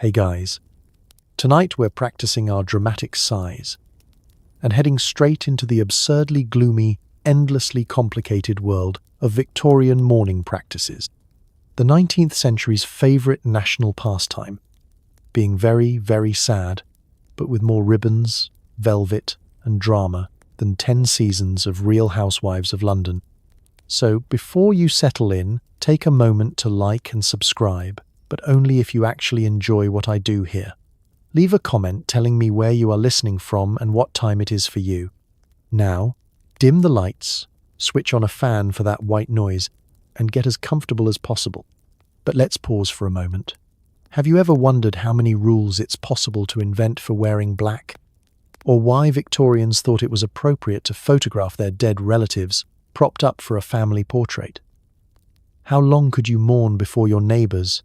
Hey guys, tonight we're practicing our dramatic sighs and heading straight into the absurdly gloomy, endlessly complicated world of Victorian mourning practices, the 19th century's favourite national pastime, being very, very sad, but with more ribbons, velvet and drama than 10 seasons of Real Housewives of London. So before you settle in, take a moment to like and subscribe, but only if you actually enjoy what I do here. Leave a comment telling me where you are listening from and what time it is for you. Now, dim the lights, switch on a fan for that white noise, and get as comfortable as possible. But let's pause for a moment. Have you ever wondered how many rules it's possible to invent for wearing black? Or why Victorians thought it was appropriate to photograph their dead relatives propped up for a family portrait? How long could you mourn before your neighbours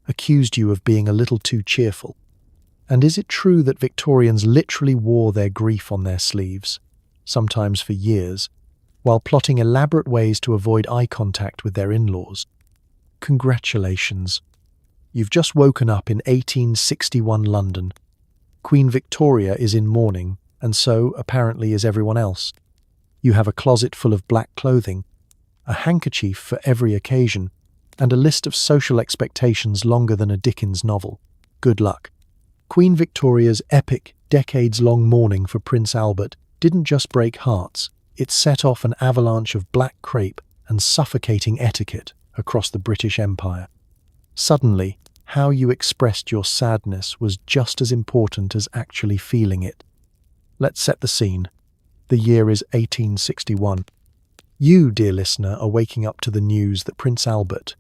accused you of being a little too cheerful? And is it true that Victorians literally wore their grief on their sleeves, sometimes for years, while plotting elaborate ways to avoid eye contact with their in-laws? Congratulations! You've just woken up in 1861 London. Queen Victoria is in mourning, and so, apparently, is everyone else. You have a closet full of black clothing, a handkerchief for every occasion, and a list of social expectations longer than a Dickens novel. Good luck. Queen Victoria's epic, decades-long mourning for Prince Albert didn't just break hearts, it set off an avalanche of black crepe and suffocating etiquette across the British Empire. Suddenly, how you expressed your sadness was just as important as actually feeling it. Let's set the scene. The year is 1861. You, dear listener, are waking up to the news that Prince Albert,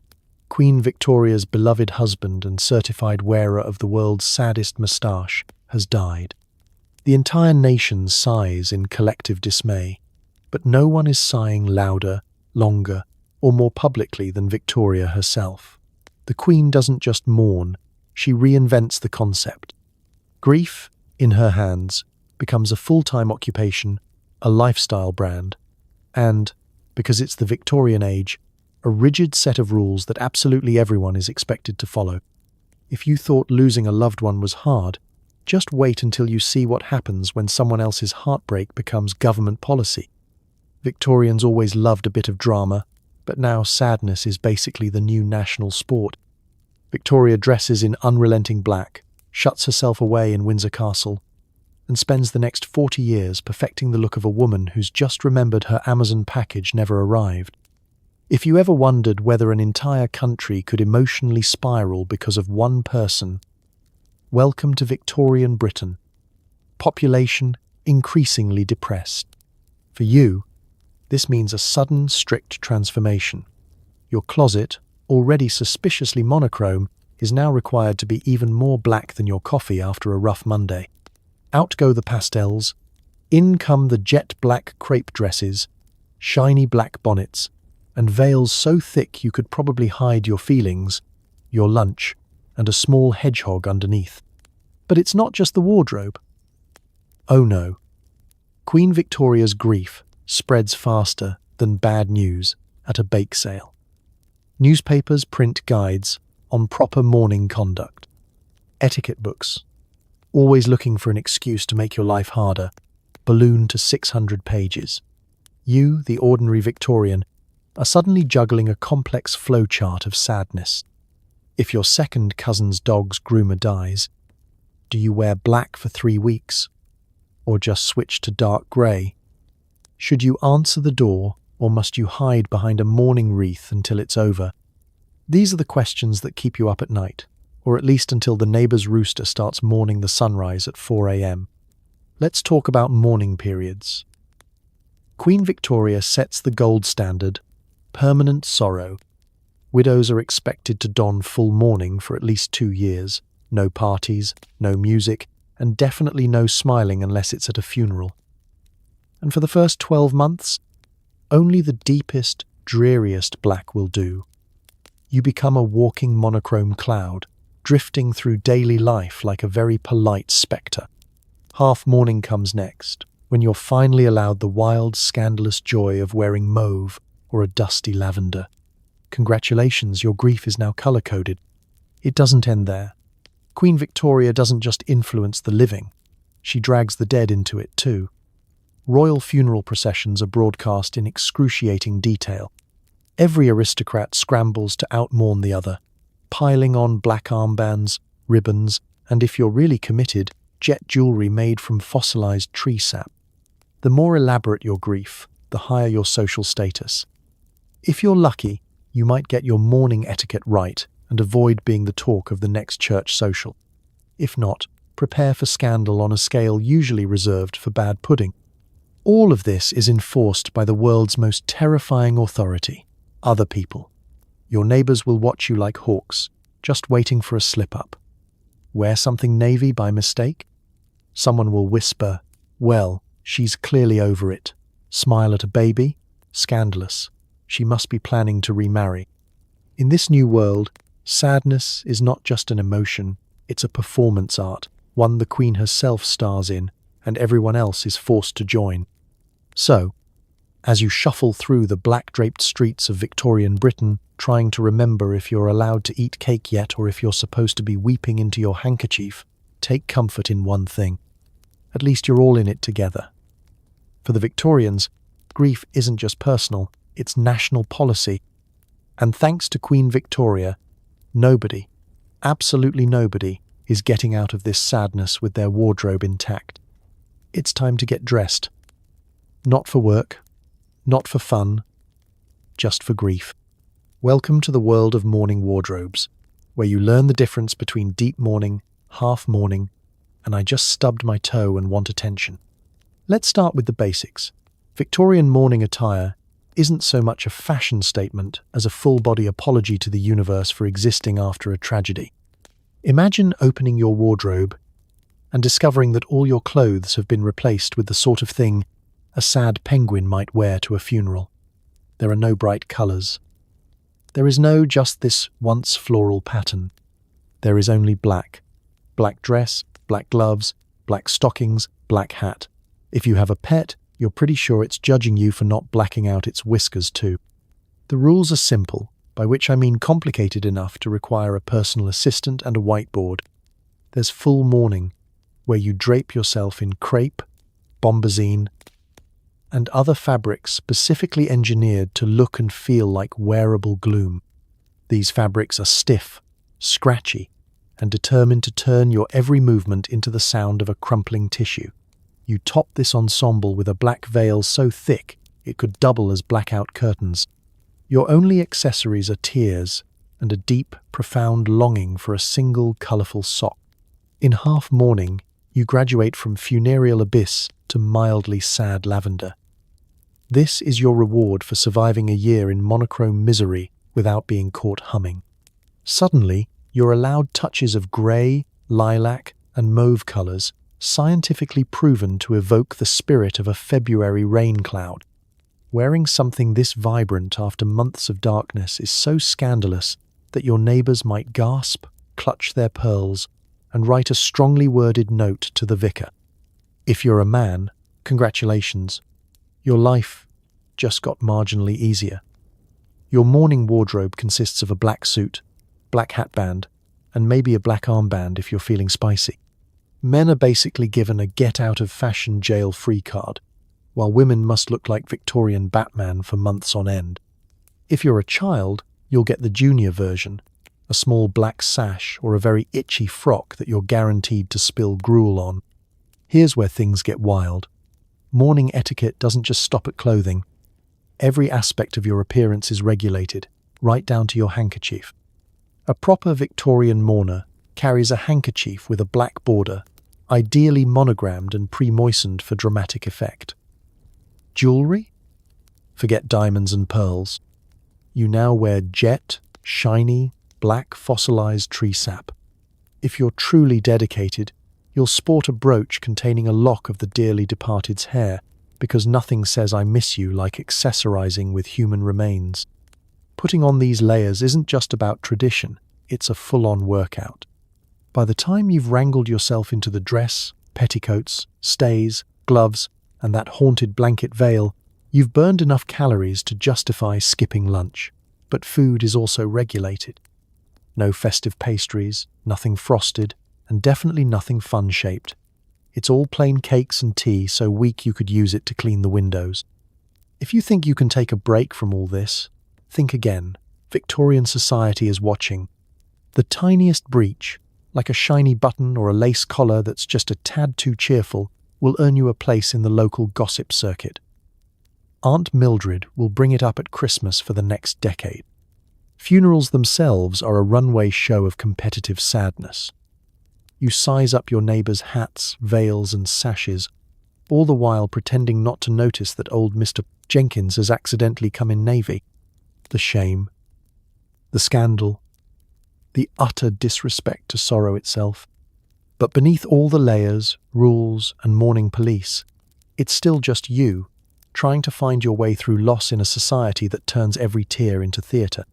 Queen Victoria's beloved husband and certified wearer of the world's saddest moustache, has died. The entire nation sighs in collective dismay, but no one is sighing louder, longer, or more publicly than Victoria herself. The Queen doesn't just mourn, she reinvents the concept. Grief, in her hands, becomes a full-time occupation, a lifestyle brand, and, because it's the Victorian age, a rigid set of rules that absolutely everyone is expected to follow. If you thought losing a loved one was hard, just wait until you see what happens when someone else's heartbreak becomes government policy. Victorians always loved a bit of drama, but now sadness is basically the new national sport. Victoria dresses in unrelenting black, shuts herself away in Windsor Castle, and spends the next 40 years perfecting the look of a woman who's just remembered her Amazon package never arrived. If you ever wondered whether an entire country could emotionally spiral because of one person, welcome to Victorian Britain. Population increasingly depressed. For you, this means a sudden, strict transformation. Your closet, already suspiciously monochrome, is now required to be even more black than your coffee after a rough Monday. Out go the pastels, in come the jet black crepe dresses, shiny black bonnets, and veils so thick you could probably hide your feelings, your lunch, and a small hedgehog underneath. But it's not just the wardrobe. Oh no. Queen Victoria's grief spreads faster than bad news at a bake sale. Newspapers print guides on proper mourning conduct. Etiquette books, always looking for an excuse to make your life harder, balloon to 600 pages. You, the ordinary Victorian, are suddenly juggling a complex flowchart of sadness. If your second cousin's dog's groomer dies, do you wear black for 3 weeks? Or just switch to dark grey? Should you answer the door, or must you hide behind a mourning wreath until it's over? These are the questions that keep you up at night, or at least until the neighbour's rooster starts mourning the sunrise at 4 a.m. Let's talk about mourning periods. Queen Victoria sets the gold standard: permanent sorrow. Widows are expected to don full mourning for at least 2 years. No parties, no music, and definitely no smiling unless it's at a funeral. And for the first 12 months, only the deepest, dreariest black will do. You become a walking monochrome cloud, drifting through daily life like a very polite spectre. Half mourning comes next, when you're finally allowed the wild, scandalous joy of wearing mauve or a dusty lavender. Congratulations, your grief is now colour-coded. It doesn't end there. Queen Victoria doesn't just influence the living, she drags the dead into it too. Royal funeral processions are broadcast in excruciating detail. Every aristocrat scrambles to outmourn the other, piling on black armbands, ribbons, and if you're really committed, jet jewelry made from fossilized tree sap. The more elaborate your grief, the higher your social status. If you're lucky, you might get your mourning etiquette right and avoid being the talk of the next church social. If not, prepare for scandal on a scale usually reserved for bad pudding. All of this is enforced by the world's most terrifying authority, other people. Your neighbors will watch you like hawks, just waiting for a slip-up. Wear something navy by mistake? Someone will whisper, "Well, she's clearly over it." Smile at a baby? Scandalous. She must be planning to remarry. In this new world, sadness is not just an emotion, it's a performance art, one the Queen herself stars in, and everyone else is forced to join. So, as you shuffle through the black-draped streets of Victorian Britain, trying to remember if you're allowed to eat cake yet or if you're supposed to be weeping into your handkerchief, take comfort in one thing. At least you're all in it together. For the Victorians, grief isn't just personal, it's national policy. And thanks to Queen Victoria, nobody, absolutely nobody, is getting out of this sadness with their wardrobe intact. It's time to get dressed. Not for work, not for fun, just for grief. Welcome to the world of mourning wardrobes, where you learn the difference between deep mourning, half mourning, and I just stubbed my toe and want attention. Let's start with the basics. Victorian mourning attire isn't so much a fashion statement as a full-body apology to the universe for existing after a tragedy. Imagine opening your wardrobe and discovering that all your clothes have been replaced with the sort of thing a sad penguin might wear to a funeral. There are no bright colours. There is no just this once floral pattern. There is only black. Black dress, black gloves, black stockings, black hat. If you have a pet, you're pretty sure it's judging you for not blacking out its whiskers too. The rules are simple, by which I mean complicated enough to require a personal assistant and a whiteboard. There's full mourning, where you drape yourself in crepe, bombazine, and other fabrics specifically engineered to look and feel like wearable gloom. These fabrics are stiff, scratchy, and determined to turn your every movement into the sound of a crumpling tissue. You top this ensemble with a black veil so thick it could double as blackout curtains. Your only accessories are tears and a deep, profound longing for a single colourful sock. In half mourning, you graduate from funereal abyss to mildly sad lavender. This is your reward for surviving a year in monochrome misery without being caught humming. Suddenly, you're allowed touches of grey, lilac, and mauve colours, scientifically proven to evoke the spirit of a February rain cloud. Wearing something this vibrant after months of darkness is so scandalous that your neighbours might gasp, clutch their pearls, and write a strongly worded note to the vicar. If you're a man, congratulations. Your life just got marginally easier. Your mourning wardrobe consists of a black suit, black hatband, and maybe a black armband if you're feeling spicy. Men are basically given a get-out-of-fashion jail-free card, while women must look like Victorian Batman for months on end. If you're a child, you'll get the junior version, a small black sash or a very itchy frock that you're guaranteed to spill gruel on. Here's where things get wild. Mourning etiquette doesn't just stop at clothing. Every aspect of your appearance is regulated, right down to your handkerchief. A proper Victorian mourner carries a handkerchief with a black border, ideally monogrammed and pre-moistened for dramatic effect. Jewelry? Forget diamonds and pearls. You now wear jet, shiny, black fossilized tree sap. If you're truly dedicated, you'll sport a brooch containing a lock of the dearly departed's hair, because nothing says I miss you like accessorizing with human remains. Putting on these layers isn't just about tradition, it's a full-on workout. By the time you've wrangled yourself into the dress, petticoats, stays, gloves, and that haunted blanket veil, you've burned enough calories to justify skipping lunch. But food is also regulated. No festive pastries, nothing frosted, and definitely nothing fun-shaped. It's all plain cakes and tea, so weak you could use it to clean the windows. If you think you can take a break from all this, think again. Victorian society is watching. The tiniest breach, like a shiny button or a lace collar that's just a tad too cheerful, will earn you a place in the local gossip circuit. Aunt Mildred will bring it up at Christmas for the next decade. Funerals themselves are a runway show of competitive sadness. You size up your neighbours' hats, veils and sashes, all the while pretending not to notice that old Mr. Jenkins has accidentally come in navy. The shame, the scandal, the utter disrespect to sorrow itself. But beneath all the layers, rules and mourning police, it's still just you, trying to find your way through loss in a society that turns every tear into theatre.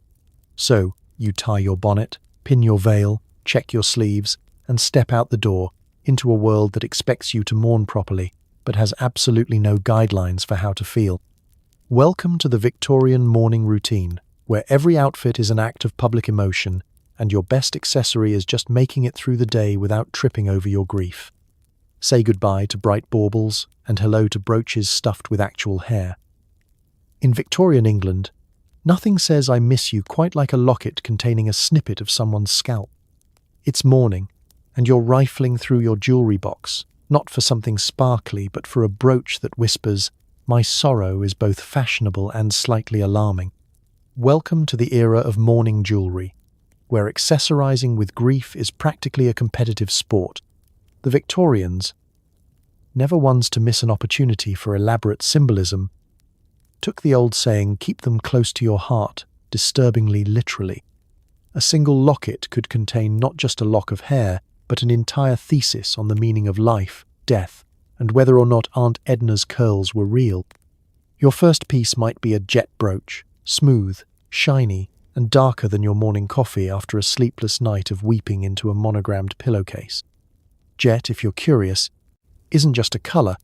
So, you tie your bonnet, pin your veil, check your sleeves, and step out the door into a world that expects you to mourn properly, but has absolutely no guidelines for how to feel. Welcome to the Victorian mourning routine, where every outfit is an act of public emotion, and your best accessory is just making it through the day without tripping over your grief. Say goodbye to bright baubles, and hello to brooches stuffed with actual hair. In Victorian England, nothing says I miss you quite like a locket containing a snippet of someone's scalp. It's morning, and you're rifling through your jewellery box, not for something sparkly, but for a brooch that whispers, "My sorrow is both fashionable and slightly alarming." Welcome to the era of mourning jewellery, where accessorizing with grief is practically a competitive sport. The Victorians, never ones to miss an opportunity for elaborate symbolism, took the old saying, "keep them close to your heart," disturbingly literally. A single locket could contain not just a lock of hair, but an entire thesis on the meaning of life, death, and whether or not Aunt Edna's curls were real. Your first piece might be a jet brooch, smooth, shiny, and darker than your morning coffee after a sleepless night of weeping into a monogrammed pillowcase. Jet, if you're curious, isn't just a colour.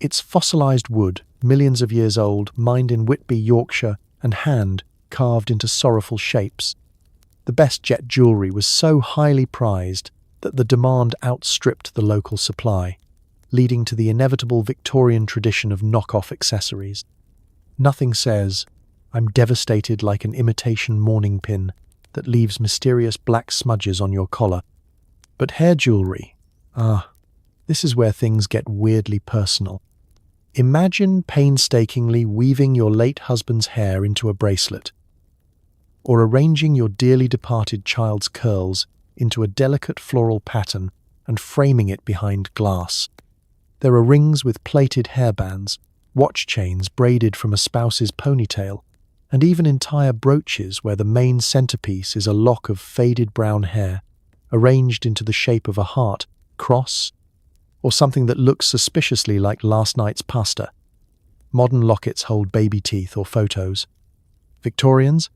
It's fossilized wood, millions of years old, mined in Whitby, Yorkshire, and hand carved into sorrowful shapes. The best jet jewellery was so highly prized that the demand outstripped the local supply, leading to the inevitable Victorian tradition of knock-off accessories. Nothing says, "I'm devastated," like an imitation mourning pin that leaves mysterious black smudges on your collar. But hair jewellery, this is where things get weirdly personal. Imagine painstakingly weaving your late husband's hair into a bracelet, or arranging your dearly departed child's curls into a delicate floral pattern and framing it behind glass. There are rings with plated hairbands, watch chains braided from a spouse's ponytail, and even entire brooches where the main centerpiece is a lock of faded brown hair, arranged into the shape of a heart, cross, or something that looks suspiciously like last night's pasta. Modern lockets hold baby teeth or photos. Victorians?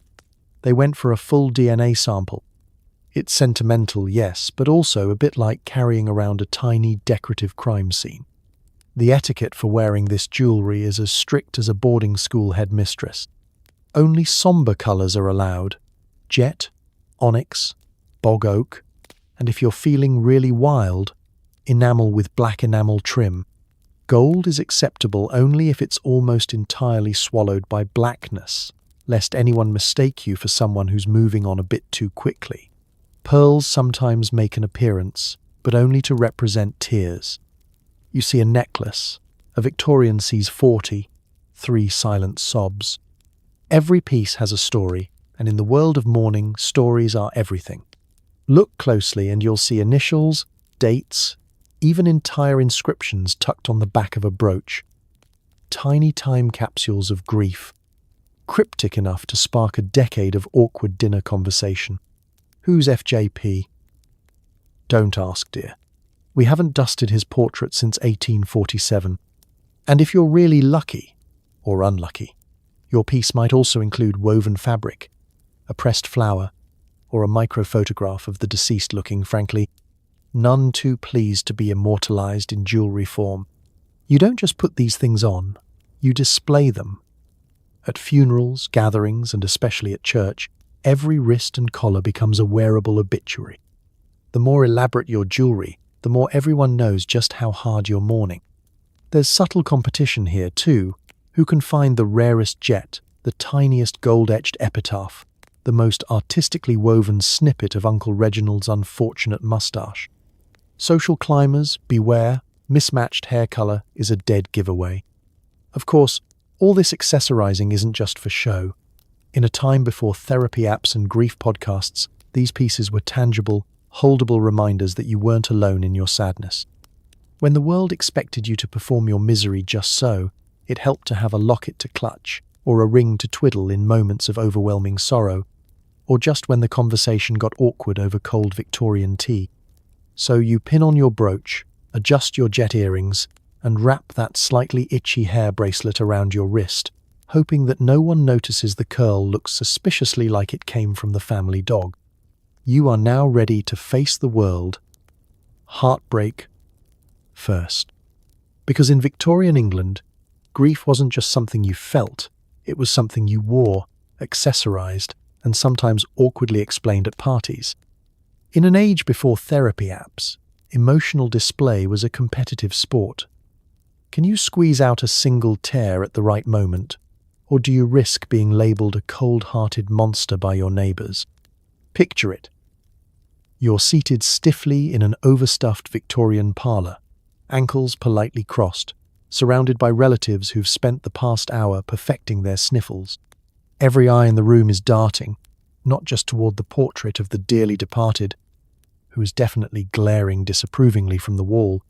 They went for a full DNA sample. It's sentimental, yes, but also a bit like carrying around a tiny decorative crime scene. The etiquette for wearing this jewellery is as strict as a boarding school headmistress. Only sombre colours are allowed: jet, onyx, bog oak, and if you're feeling really wild, enamel with black enamel trim. Gold is acceptable only if it's almost entirely swallowed by blackness, lest anyone mistake you for someone who's moving on a bit too quickly. Pearls sometimes make an appearance, but only to represent tears. You see a necklace, a Victorian sees 40, 3 silent sobs. Every piece has a story, and in the world of mourning, stories are everything. Look closely and you'll see initials, dates, even entire inscriptions tucked on the back of a brooch. Tiny time capsules of grief, cryptic enough to spark a decade of awkward dinner conversation. Who's FJP? Don't ask, dear. We haven't dusted his portrait since 1847. And if you're really lucky, or unlucky, your piece might also include woven fabric, a pressed flower, or a microphotograph of the deceased looking, frankly, none too pleased to be immortalized in jewelry form. You don't just put these things on, you display them. At funerals, gatherings, and especially at church, every wrist and collar becomes a wearable obituary. The more elaborate your jewelry, the more everyone knows just how hard you're mourning. There's subtle competition here too. Who can find the rarest jet, the tiniest gold-etched epitaph, the most artistically woven snippet of Uncle Reginald's unfortunate mustache? Social climbers, beware, mismatched hair color is a dead giveaway. Of course, all this accessorizing isn't just for show. In a time before therapy apps and grief podcasts, these pieces were tangible, holdable reminders that you weren't alone in your sadness. When the world expected you to perform your misery just so, it helped to have a locket to clutch, or a ring to twiddle in moments of overwhelming sorrow, or just when the conversation got awkward over cold Victorian tea. So you pin on your brooch, adjust your jet earrings, and wrap that slightly itchy hair bracelet around your wrist, hoping that no one notices the curl looks suspiciously like it came from the family dog. You are now ready to face the world, heartbreak first. Because in Victorian England, grief wasn't just something you felt, it was something you wore, accessorized, and sometimes awkwardly explained at parties. In an age before therapy apps, emotional display was a competitive sport. Can you squeeze out a single tear at the right moment, or do you risk being labelled a cold-hearted monster by your neighbours? Picture it. You're seated stiffly in an overstuffed Victorian parlour, ankles politely crossed, surrounded by relatives who've spent the past hour perfecting their sniffles. Every eye in the room is darting, not just toward the portrait of the dearly departed, who is definitely glaring disapprovingly from the wall,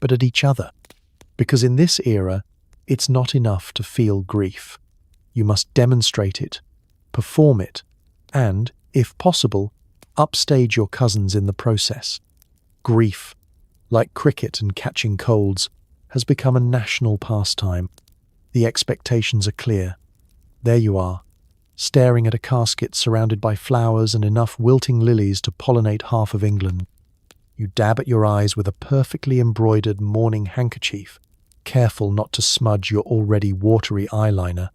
but at each other. Because in this era, it's not enough to feel grief. You must demonstrate it, perform it, and, if possible, upstage your cousins in the process. Grief, like cricket and catching colds, has become a national pastime. The expectations are clear. There you are, staring at a casket surrounded by flowers and enough wilting lilies to pollinate half of England. You dab at your eyes with a perfectly embroidered mourning handkerchief, careful not to smudge your already watery eyeliner,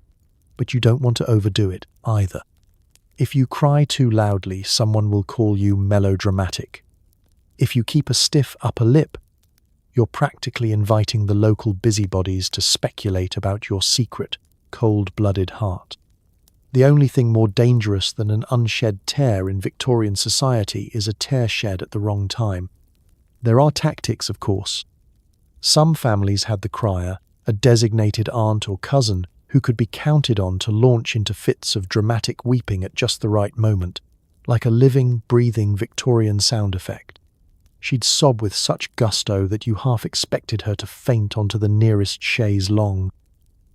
but you don't want to overdo it either. If you cry too loudly, someone will call you melodramatic. If you keep a stiff upper lip, you're practically inviting the local busybodies to speculate about your secret, cold-blooded heart. The only thing more dangerous than an unshed tear in Victorian society is a tear shed at the wrong time. There are tactics, of course. Some families had the crier, a designated aunt or cousin, who could be counted on to launch into fits of dramatic weeping at just the right moment, like a living, breathing Victorian sound effect. She'd sob with such gusto that you half expected her to faint onto the nearest chaise longue.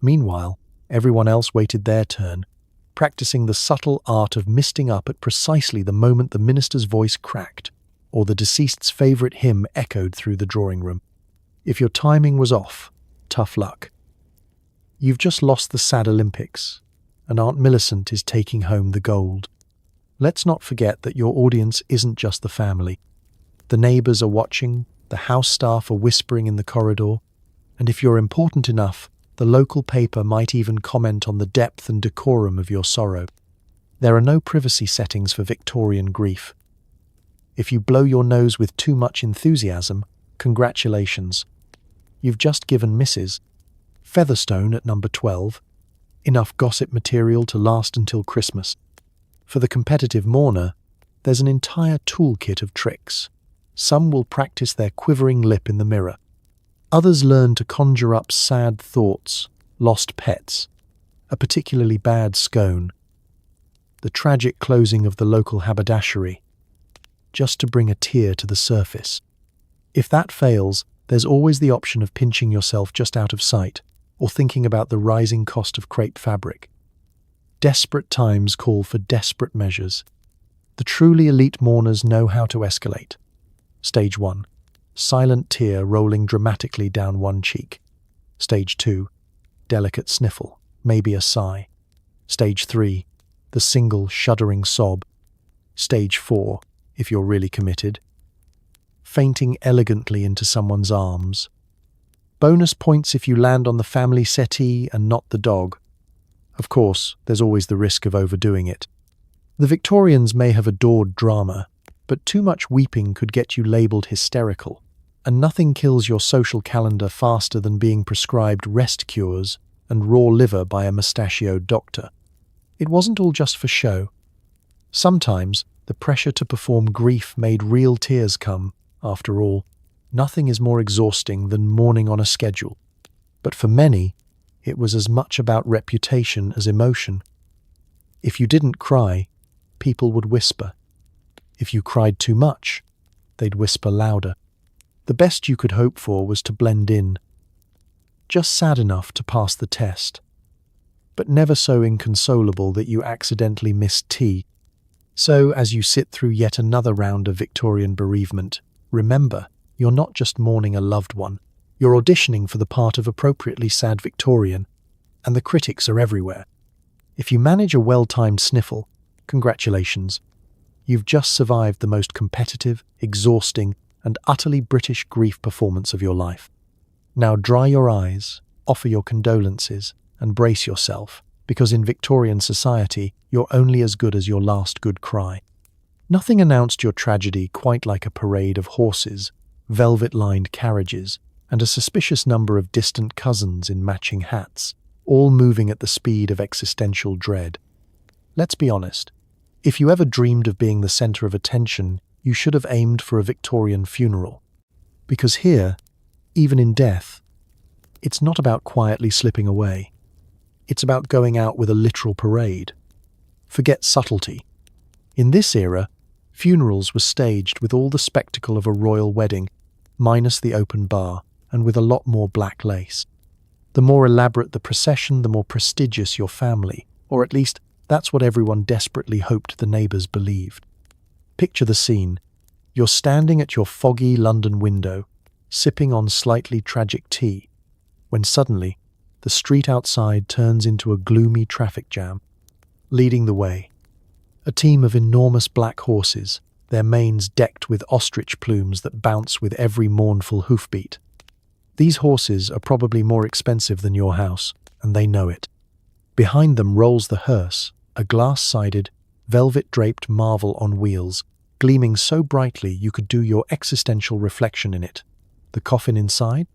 Meanwhile, everyone else waited their turn, practicing the subtle art of misting up at precisely the moment the minister's voice cracked, or the deceased's favourite hymn echoed through the drawing room. If your timing was off, tough luck. You've just lost the sad Olympics, and Aunt Millicent is taking home the gold. Let's not forget that your audience isn't just the family. The neighbours are watching, the house staff are whispering in the corridor, and if you're important enough, the local paper might even comment on the depth and decorum of your sorrow. There are no privacy settings for Victorian grief. If you blow your nose with too much enthusiasm, congratulations. You've just given Mrs. Featherstone at number 12 enough gossip material to last until Christmas. For the competitive mourner, there's an entire toolkit of tricks. Some will practice their quivering lip in the mirror. Others learn to conjure up sad thoughts, lost pets, a particularly bad scone, the tragic closing of the local haberdashery, just to bring a tear to the surface. If that fails, there's always the option of pinching yourself just out of sight, or thinking about the rising cost of crepe fabric. Desperate times call for desperate measures. The truly elite mourners know how to escalate. Stage 1. Silent tear rolling dramatically down one cheek. Stage 2. Delicate sniffle, maybe a sigh. Stage 3. The single shuddering sob. Stage 4, if you're really committed. Fainting elegantly into someone's arms. Bonus points if you land on the family settee and not the dog. Of course, there's always the risk of overdoing it. The Victorians may have adored drama, but too much weeping could get you labelled hysterical, and nothing kills your social calendar faster than being prescribed rest cures and raw liver by a mustachioed doctor. It wasn't all just for show. Sometimes the pressure to perform grief made real tears come. After all, nothing is more exhausting than mourning on a schedule. But for many, it was as much about reputation as emotion. If you didn't cry, people would whisper. If you cried too much, they'd whisper louder. The best you could hope for was to blend in, just sad enough to pass the test, but never so inconsolable that you accidentally missed tea. So, as you sit through yet another round of Victorian bereavement, remember, you're not just mourning a loved one, you're auditioning for the part of appropriately sad Victorian, and the critics are everywhere. If you manage a well-timed sniffle, congratulations. You've just survived the most competitive, exhausting, and utterly British grief performance of your life. Now dry your eyes, offer your condolences, and brace yourself, because in Victorian society, you're only as good as your last good cry. Nothing announced your tragedy quite like a parade of horses, velvet-lined carriages, and a suspicious number of distant cousins in matching hats, all moving at the speed of existential dread. Let's be honest, if you ever dreamed of being the centre of attention, you should have aimed for a Victorian funeral. Because here, even in death, it's not about quietly slipping away. It's about going out with a literal parade. Forget subtlety. In this era, funerals were staged with all the spectacle of a royal wedding, minus the open bar, and with a lot more black lace. The more elaborate the procession, the more prestigious your family, or at least that's what everyone desperately hoped the neighbours believed. Picture the scene. You're standing at your foggy London window, sipping on slightly tragic tea, when suddenly the street outside turns into a gloomy traffic jam. Leading the way, a team of enormous black horses, their manes decked with ostrich plumes that bounce with every mournful hoofbeat. These horses are probably more expensive than your house, and they know it. Behind them rolls the hearse, a glass-sided, velvet-draped marvel on wheels, gleaming so brightly you could do your existential reflection in it. The coffin inside?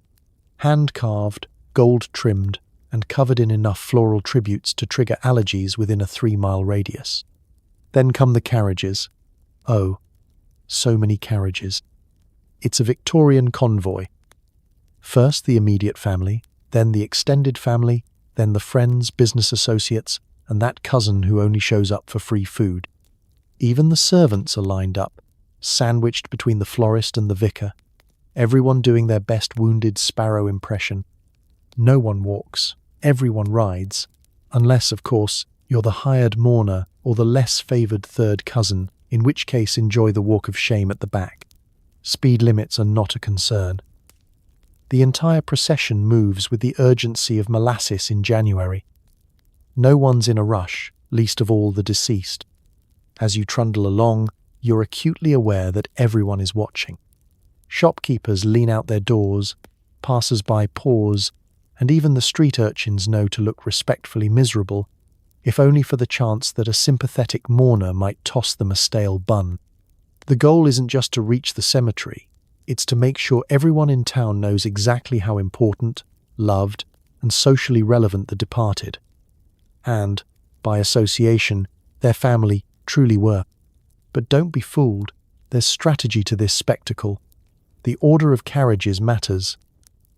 Hand-carved, gold-trimmed, and covered in enough floral tributes to trigger allergies within a 3-mile radius. Then come the carriages. Oh, so many carriages. It's a Victorian convoy. First the immediate family, then the extended family, then the friends, business associates, and that cousin who only shows up for free food. Even the servants are lined up, sandwiched between the florist and the vicar, everyone doing their best wounded sparrow impression. No one walks, everyone rides, unless, of course, you're the hired mourner or the less favoured third cousin, in which case enjoy the walk of shame at the back. Speed limits are not a concern. The entire procession moves with the urgency of molasses in January. No one's in a rush, least of all the deceased. As you trundle along, you're acutely aware that everyone is watching. Shopkeepers lean out their doors, passers-by pause, and even the street urchins know to look respectfully miserable, if only for the chance that a sympathetic mourner might toss them a stale bun. The goal isn't just to reach the cemetery, it's to make sure everyone in town knows exactly how important, loved, and socially relevant the departed, and, by association, their family truly were. But don't be fooled, there's strategy to this spectacle. The order of carriages matters.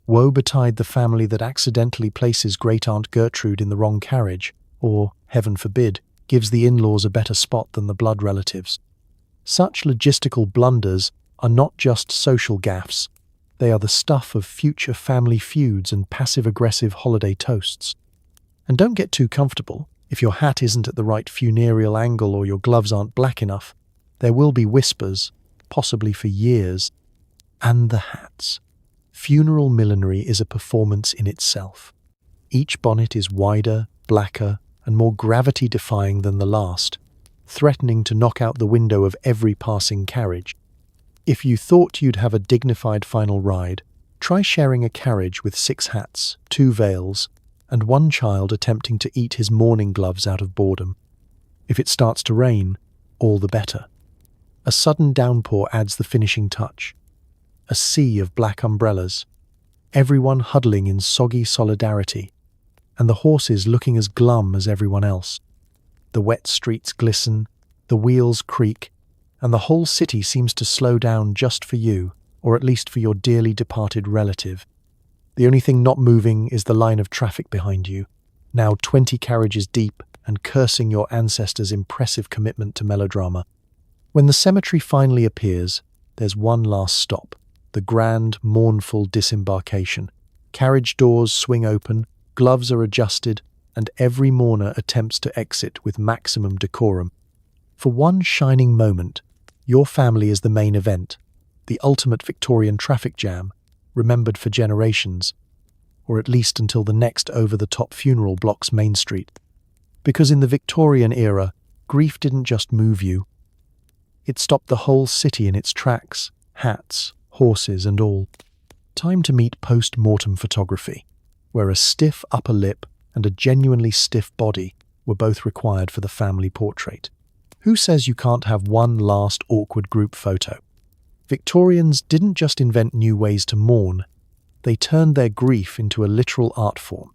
Woe betide the family that accidentally places Great-Aunt Gertrude in the wrong carriage, or, heaven forbid, gives the in-laws a better spot than the blood relatives. Such logistical blunders are not just social gaffes, they are the stuff of future family feuds and passive-aggressive holiday toasts. And don't get too comfortable. If your hat isn't at the right funereal angle or your gloves aren't black enough, there will be whispers, possibly for years. And the hats. Funeral millinery is a performance in itself. Each bonnet is wider, blacker, and more gravity-defying than the last, threatening to knock out the window of every passing carriage. If you thought you'd have a dignified final ride, try sharing a carriage with 6 hats, 2 veils, and 1 child attempting to eat his mourning gloves out of boredom. If it starts to rain, all the better. A sudden downpour adds the finishing touch. A sea of black umbrellas, everyone huddling in soggy solidarity, and the horses looking as glum as everyone else. The wet streets glisten, the wheels creak, and the whole city seems to slow down just for you, or at least for your dearly departed relative. The only thing not moving is the line of traffic behind you, now 20 carriages deep and cursing your ancestors' impressive commitment to melodrama. When the cemetery finally appears, there's one last stop, the grand, mournful disembarkation. Carriage doors swing open, gloves are adjusted, and every mourner attempts to exit with maximum decorum. For one shining moment, your family is the main event, the ultimate Victorian traffic jam, remembered for generations, or at least until the next over-the-top funeral blocks Main Street. Because in the Victorian era, grief didn't just move you. It stopped the whole city in its tracks, hats, horses and all. Time to meet post-mortem photography, where a stiff upper lip and a genuinely stiff body were both required for the family portrait. Who says you can't have one last awkward group photo? Victorians didn't just invent new ways to mourn, they turned their grief into a literal art form.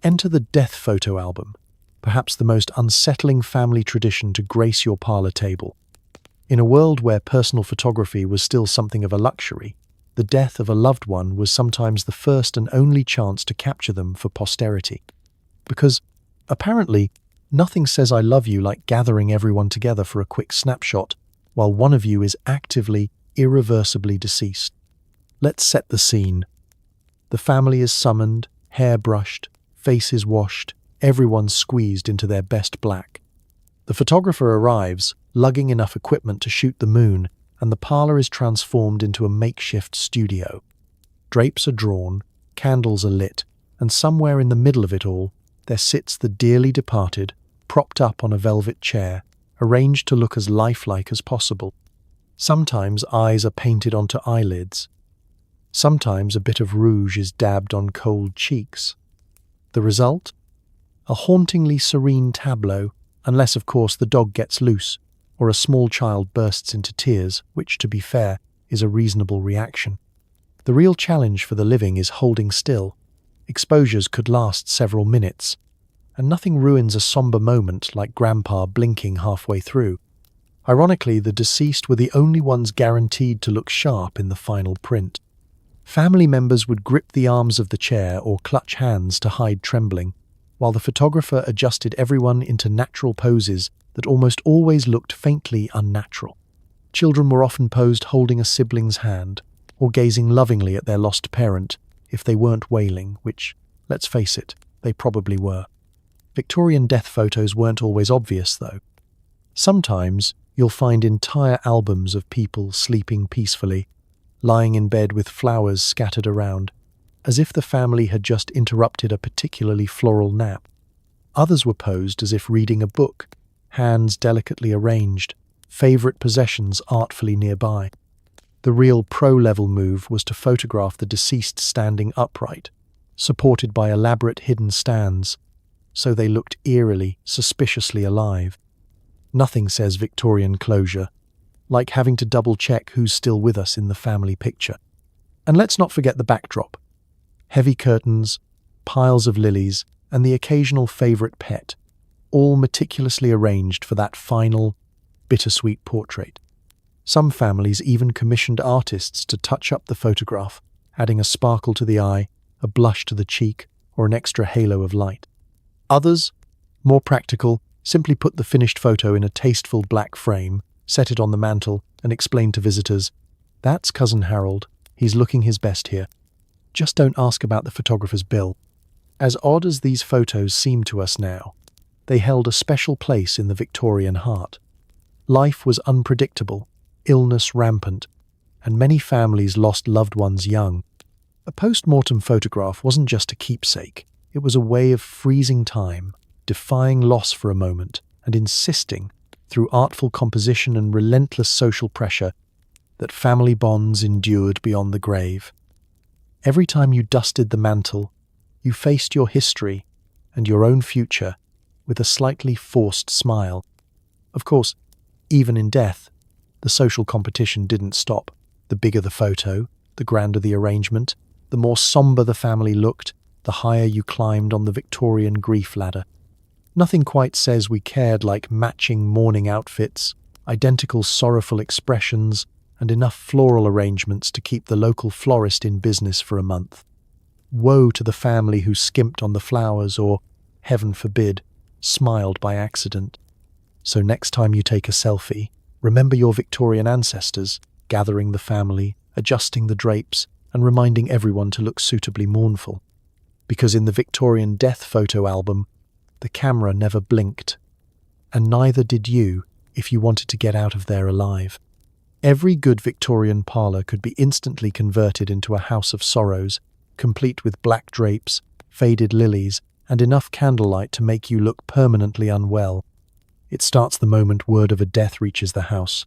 Enter the death photo album, perhaps the most unsettling family tradition to grace your parlor table. In a world where personal photography was still something of a luxury, the death of a loved one was sometimes the first and only chance to capture them for posterity. Because, apparently, nothing says I love you like gathering everyone together for a quick snapshot while one of you is actively, irreversibly deceased. Let's set the scene. The family is summoned, hair brushed, faces washed, everyone squeezed into their best black. The photographer arrives, lugging enough equipment to shoot the moon, and the parlor is transformed into a makeshift studio. Drapes are drawn, candles are lit, and somewhere in the middle of it all, there sits the dearly departed, propped up on a velvet chair, arranged to look as lifelike as possible. Sometimes eyes are painted onto eyelids. Sometimes a bit of rouge is dabbed on cold cheeks. The result? A hauntingly serene tableau, unless of course the dog gets loose, or a small child bursts into tears, which, to be fair, is a reasonable reaction. The real challenge for the living is holding still. Exposures could last several minutes, and nothing ruins a somber moment like Grandpa blinking halfway through. Ironically, the deceased were the only ones guaranteed to look sharp in the final print. Family members would grip the arms of the chair or clutch hands to hide trembling, while the photographer adjusted everyone into natural poses that almost always looked faintly unnatural. Children were often posed holding a sibling's hand, or gazing lovingly at their lost parent, if they weren't wailing, which, let's face it, they probably were. Victorian death photos weren't always obvious, though. Sometimes you'll find entire albums of people sleeping peacefully, lying in bed with flowers scattered around, as if the family had just interrupted a particularly floral nap. Others were posed as if reading a book, hands delicately arranged, favorite possessions artfully nearby. The real pro-level move was to photograph the deceased standing upright, supported by elaborate hidden stands, so they looked eerily, suspiciously alive. Nothing says Victorian closure, like having to double-check who's still with us in the family picture. And let's not forget the backdrop. Heavy curtains, piles of lilies, and the occasional favorite pet, all meticulously arranged for that final, bittersweet portrait. Some families even commissioned artists to touch up the photograph, adding a sparkle to the eye, a blush to the cheek, or an extra halo of light. Others, more practical, simply put the finished photo in a tasteful black frame, set it on the mantel, and explained to visitors, "That's Cousin Harold. He's looking his best here. Just don't ask about the photographer's bill." As odd as these photos seem to us now, they held a special place in the Victorian heart. Life was unpredictable, illness rampant, and many families lost loved ones young. A post-mortem photograph wasn't just a keepsake, it was a way of freezing time, defying loss for a moment, and insisting, through artful composition and relentless social pressure, that family bonds endured beyond the grave. Every time you dusted the mantle, you faced your history and your own future with a slightly forced smile. Of course, even in death, the social competition didn't stop. The bigger the photo, the grander the arrangement, the more somber the family looked, the higher you climbed on the Victorian grief ladder. Nothing quite says we cared like matching mourning outfits, identical sorrowful expressions, and enough floral arrangements to keep the local florist in business for a month. Woe to the family who skimped on the flowers or, heaven forbid, smiled by accident. So next time you take a selfie, remember your Victorian ancestors, gathering the family, adjusting the drapes, and reminding everyone to look suitably mournful. Because in the Victorian death photo album, the camera never blinked. And neither did you if you wanted to get out of there alive. Every good Victorian parlour could be instantly converted into a house of sorrows, complete with black drapes, faded lilies, and enough candlelight to make you look permanently unwell. It starts the moment word of a death reaches the house.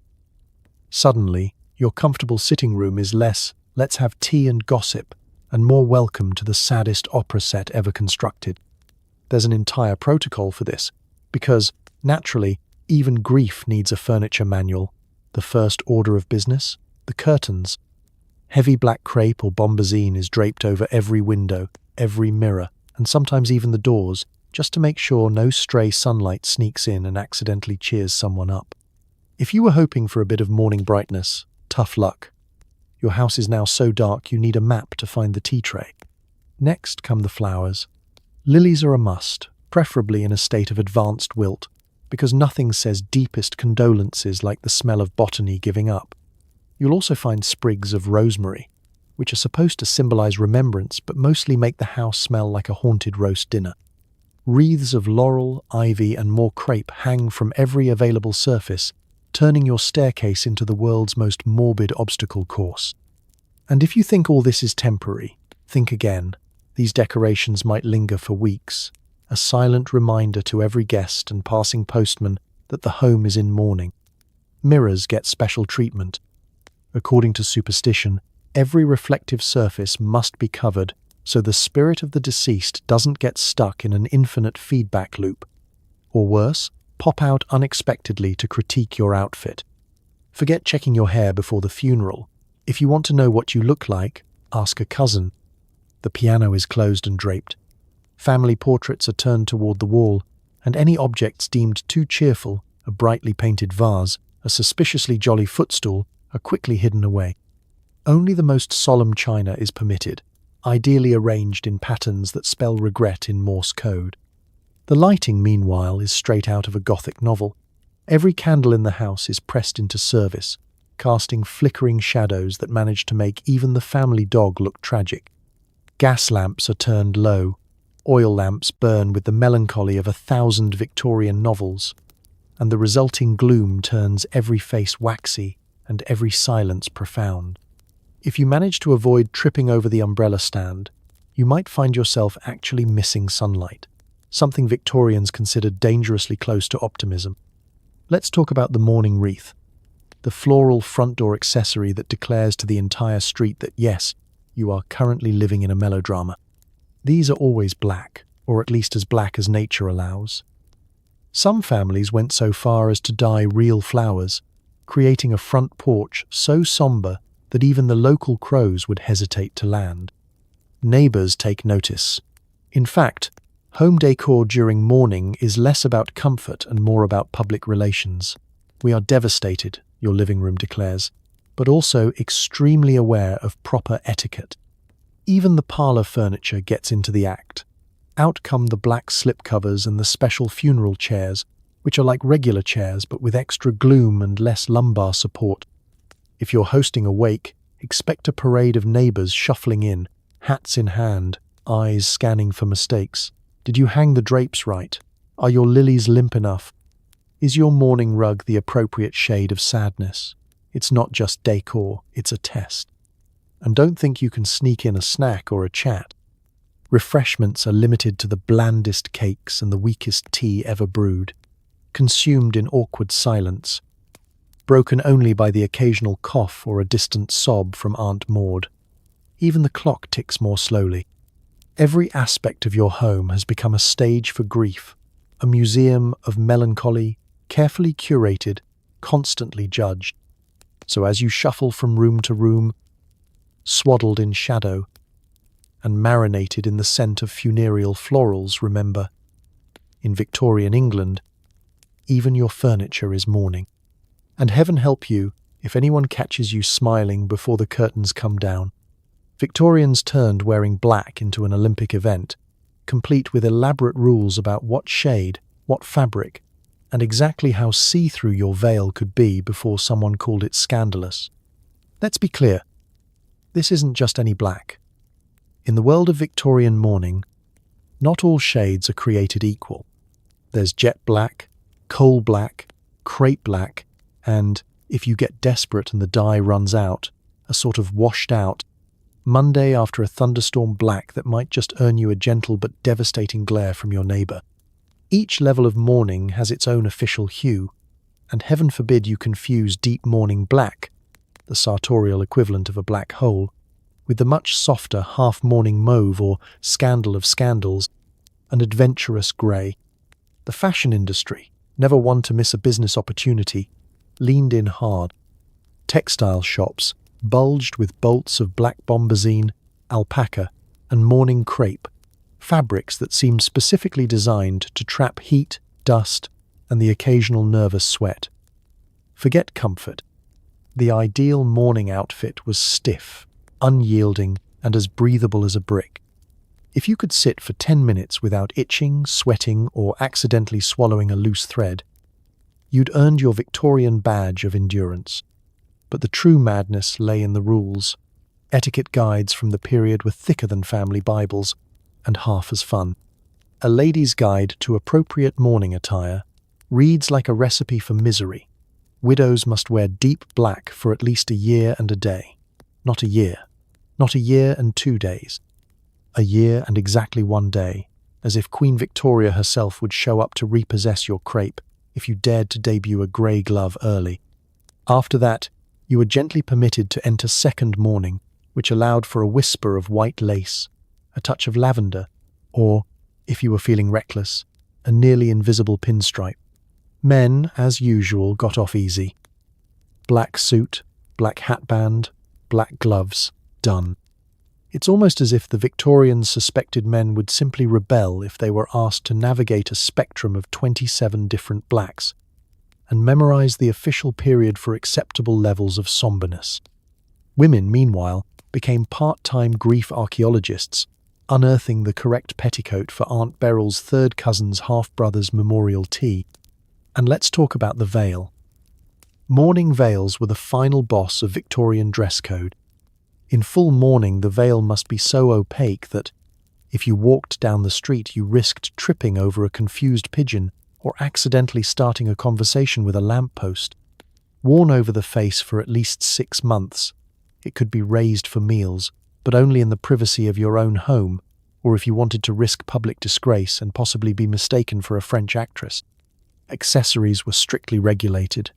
Suddenly, your comfortable sitting room is less, let's have tea and gossip, and more welcome to the saddest opera set ever constructed. There's an entire protocol for this, because, naturally, even grief needs a furniture manual. The first order of business? The curtains. Heavy black crepe or bombazine is draped over every window, every mirror, and sometimes even the doors, just to make sure no stray sunlight sneaks in and accidentally cheers someone up. If you were hoping for a bit of morning brightness, tough luck. Your house is now so dark you need a map to find the tea tray. Next come the flowers. Lilies are a must, preferably in a state of advanced wilt, because nothing says deepest condolences like the smell of botany giving up. You'll also find sprigs of rosemary, which are supposed to symbolize remembrance but mostly make the house smell like a haunted roast dinner. Wreaths of laurel, ivy, and more crepe hang from every available surface, turning your staircase into the world's most morbid obstacle course. And if you think all this is temporary, think again. These decorations might linger for weeks, a silent reminder to every guest and passing postman that the home is in mourning. Mirrors get special treatment. According to superstition, every reflective surface must be covered so the spirit of the deceased doesn't get stuck in an infinite feedback loop. Or worse, pop out unexpectedly to critique your outfit. Forget checking your hair before the funeral. If you want to know what you look like, ask a cousin. The piano is closed and draped. Family portraits are turned toward the wall, and any objects deemed too cheerful, a brightly painted vase, a suspiciously jolly footstool, are quickly hidden away. Only the most solemn china is permitted, ideally arranged in patterns that spell regret in Morse code. The lighting, meanwhile, is straight out of a Gothic novel. Every candle in the house is pressed into service, casting flickering shadows that manage to make even the family dog look tragic. Gas lamps are turned low. Oil lamps burn with the melancholy of 1,000 Victorian novels, and the resulting gloom turns every face waxy and every silence profound. If you manage to avoid tripping over the umbrella stand, you might find yourself actually missing sunlight, something Victorians considered dangerously close to optimism. Let's talk about the mourning wreath, the floral front door accessory that declares to the entire street that yes, you are currently living in a melodrama. These are always black, or at least as black as nature allows. Some families went so far as to dye real flowers, creating a front porch so somber that even the local crows would hesitate to land. Neighbours take notice. In fact, home decor during mourning is less about comfort and more about public relations. We are devastated, your living room declares, but also extremely aware of proper etiquette. Even the parlour furniture gets into the act. Out come the black slipcovers and the special funeral chairs, which are like regular chairs but with extra gloom and less lumbar support. If you're hosting a wake, expect a parade of neighbours shuffling in, hats in hand, eyes scanning for mistakes. Did you hang the drapes right? Are your lilies limp enough? Is your mourning rug the appropriate shade of sadness? It's not just decor, it's a test. And don't think you can sneak in a snack or a chat. Refreshments are limited to the blandest cakes and the weakest tea ever brewed, consumed in awkward silence, broken only by the occasional cough or a distant sob from Aunt Maud. Even the clock ticks more slowly. Every aspect of your home has become a stage for grief, a museum of melancholy, carefully curated, constantly judged. So as you shuffle from room to room, swaddled in shadow and marinated in the scent of funereal florals, remember, in Victorian England, even your furniture is mourning. And heaven help you if anyone catches you smiling before the curtains come down. Victorians turned wearing black into an Olympic event, complete with elaborate rules about what shade, what fabric, and exactly how see-through your veil could be before someone called it scandalous. Let's be clear, this isn't just any black. In the world of Victorian mourning, not all shades are created equal. There's jet black, coal black, crepe black, and, if you get desperate and the dye runs out, a sort of washed out, Monday after a thunderstorm black that might just earn you a gentle but devastating glare from your neighbour. Each level of mourning has its own official hue, and heaven forbid you confuse deep mourning black, the sartorial equivalent of a black hole, with the much softer half-mourning mauve or scandal of scandals, an adventurous grey. The fashion industry, never one to miss a business opportunity, leaned in hard. Textile shops bulged with bolts of black bombazine, alpaca, and mourning crepe, fabrics that seemed specifically designed to trap heat, dust, and the occasional nervous sweat. Forget comfort. The ideal mourning outfit was stiff, unyielding, and as breathable as a brick. If you could sit for 10 minutes without itching, sweating, or accidentally swallowing a loose thread, you'd earned your Victorian badge of endurance. But the true madness lay in the rules. Etiquette guides from the period were thicker than family Bibles, and half as fun. A lady's guide to appropriate mourning attire reads like a recipe for misery. Widows must wear deep black for at least a year and a day. Not a year. Not a year and 2 days. A year and exactly 1 day, as if Queen Victoria herself would show up to repossess your crepe if you dared to debut a grey glove early. After that, you were gently permitted to enter second mourning, which allowed for a whisper of white lace, a touch of lavender, or, if you were feeling reckless, a nearly invisible pinstripe. Men, as usual, got off easy. Black suit, black hatband, black gloves, done. It's almost as if the Victorians suspected men would simply rebel if they were asked to navigate a spectrum of 27 different blacks, and memorize the official period for acceptable levels of somberness. Women, meanwhile, became part-time grief archaeologists, unearthing the correct petticoat for Aunt Beryl's third cousin's half-brother's memorial tea. And let's talk about the veil. Mourning veils were the final boss of Victorian dress code. In full mourning, the veil must be so opaque that, if you walked down the street, you risked tripping over a confused pigeon or accidentally starting a conversation with a lamppost. Worn over the face for at least 6 months, it could be raised for meals, but only in the privacy of your own home, or if you wanted to risk public disgrace and possibly be mistaken for a French actress. Accessories were strictly regulated.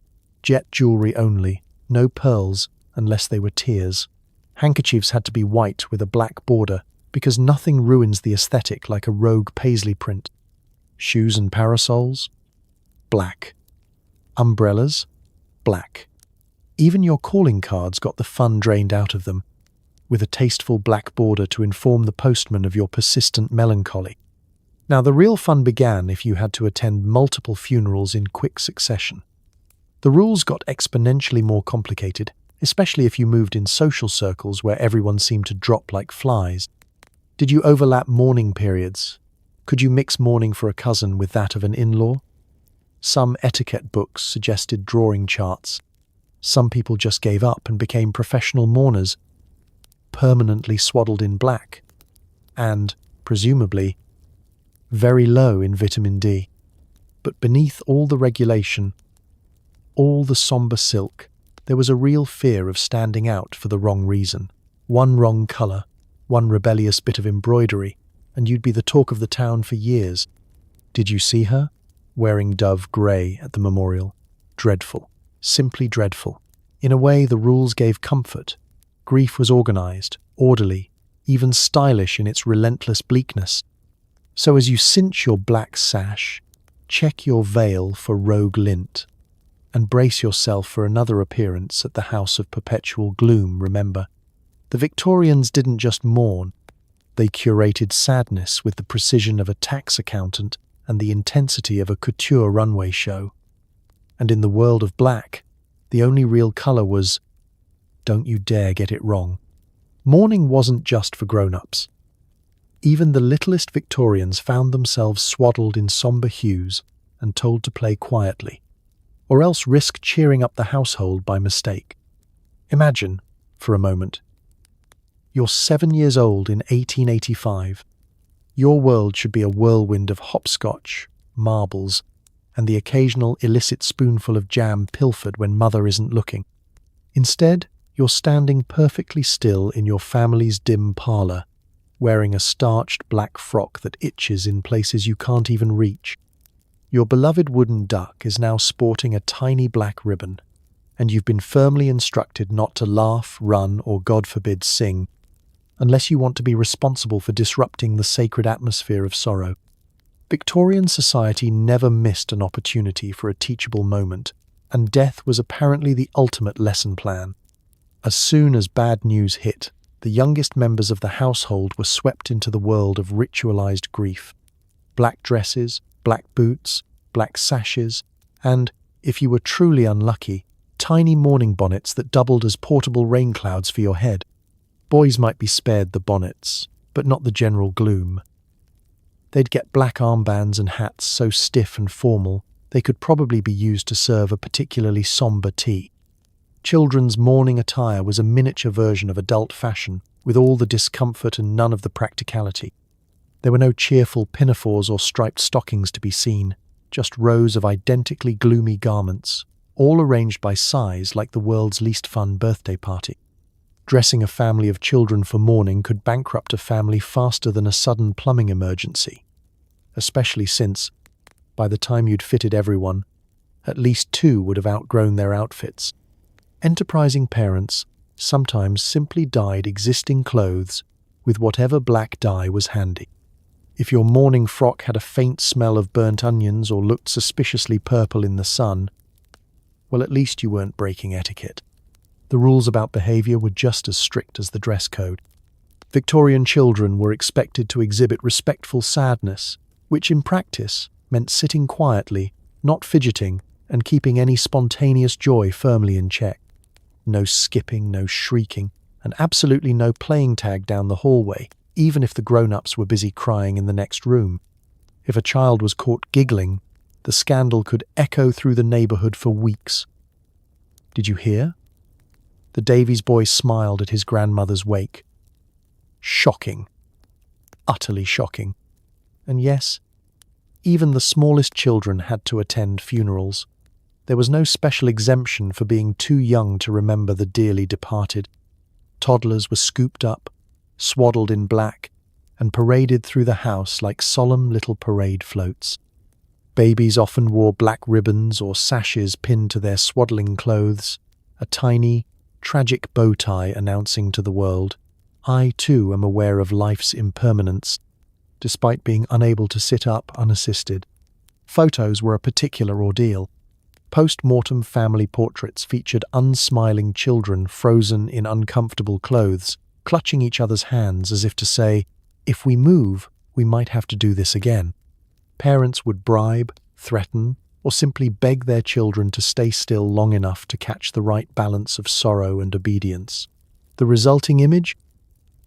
Jet jewellery only, no pearls unless they were tears. Handkerchiefs had to be white with a black border, because nothing ruins the aesthetic like a rogue paisley print. Shoes and parasols? Black. Umbrellas? Black. Even your calling cards got the fun drained out of them, with a tasteful black border to inform the postman of your persistent melancholy. Now, the real fun began if you had to attend multiple funerals in quick succession. The rules got exponentially more complicated, especially if you moved in social circles where everyone seemed to drop like flies. Did you overlap mourning periods? Could you mix mourning for a cousin with that of an in-law? Some etiquette books suggested drawing charts. Some people just gave up and became professional mourners, permanently swaddled in black, and, presumably, very low in vitamin D. But beneath all the regulation, all the sombre silk, there was a real fear of standing out for the wrong reason. One wrong colour, one rebellious bit of embroidery, and you'd be the talk of the town for years. Did you see her? Wearing dove grey at the memorial. Dreadful. Simply dreadful. In a way, the rules gave comfort. Grief was organised, orderly, even stylish in its relentless bleakness. So as you cinch your black sash, check your veil for rogue lint. And brace yourself for another appearance at the House of Perpetual Gloom, remember. The Victorians didn't just mourn, they curated sadness with the precision of a tax accountant and the intensity of a couture runway show. And in the world of black, the only real colour was, don't you dare get it wrong, mourning wasn't just for grown-ups. Even the littlest Victorians found themselves swaddled in sombre hues and told to play quietly, or else risk cheering up the household by mistake. Imagine, for a moment, you're 7 years old in 1885. Your world should be a whirlwind of hopscotch, marbles, and the occasional illicit spoonful of jam pilfered when mother isn't looking. Instead, you're standing perfectly still in your family's dim parlour, wearing a starched black frock that itches in places you can't even reach. Your beloved wooden duck is now sporting a tiny black ribbon, and you've been firmly instructed not to laugh, run, or God forbid sing, unless you want to be responsible for disrupting the sacred atmosphere of sorrow. Victorian society never missed an opportunity for a teachable moment, and death was apparently the ultimate lesson plan. As soon as bad news hit, the youngest members of the household were swept into the world of ritualized grief. Black dresses, black boots, black sashes, and, if you were truly unlucky, tiny mourning bonnets that doubled as portable rain clouds for your head. Boys might be spared the bonnets, but not the general gloom. They'd get black armbands and hats so stiff and formal they could probably be used to serve a particularly sombre tea. Children's mourning attire was a miniature version of adult fashion, with all the discomfort and none of the practicality. There were no cheerful pinafores or striped stockings to be seen, just rows of identically gloomy garments, all arranged by size like the world's least fun birthday party. Dressing a family of children for mourning could bankrupt a family faster than a sudden plumbing emergency, especially since, by the time you'd fitted everyone, at least 2 would have outgrown their outfits. Enterprising parents sometimes simply dyed existing clothes with whatever black dye was handy. If your mourning frock had a faint smell of burnt onions or looked suspiciously purple in the sun, well, at least you weren't breaking etiquette. The rules about behaviour were just as strict as the dress code. Victorian children were expected to exhibit respectful sadness, which in practice meant sitting quietly, not fidgeting, and keeping any spontaneous joy firmly in check. No skipping, no shrieking, and absolutely no playing tag down the hallway, even if the grown-ups were busy crying in the next room. If a child was caught giggling, the scandal could echo through the neighbourhood for weeks. Did you hear? The Davies boy smiled at his grandmother's wake. Shocking. Utterly shocking. And yes, even the smallest children had to attend funerals. There was no special exemption for being too young to remember the dearly departed. Toddlers were scooped up, swaddled in black, and paraded through the house like solemn little parade floats. Babies often wore black ribbons or sashes pinned to their swaddling clothes, a tiny, tragic bow tie announcing to the world, I too am aware of life's impermanence, despite being unable to sit up unassisted. Photos were a particular ordeal. Post-mortem family portraits featured unsmiling children frozen in uncomfortable clothes, clutching each other's hands as if to say, if we move, we might have to do this again. Parents would bribe, threaten, or simply beg their children to stay still long enough to catch the right balance of sorrow and obedience. The resulting image?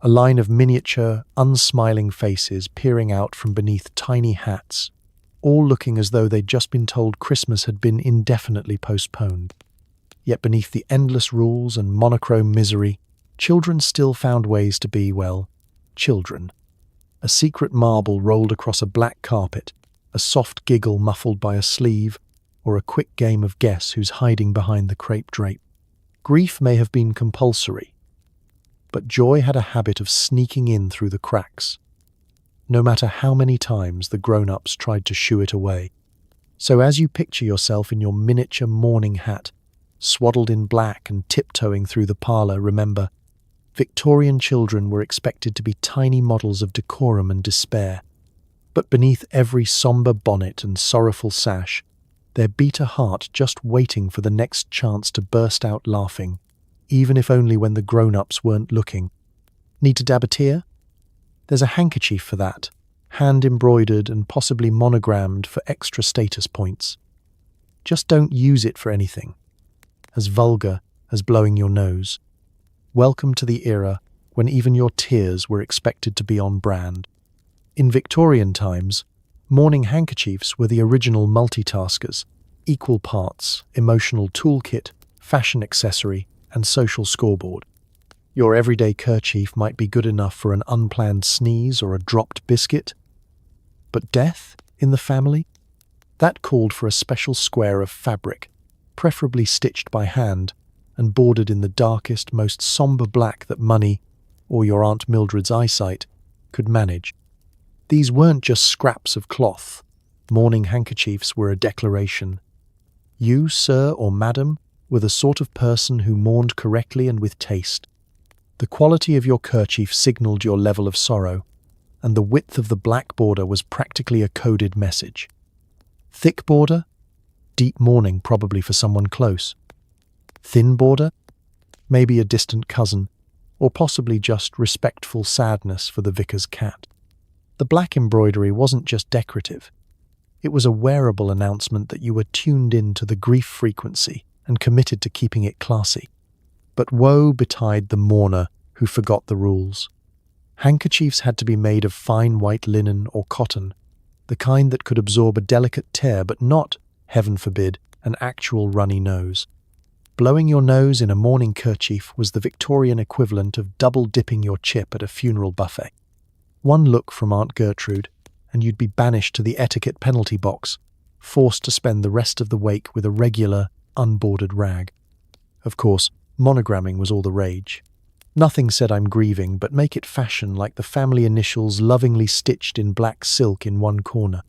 A line of miniature, unsmiling faces peering out from beneath tiny hats, all looking as though they'd just been told Christmas had been indefinitely postponed. Yet beneath the endless rules and monochrome misery, children still found ways to be, well, children. A secret marble rolled across a black carpet, a soft giggle muffled by a sleeve, or a quick game of guess who's hiding behind the crepe drape. Grief may have been compulsory, but joy had a habit of sneaking in through the cracks, no matter how many times the grown-ups tried to shoo it away. So as you picture yourself in your miniature mourning hat, swaddled in black and tiptoeing through the parlour, remember, Victorian children were expected to be tiny models of decorum and despair. But beneath every sombre bonnet and sorrowful sash, their beat a heart just waiting for the next chance to burst out laughing, even if only when the grown-ups weren't looking. Need to dab a tear? There's a handkerchief for that, hand-embroidered and possibly monogrammed for extra status points. Just don't use it for anything as vulgar as blowing your nose. Welcome to the era when even your tears were expected to be on brand. In Victorian times, mourning handkerchiefs were the original multitaskers, equal parts emotional toolkit, fashion accessory, and social scoreboard. Your everyday kerchief might be good enough for an unplanned sneeze or a dropped biscuit, but death in the family? That called for a special square of fabric, preferably stitched by hand and bordered in the darkest, most somber black that money, or your Aunt Mildred's eyesight, could manage. These weren't just scraps of cloth. Mourning handkerchiefs were a declaration. You, sir or madam, were the sort of person who mourned correctly and with taste. The quality of your kerchief signaled your level of sorrow, and the width of the black border was practically a coded message. Thick border? Deep mourning, probably for someone close. Thin border? Maybe a distant cousin, or possibly just respectful sadness for the vicar's cat. The black embroidery wasn't just decorative. It was a wearable announcement that you were tuned in to the grief frequency and committed to keeping it classy. But woe betide the mourner who forgot the rules. Handkerchiefs had to be made of fine white linen or cotton, the kind that could absorb a delicate tear but not, heaven forbid, an actual runny nose. Blowing your nose in a mourning kerchief was the Victorian equivalent of double-dipping your chip at a funeral buffet. One look from Aunt Gertrude, and you'd be banished to the etiquette penalty box, forced to spend the rest of the wake with a regular, unbordered rag. Of course, monogramming was all the rage. Nothing said I'm grieving, but make it fashion like the family initials lovingly stitched in black silk in one corner.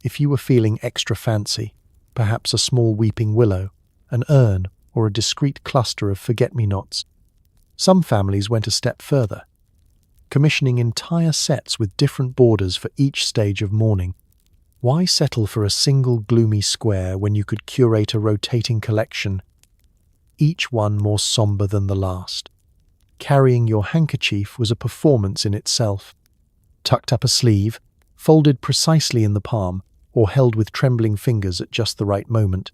If you were feeling extra fancy, perhaps a small weeping willow, an urn, or a discreet cluster of forget-me-nots. Some families went a step further, commissioning entire sets with different borders for each stage of mourning. Why settle for a single gloomy square when you could curate a rotating collection, each one more somber than the last? Carrying your handkerchief was a performance in itself. Tucked up a sleeve, folded precisely in the palm, or held with trembling fingers at just the right moment,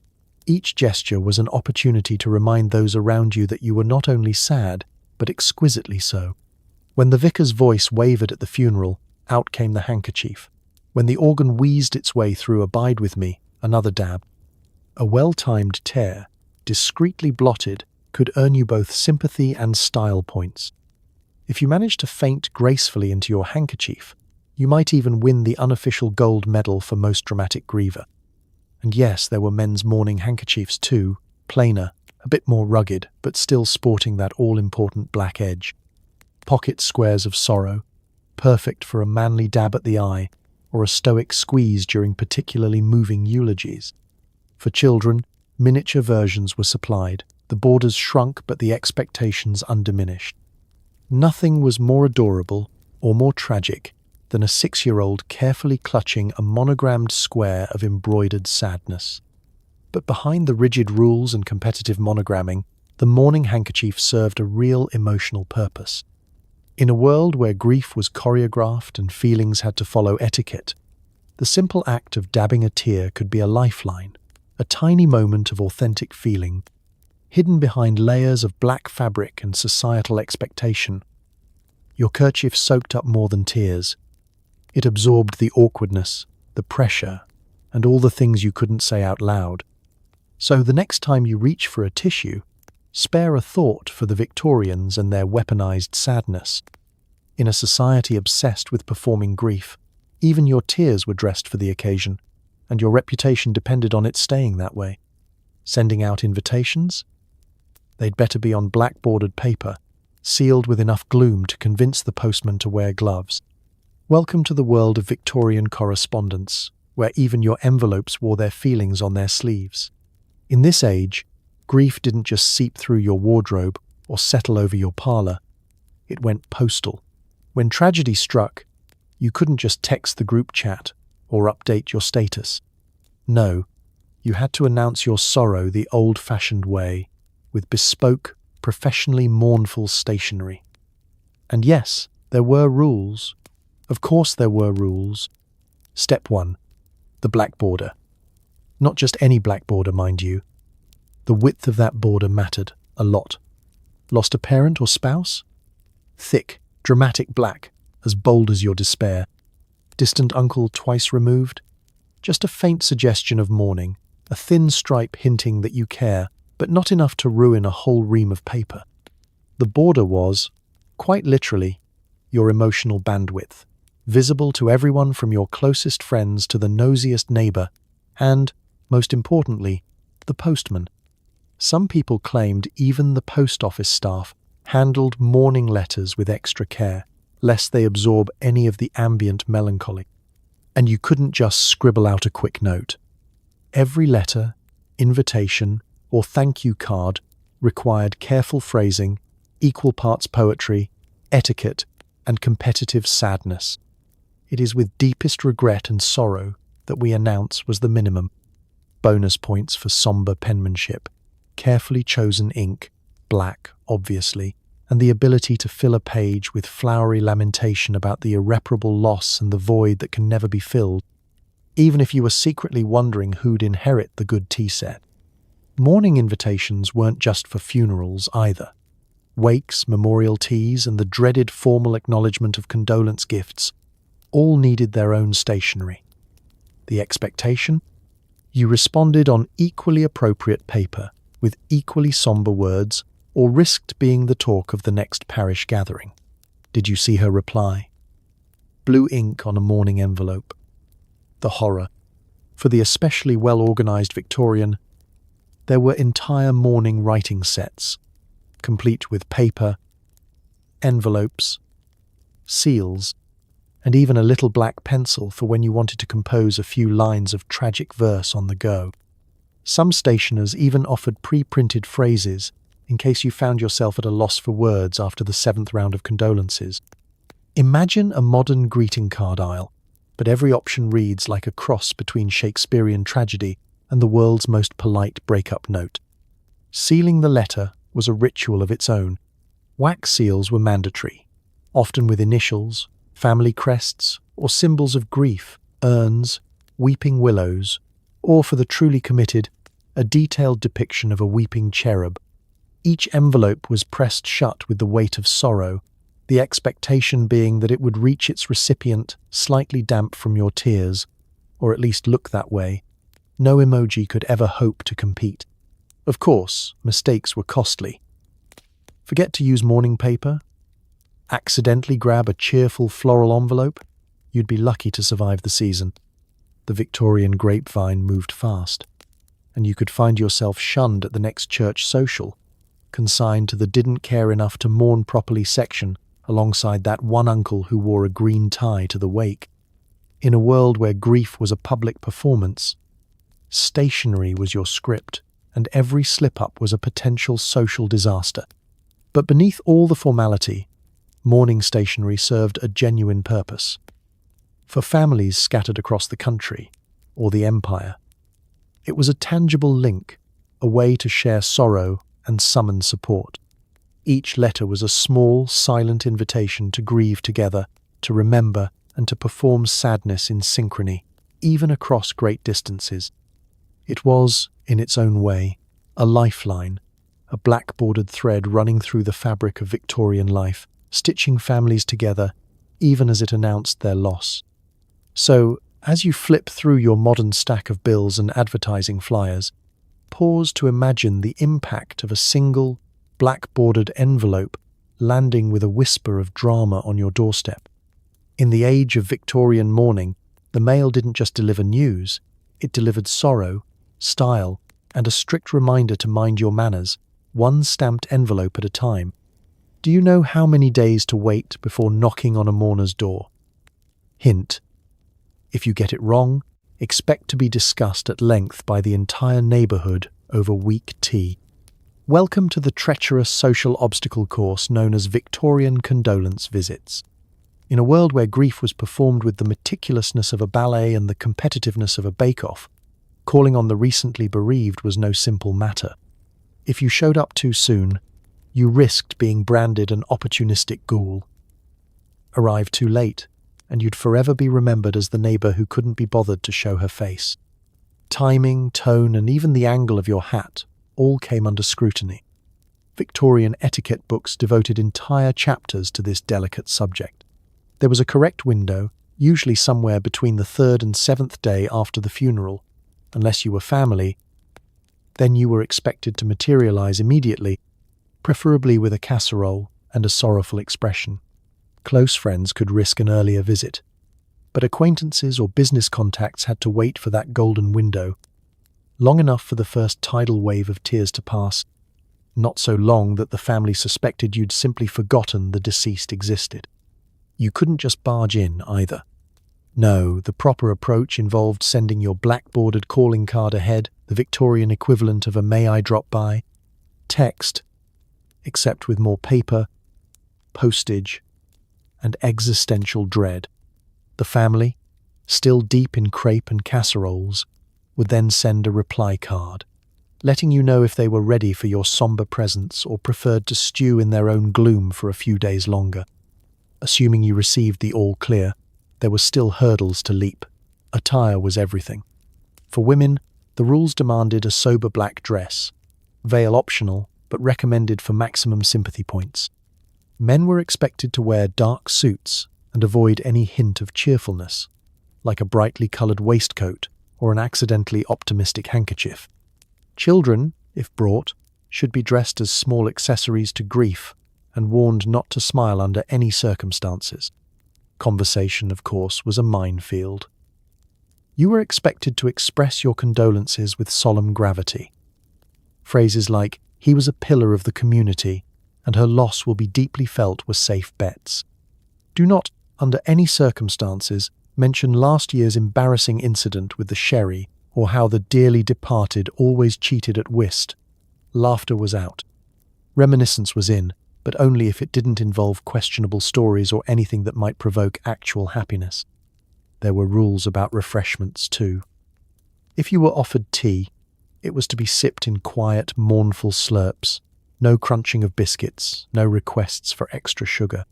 each gesture was an opportunity to remind those around you that you were not only sad, but exquisitely so. When the vicar's voice wavered at the funeral, out came the handkerchief. When the organ wheezed its way through Abide With Me, another dab. A well-timed tear, discreetly blotted, could earn you both sympathy and style points. If you managed to faint gracefully into your handkerchief, you might even win the unofficial gold medal for most dramatic griever. And yes, there were men's mourning handkerchiefs too, plainer, a bit more rugged, but still sporting that all-important black edge. Pocket squares of sorrow, perfect for a manly dab at the eye, or a stoic squeeze during particularly moving eulogies. For children, miniature versions were supplied, the borders shrunk but the expectations undiminished. Nothing was more adorable or more tragic than a 6-year-old carefully clutching a monogrammed square of embroidered sadness. But behind the rigid rules and competitive monogramming, the mourning handkerchief served a real emotional purpose. In a world where grief was choreographed and feelings had to follow etiquette, the simple act of dabbing a tear could be a lifeline, a tiny moment of authentic feeling, hidden behind layers of black fabric and societal expectation. Your kerchief soaked up more than tears. It absorbed the awkwardness, the pressure, and all the things you couldn't say out loud. So the next time you reach for a tissue, spare a thought for the Victorians and their weaponized sadness. In a society obsessed with performing grief, even your tears were dressed for the occasion, and your reputation depended on it staying that way. Sending out invitations? They'd better be on black-bordered paper, sealed with enough gloom to convince the postman to wear gloves. Welcome to the world of Victorian correspondence, where even your envelopes wore their feelings on their sleeves. In this age, grief didn't just seep through your wardrobe or settle over your parlor. It went postal. When tragedy struck, you couldn't just text the group chat or update your status. No, You had to announce your sorrow the old-fashioned way, with bespoke, professionally mournful stationery. And yes, there were rules. Of course there were rules. Step 1. The black border. Not just any black border, mind you. The width of that border mattered a lot. Lost a parent or spouse? Thick, dramatic black, as bold as your despair. Distant uncle twice removed? Just a faint suggestion of mourning, a thin stripe hinting that you care, but not enough to ruin a whole ream of paper. The border was, quite literally, your emotional bandwidth, visible to everyone from your closest friends to the nosiest neighbor, and, most importantly, the postman. Some people claimed even the post office staff handled mourning letters with extra care, lest they absorb any of the ambient melancholy. And you couldn't just scribble out a quick note. Every letter, invitation, or thank you card required careful phrasing, equal parts poetry, etiquette, and competitive sadness. It is with deepest regret and sorrow that we announce was the minimum. Bonus points for somber penmanship, carefully chosen ink, black, obviously, and the ability to fill a page with flowery lamentation about the irreparable loss and the void that can never be filled, even if you were secretly wondering who'd inherit the good tea set. Mourning invitations weren't just for funerals either. Wakes, memorial teas, and the dreaded formal acknowledgement of condolence gifts all needed their own stationery. The expectation? You responded on equally appropriate paper, with equally somber words, or risked being the talk of the next parish gathering. Did you see her reply? Blue ink on a mourning envelope. The horror. For the especially well-organized Victorian, there were entire mourning writing sets, complete with paper, envelopes, seals, and even a little black pencil for when you wanted to compose a few lines of tragic verse on the go. Some stationers even offered pre-printed phrases in case you found yourself at a loss for words after the 7th round of condolences. Imagine a modern greeting card aisle, but every option reads like a cross between Shakespearean tragedy and the world's most polite breakup note. Sealing the letter was a ritual of its own. Wax seals were mandatory, often with initials, family crests, or symbols of grief, urns, weeping willows, or for the truly committed, a detailed depiction of a weeping cherub. Each envelope was pressed shut with the weight of sorrow, the expectation being that it would reach its recipient slightly damp from your tears, or at least look that way. No emoji could ever hope to compete. Of course, mistakes were costly. Forget to use mourning paper? Accidentally grab a cheerful floral envelope? You'd be lucky to survive the season. The Victorian grapevine moved fast, and you could find yourself shunned at the next church social, consigned to the didn't care enough to mourn properly section alongside that one uncle who wore a green tie to the wake. In a world where grief was a public performance, stationery was your script, and every slip-up was a potential social disaster. But beneath all the formality, mourning stationery served a genuine purpose. For families scattered across the country, or the empire, it was a tangible link, a way to share sorrow and summon support. Each letter was a small, silent invitation to grieve together, to remember, and to perform sadness in synchrony, even across great distances. It was, in its own way, a lifeline, a black-bordered thread running through the fabric of Victorian life, stitching families together, even as it announced their loss. So, as you flip through your modern stack of bills and advertising flyers, pause to imagine the impact of a single, black-bordered envelope landing with a whisper of drama on your doorstep. In the age of Victorian mourning, the mail didn't just deliver news, it delivered sorrow, style, and a strict reminder to mind your manners, one stamped envelope at a time. Do you know how many days to wait before knocking on a mourner's door? Hint: if you get it wrong, expect to be discussed at length by the entire neighborhood over weak tea. Welcome to the treacherous social obstacle course known as Victorian condolence visits. In a world where grief was performed with the meticulousness of a ballet and the competitiveness of a bake-off, Calling on the recently bereaved was no simple matter. If you showed up too soon, you risked being branded an opportunistic ghoul. Arrive too late, and you'd forever be remembered as the neighbor who couldn't be bothered to show her face. Timing, tone, and even the angle of your hat all came under scrutiny. Victorian etiquette books devoted entire chapters to this delicate subject. There was a correct window, usually somewhere between the 3rd and 7th day after the funeral. Unless you were family, then you were expected to materialize immediately, preferably with a casserole and a sorrowful expression. Close friends could risk an earlier visit, but acquaintances or business contacts had to wait for that golden window, long enough for the first tidal wave of tears to pass, not so long that the family suspected you'd simply forgotten the deceased existed. You couldn't just barge in either. No, the proper approach involved sending your black-bordered calling card ahead, the Victorian equivalent of a "may I drop by" text, except with more paper, postage, and existential dread. The family, still deep in crepe and casseroles, would then send a reply card, letting you know if they were ready for your somber presence or preferred to stew in their own gloom for a few days longer. Assuming you received the all clear, there were still hurdles to leap. Attire was everything. For women, the rules demanded a sober black dress, veil optional, but recommended for maximum sympathy points. Men were expected to wear dark suits and avoid any hint of cheerfulness, like a brightly coloured waistcoat or an accidentally optimistic handkerchief. Children, if brought, should be dressed as small accessories to grief and warned not to smile under any circumstances. Conversation, of course, was a minefield. You were expected to express your condolences with solemn gravity. Phrases like, "he was a pillar of the community," and "her loss will be deeply felt" were safe bets. Do not, under any circumstances, mention last year's embarrassing incident with the sherry or how the dearly departed always cheated at whist. Laughter was out. Reminiscence was in, but only if it didn't involve questionable stories or anything that might provoke actual happiness. There were rules about refreshments too. If you were offered tea, it was to be sipped in quiet, mournful slurps. No crunching of biscuits, no requests for extra sugar.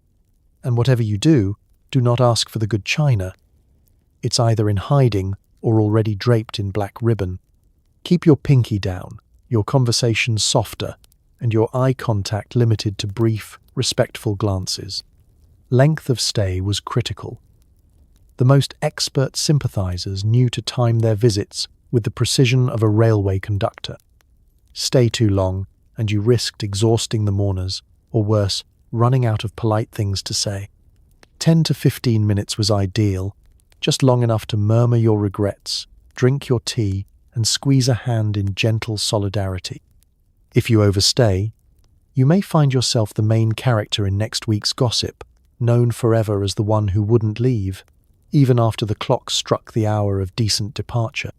And whatever you do not ask for the good china. It's either in hiding or already draped in black ribbon. Keep your pinky down, your conversation softer, and your eye contact limited to brief, respectful glances. Length of stay was critical. The most expert sympathizers knew to time their visits with the precision of a railway conductor. Stay too long, and you risked exhausting the mourners, or worse, running out of polite things to say. 10 to 15 minutes was ideal, just long enough to murmur your regrets, drink your tea, and squeeze a hand in gentle solidarity. If you overstay, you may find yourself the main character in next week's gossip, known forever as the one who wouldn't leave, even after the clock struck the hour of decent departure.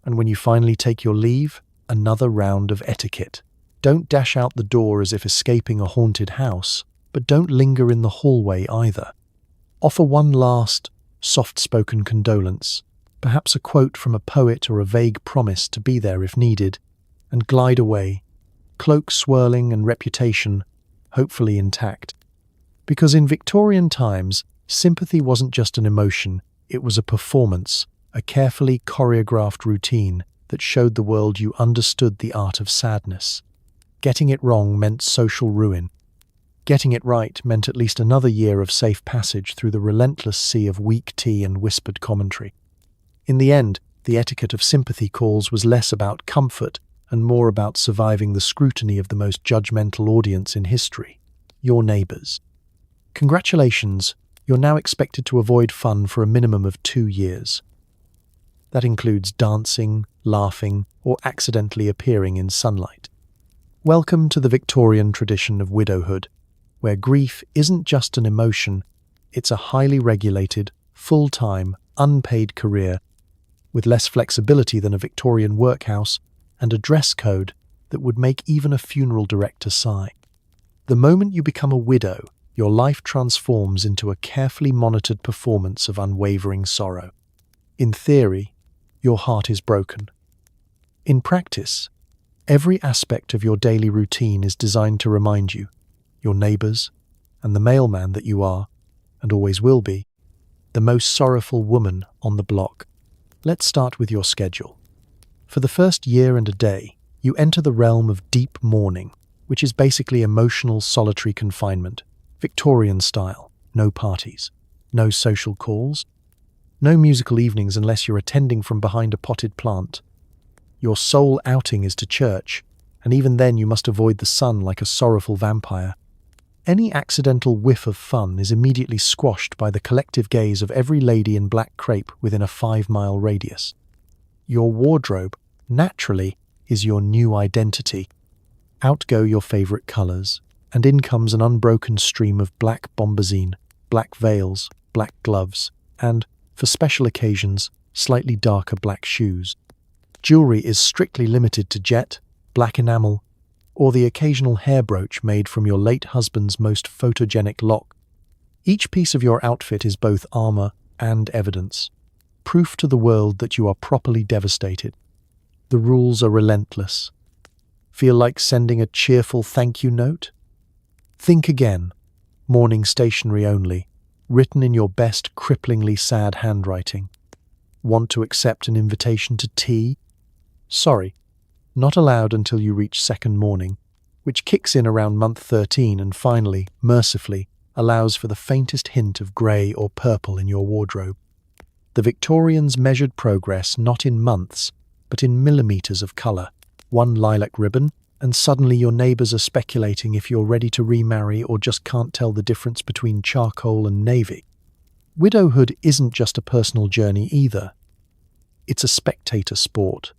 And when you finally take your leave, another round of etiquette. Don't dash out the door as if escaping a haunted house, but don't linger in the hallway either. Offer one last, soft-spoken condolence, perhaps a quote from a poet or a vague promise to be there if needed, and glide away, cloak swirling and reputation hopefully intact. Because in Victorian times, sympathy wasn't just an emotion, it was a performance, a carefully choreographed routine that showed the world you understood the art of sadness. Getting it wrong meant social ruin. Getting it right meant at least another year of safe passage through the relentless sea of weak tea and whispered commentary. In the end, the etiquette of sympathy calls was less about comfort and more about surviving the scrutiny of the most judgmental audience in history, your neighbours. Congratulations, you're now expected to avoid fun for a minimum of 2 years. That includes dancing, laughing, or accidentally appearing in sunlight. Welcome to the Victorian tradition of widowhood, where grief isn't just an emotion, it's a highly regulated, full-time, unpaid career, with less flexibility than a Victorian workhouse and a dress code that would make even a funeral director sigh. The moment you become a widow, your life transforms into a carefully monitored performance of unwavering sorrow. In theory, your heart is broken, In practice, every aspect of your daily routine is designed to remind you, your neighbours, and the mailman that you are, and always will be, the most sorrowful woman on the block. Let's start with your schedule. For the first year and a day, you enter the realm of deep mourning, which is basically emotional solitary confinement, Victorian style. No parties, no social calls, no musical evenings unless you're attending from behind a potted plant. Your sole outing is to church, and even then you must avoid the sun like a sorrowful vampire. Any accidental whiff of fun is immediately squashed by the collective gaze of every lady in black crepe within a 5-mile radius. Your wardrobe, naturally, is your new identity. Out go your favourite colours, and in comes an unbroken stream of black bombazine, black veils, black gloves, and, for special occasions, slightly darker black shoes. Jewellery is strictly limited to jet, black enamel, or the occasional hair brooch made from your late husband's most photogenic lock. Each piece of your outfit is both armour and evidence, proof to the world that you are properly devastated. The rules are relentless. Feel like sending a cheerful thank you note? Think again. Mourning stationery only, written in your best cripplingly sad handwriting. Want to accept an invitation to tea? Sorry, not allowed until you reach second mourning, which kicks in around month 13 and finally, mercifully, allows for the faintest hint of grey or purple in your wardrobe. The Victorians measured progress not in months, but in millimetres of colour. One lilac ribbon, and suddenly your neighbours are speculating if you're ready to remarry or just can't tell the difference between charcoal and navy. Widowhood isn't just a personal journey either. It's a spectator sport.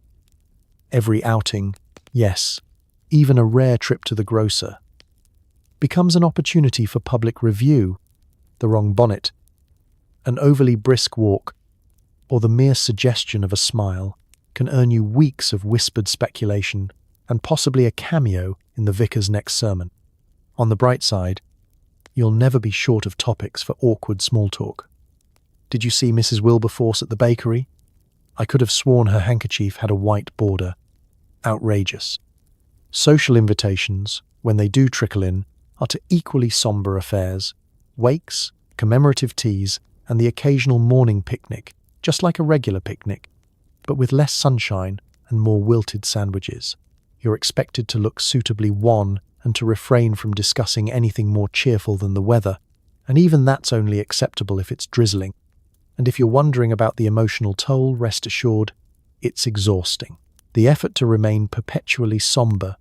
Every outing, yes, even a rare trip to the grocer, becomes an opportunity for public review. The wrong bonnet, an overly brisk walk, or the mere suggestion of a smile can earn you weeks of whispered speculation and possibly a cameo in the vicar's next sermon. On the bright side, you'll never be short of topics for awkward small talk. Did you see Mrs. Wilberforce at the bakery? I could have sworn her handkerchief had a white border. Outrageous. Social invitations, when they do trickle in, are to equally sombre affairs. Wakes, commemorative teas, and the occasional morning picnic, just like a regular picnic, but with less sunshine and more wilted sandwiches. You're expected to look suitably wan and to refrain from discussing anything more cheerful than the weather, and even that's only acceptable if it's drizzling. And if you're wondering about the emotional toll, rest assured, it's exhausting. The effort to remain perpetually sombre,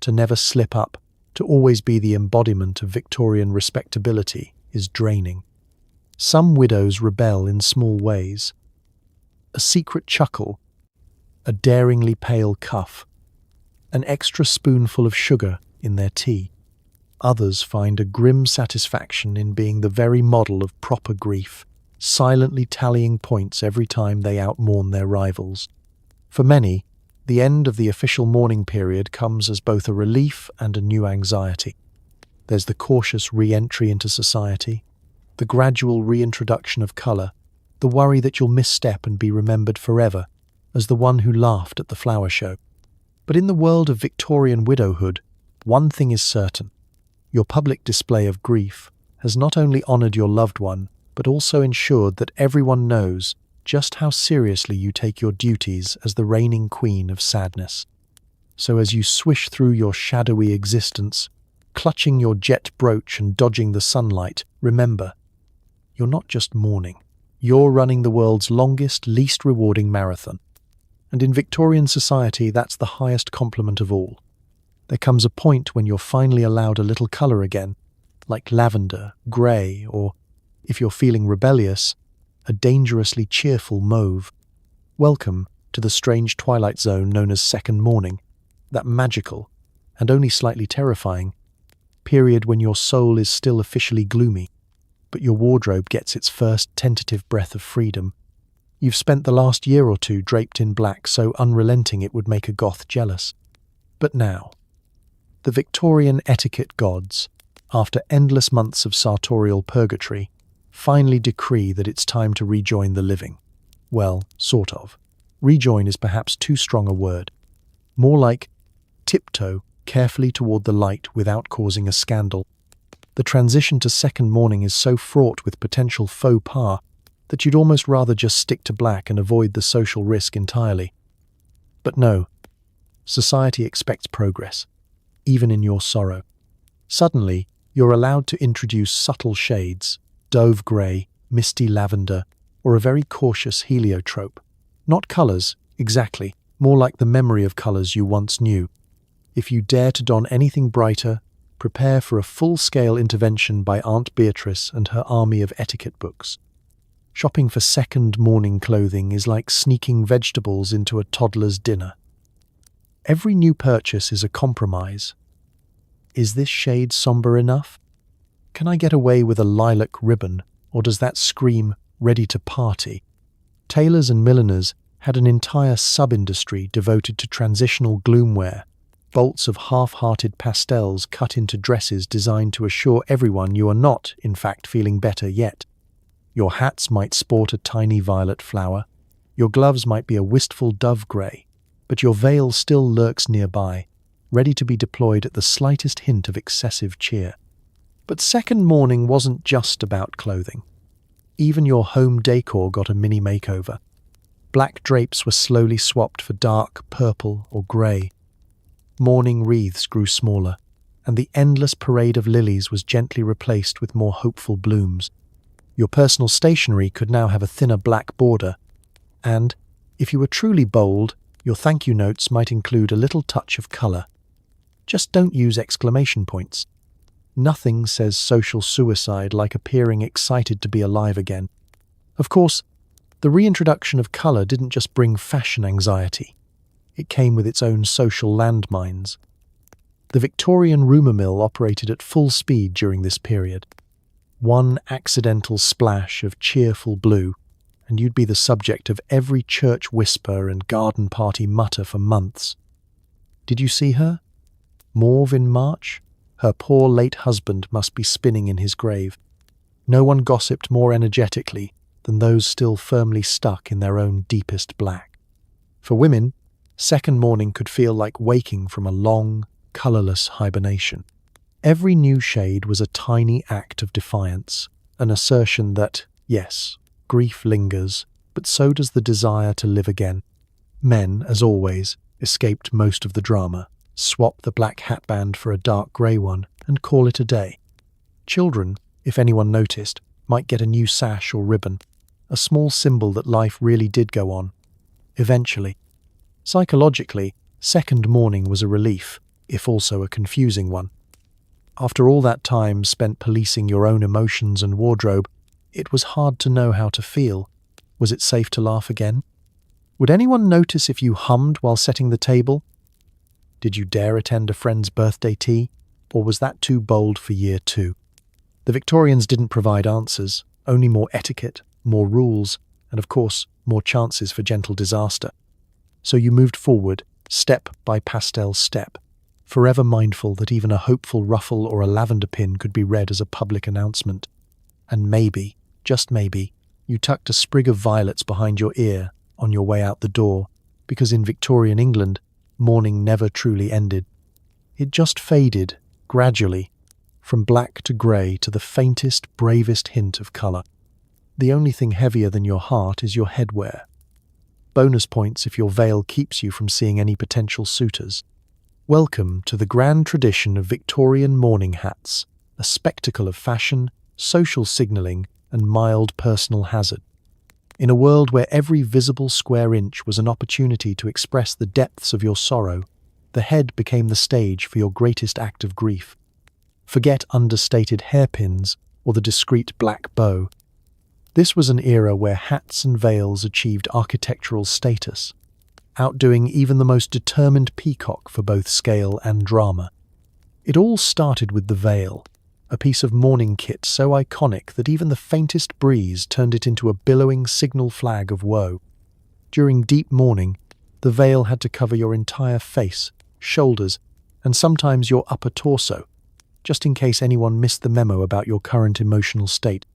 to never slip up, to always be the embodiment of Victorian respectability is draining. Some widows rebel in small ways. A secret chuckle, a daringly pale cuff, an extra spoonful of sugar in their tea. Others find a grim satisfaction in being the very model of proper grief, silently tallying points every time they outmourn their rivals. For many, the end of the official mourning period comes as both a relief and a new anxiety. There's the cautious re-entry into society, the gradual reintroduction of colour, the worry that you'll misstep and be remembered forever as the one who laughed at the flower show. But in the world of Victorian widowhood, one thing is certain. Your public display of grief has not only honoured your loved one, but also ensured that everyone knows just how seriously you take your duties as the reigning queen of sadness. So as you swish through your shadowy existence, clutching your jet brooch and dodging the sunlight, remember, you're not just mourning. You're running the world's longest, least rewarding marathon. And in Victorian society, that's the highest compliment of all. There comes a point when you're finally allowed a little colour again, like lavender, grey, or, if you're feeling rebellious, a dangerously cheerful mauve. Welcome to the strange twilight zone known as second mourning, that magical, and only slightly terrifying, period when your soul is still officially gloomy, but your wardrobe gets its first tentative breath of freedom. You've spent the last year or two draped in black so unrelenting it would make a goth jealous. But now, the Victorian etiquette gods, after endless months of sartorial purgatory, finally decree that it's time to rejoin the living. Well, sort of. Rejoin is perhaps too strong a word. More like tiptoe carefully toward the light without causing a scandal. The transition to second mourning is so fraught with potential faux pas that you'd almost rather just stick to black and avoid the social risk entirely. But no, society expects progress, even in your sorrow. Suddenly, you're allowed to introduce subtle shades, dove grey, misty lavender, or a very cautious heliotrope. Not colours, exactly, more like the memory of colours you once knew. If you dare to don anything brighter, prepare for a full-scale intervention by Aunt Beatrice and her army of etiquette books. Shopping for second mourning clothing is like sneaking vegetables into a toddler's dinner. Every new purchase is a compromise. Is this shade somber enough? Can I get away with a lilac ribbon, or does that scream ready to party? Tailors and milliners had an entire sub-industry devoted to transitional gloomwear, bolts of half-hearted pastels cut into dresses designed to assure everyone you are not, in fact, feeling better yet. Your hats might sport a tiny violet flower, your gloves might be a wistful dove grey, but your veil still lurks nearby, ready to be deployed at the slightest hint of excessive cheer. But second mourning wasn't just about clothing. Even your home decor got a mini makeover. Black drapes were slowly swapped for dark purple or grey. Mourning wreaths grew smaller, and the endless parade of lilies was gently replaced with more hopeful blooms. Your personal stationery could now have a thinner black border, and, if you were truly bold, your thank you notes might include a little touch of colour. Just don't use exclamation points. Nothing says social suicide like appearing excited to be alive again. Of course, the reintroduction of colour didn't just bring fashion anxiety. It came with its own social landmines. The Victorian rumour mill operated at full speed during this period. One accidental splash of cheerful blue, and you'd be the subject of every church whisper and garden party mutter for months. Did you see her? Mauve in March? Her poor late husband must be spinning in his grave. No one gossiped more energetically than those still firmly stuck in their own deepest black. For women, second mourning could feel like waking from a long, colourless hibernation. Every new shade was a tiny act of defiance, an assertion that, yes, grief lingers, but so does the desire to live again. Men, as always, escaped most of the drama, swap the black hatband for a dark grey one, and call it a day. Children, if anyone noticed, might get a new sash or ribbon, a small symbol that life really did go on. Eventually. Psychologically, second mourning was a relief, if also a confusing one. After all that time spent policing your own emotions and wardrobe, it was hard to know how to feel. Was it safe to laugh again? Would anyone notice if you hummed while setting the table? Did you dare attend a friend's birthday tea, or was that too bold for year two? The Victorians didn't provide answers, only more etiquette, more rules, and of course, more chances for gentle disaster. So you moved forward, step by pastel step, forever mindful that even a hopeful ruffle or a lavender pin could be read as a public announcement. And maybe, just maybe, you tucked a sprig of violets behind your ear on your way out the door, because in Victorian England, mourning never truly ended. It just faded, gradually, from black to grey to the faintest, bravest hint of colour. The only thing heavier than your heart is your headwear. Bonus points if your veil keeps you from seeing any potential suitors. Welcome to the grand tradition of Victorian mourning hats, a spectacle of fashion, social signalling, and mild personal hazard. In a world where every visible square inch was an opportunity to express the depths of your sorrow, the head became the stage for your greatest act of grief. Forget understated hairpins or the discreet black bow. This was an era where hats and veils achieved architectural status, outdoing even the most determined peacock for both scale and drama. It all started with the veil, a piece of mourning kit so iconic that even the faintest breeze turned it into a billowing signal flag of woe. During deep mourning, the veil had to cover your entire face, shoulders, and sometimes your upper torso, just in case anyone missed the memo about your current emotional state.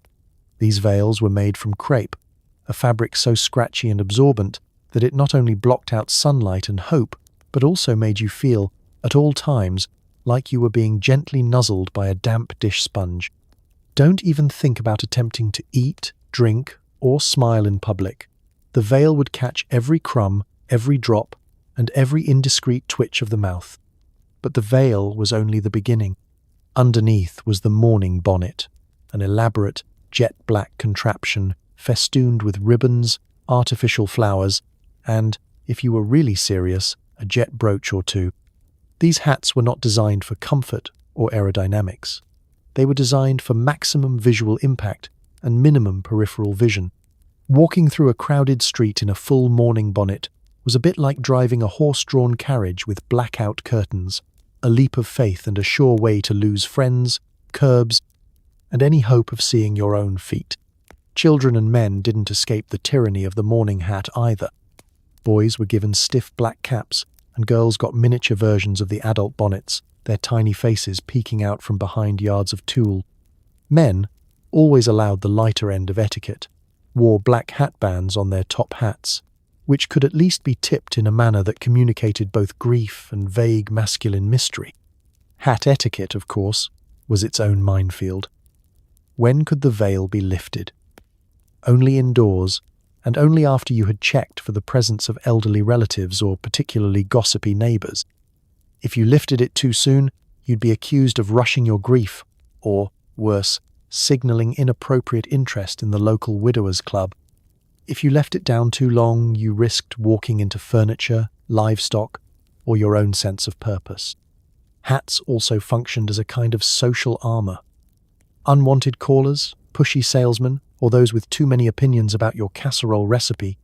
These veils were made from crepe, a fabric so scratchy and absorbent that it not only blocked out sunlight and hope, but also made you feel, at all times, like you were being gently nuzzled by a damp dish sponge. Don't even think about attempting to eat, drink, or smile in public. The veil would catch every crumb, every drop, and every indiscreet twitch of the mouth. But the veil was only the beginning. Underneath was the mourning bonnet, an elaborate, jet-black contraption festooned with ribbons, artificial flowers, and, if you were really serious, a jet brooch or two. These hats were not designed for comfort or aerodynamics. They were designed for maximum visual impact and minimum peripheral vision. Walking through a crowded street in a full mourning bonnet was a bit like driving a horse-drawn carriage with blackout curtains, a leap of faith and a sure way to lose friends, curbs, and any hope of seeing your own feet. Children and men didn't escape the tyranny of the mourning hat either. Boys were given stiff black caps, and girls got miniature versions of the adult bonnets, their tiny faces peeking out from behind yards of tulle. Men, always allowed the lighter end of etiquette, wore black hat bands on their top hats, which could at least be tipped in a manner that communicated both grief and vague masculine mystery. Hat etiquette, of course, was its own minefield. When could the veil be lifted? Only indoors, and only after you had checked for the presence of elderly relatives or particularly gossipy neighbours. If you lifted it too soon, you'd be accused of rushing your grief, or, worse, signalling inappropriate interest in the local widowers' club. If you left it down too long, you risked walking into furniture, livestock, or your own sense of purpose. Hats also functioned as a kind of social armour. Unwanted callers, pushy salesmen, or those with too many opinions about your casserole recipe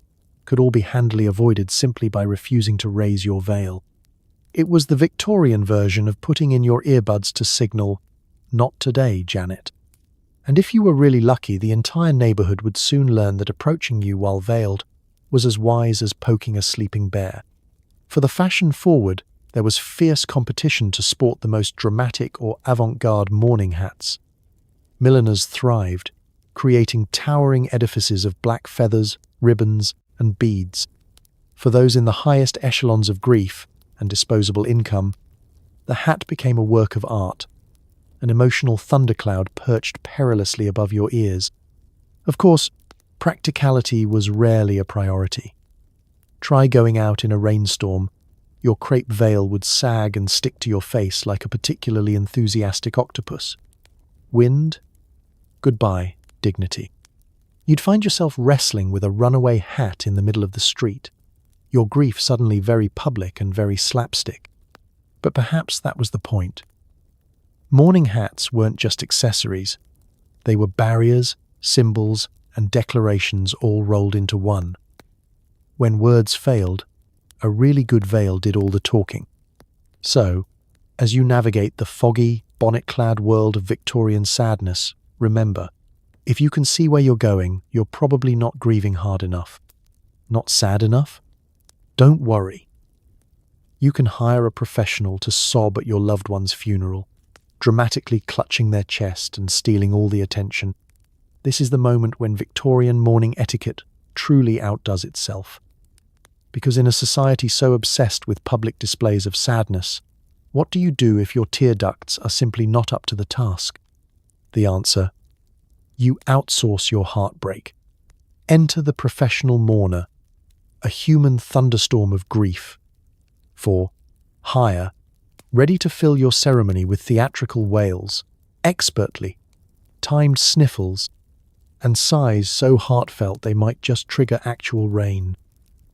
could all be handily avoided simply by refusing to raise your veil. It was the Victorian version of putting in your earbuds to signal, "Not today, Janet." And if you were really lucky, the entire neighbourhood would soon learn that approaching you while veiled was as wise as poking a sleeping bear. For the fashion-forward, there was fierce competition to sport the most dramatic or avant-garde mourning hats. Milliners thrived, creating towering edifices of black feathers, ribbons, and beads. For those in the highest echelons of grief and disposable income, the hat became a work of art, an emotional thundercloud perched perilously above your ears. Of course, practicality was rarely a priority. Try going out in a rainstorm. Your crepe veil would sag and stick to your face like a particularly enthusiastic octopus. Wind? Goodbye, dignity. You'd find yourself wrestling with a runaway hat in the middle of the street, your grief suddenly very public and very slapstick. But perhaps that was the point. Mourning hats weren't just accessories. They were barriers, symbols, and declarations all rolled into one. When words failed, a really good veil did all the talking. So, as you navigate the foggy, bonnet-clad world of Victorian sadness, remember, if you can see where you're going, you're probably not grieving hard enough. Not sad enough? Don't worry. You can hire a professional to sob at your loved one's funeral, dramatically clutching their chest and stealing all the attention. This is the moment when Victorian mourning etiquette truly outdoes itself. Because in a society so obsessed with public displays of sadness, what do you do if your tear ducts are simply not up to the task? The answer: you outsource your heartbreak. Enter the professional mourner, a human thunderstorm of grief. For hire, ready to fill your ceremony with theatrical wails, expertly timed sniffles, and sighs so heartfelt they might just trigger actual rain.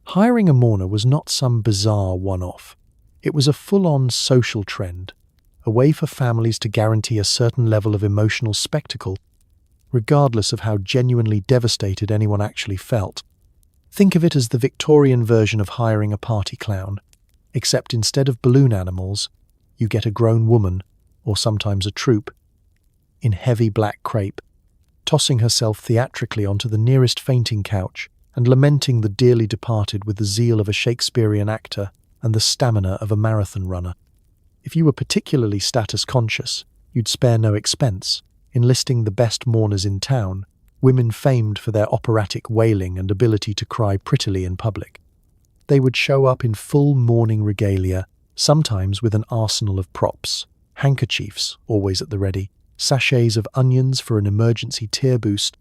Hiring a mourner was not some bizarre one-off. It was a full-on social trend, a way for families to guarantee a certain level of emotional spectacle, regardless of how genuinely devastated anyone actually felt. Think of it as the Victorian version of hiring a party clown, except instead of balloon animals, you get a grown woman, or sometimes a troupe, in heavy black crepe, tossing herself theatrically onto the nearest fainting couch and lamenting the dearly departed with the zeal of a Shakespearean actor and the stamina of a marathon runner. If you were particularly status-conscious, you'd spare no expense, enlisting the best mourners in town, women famed for their operatic wailing and ability to cry prettily in public. They would show up in full mourning regalia, sometimes with an arsenal of props, handkerchiefs always at the ready, sachets of onions for an emergency tear boost,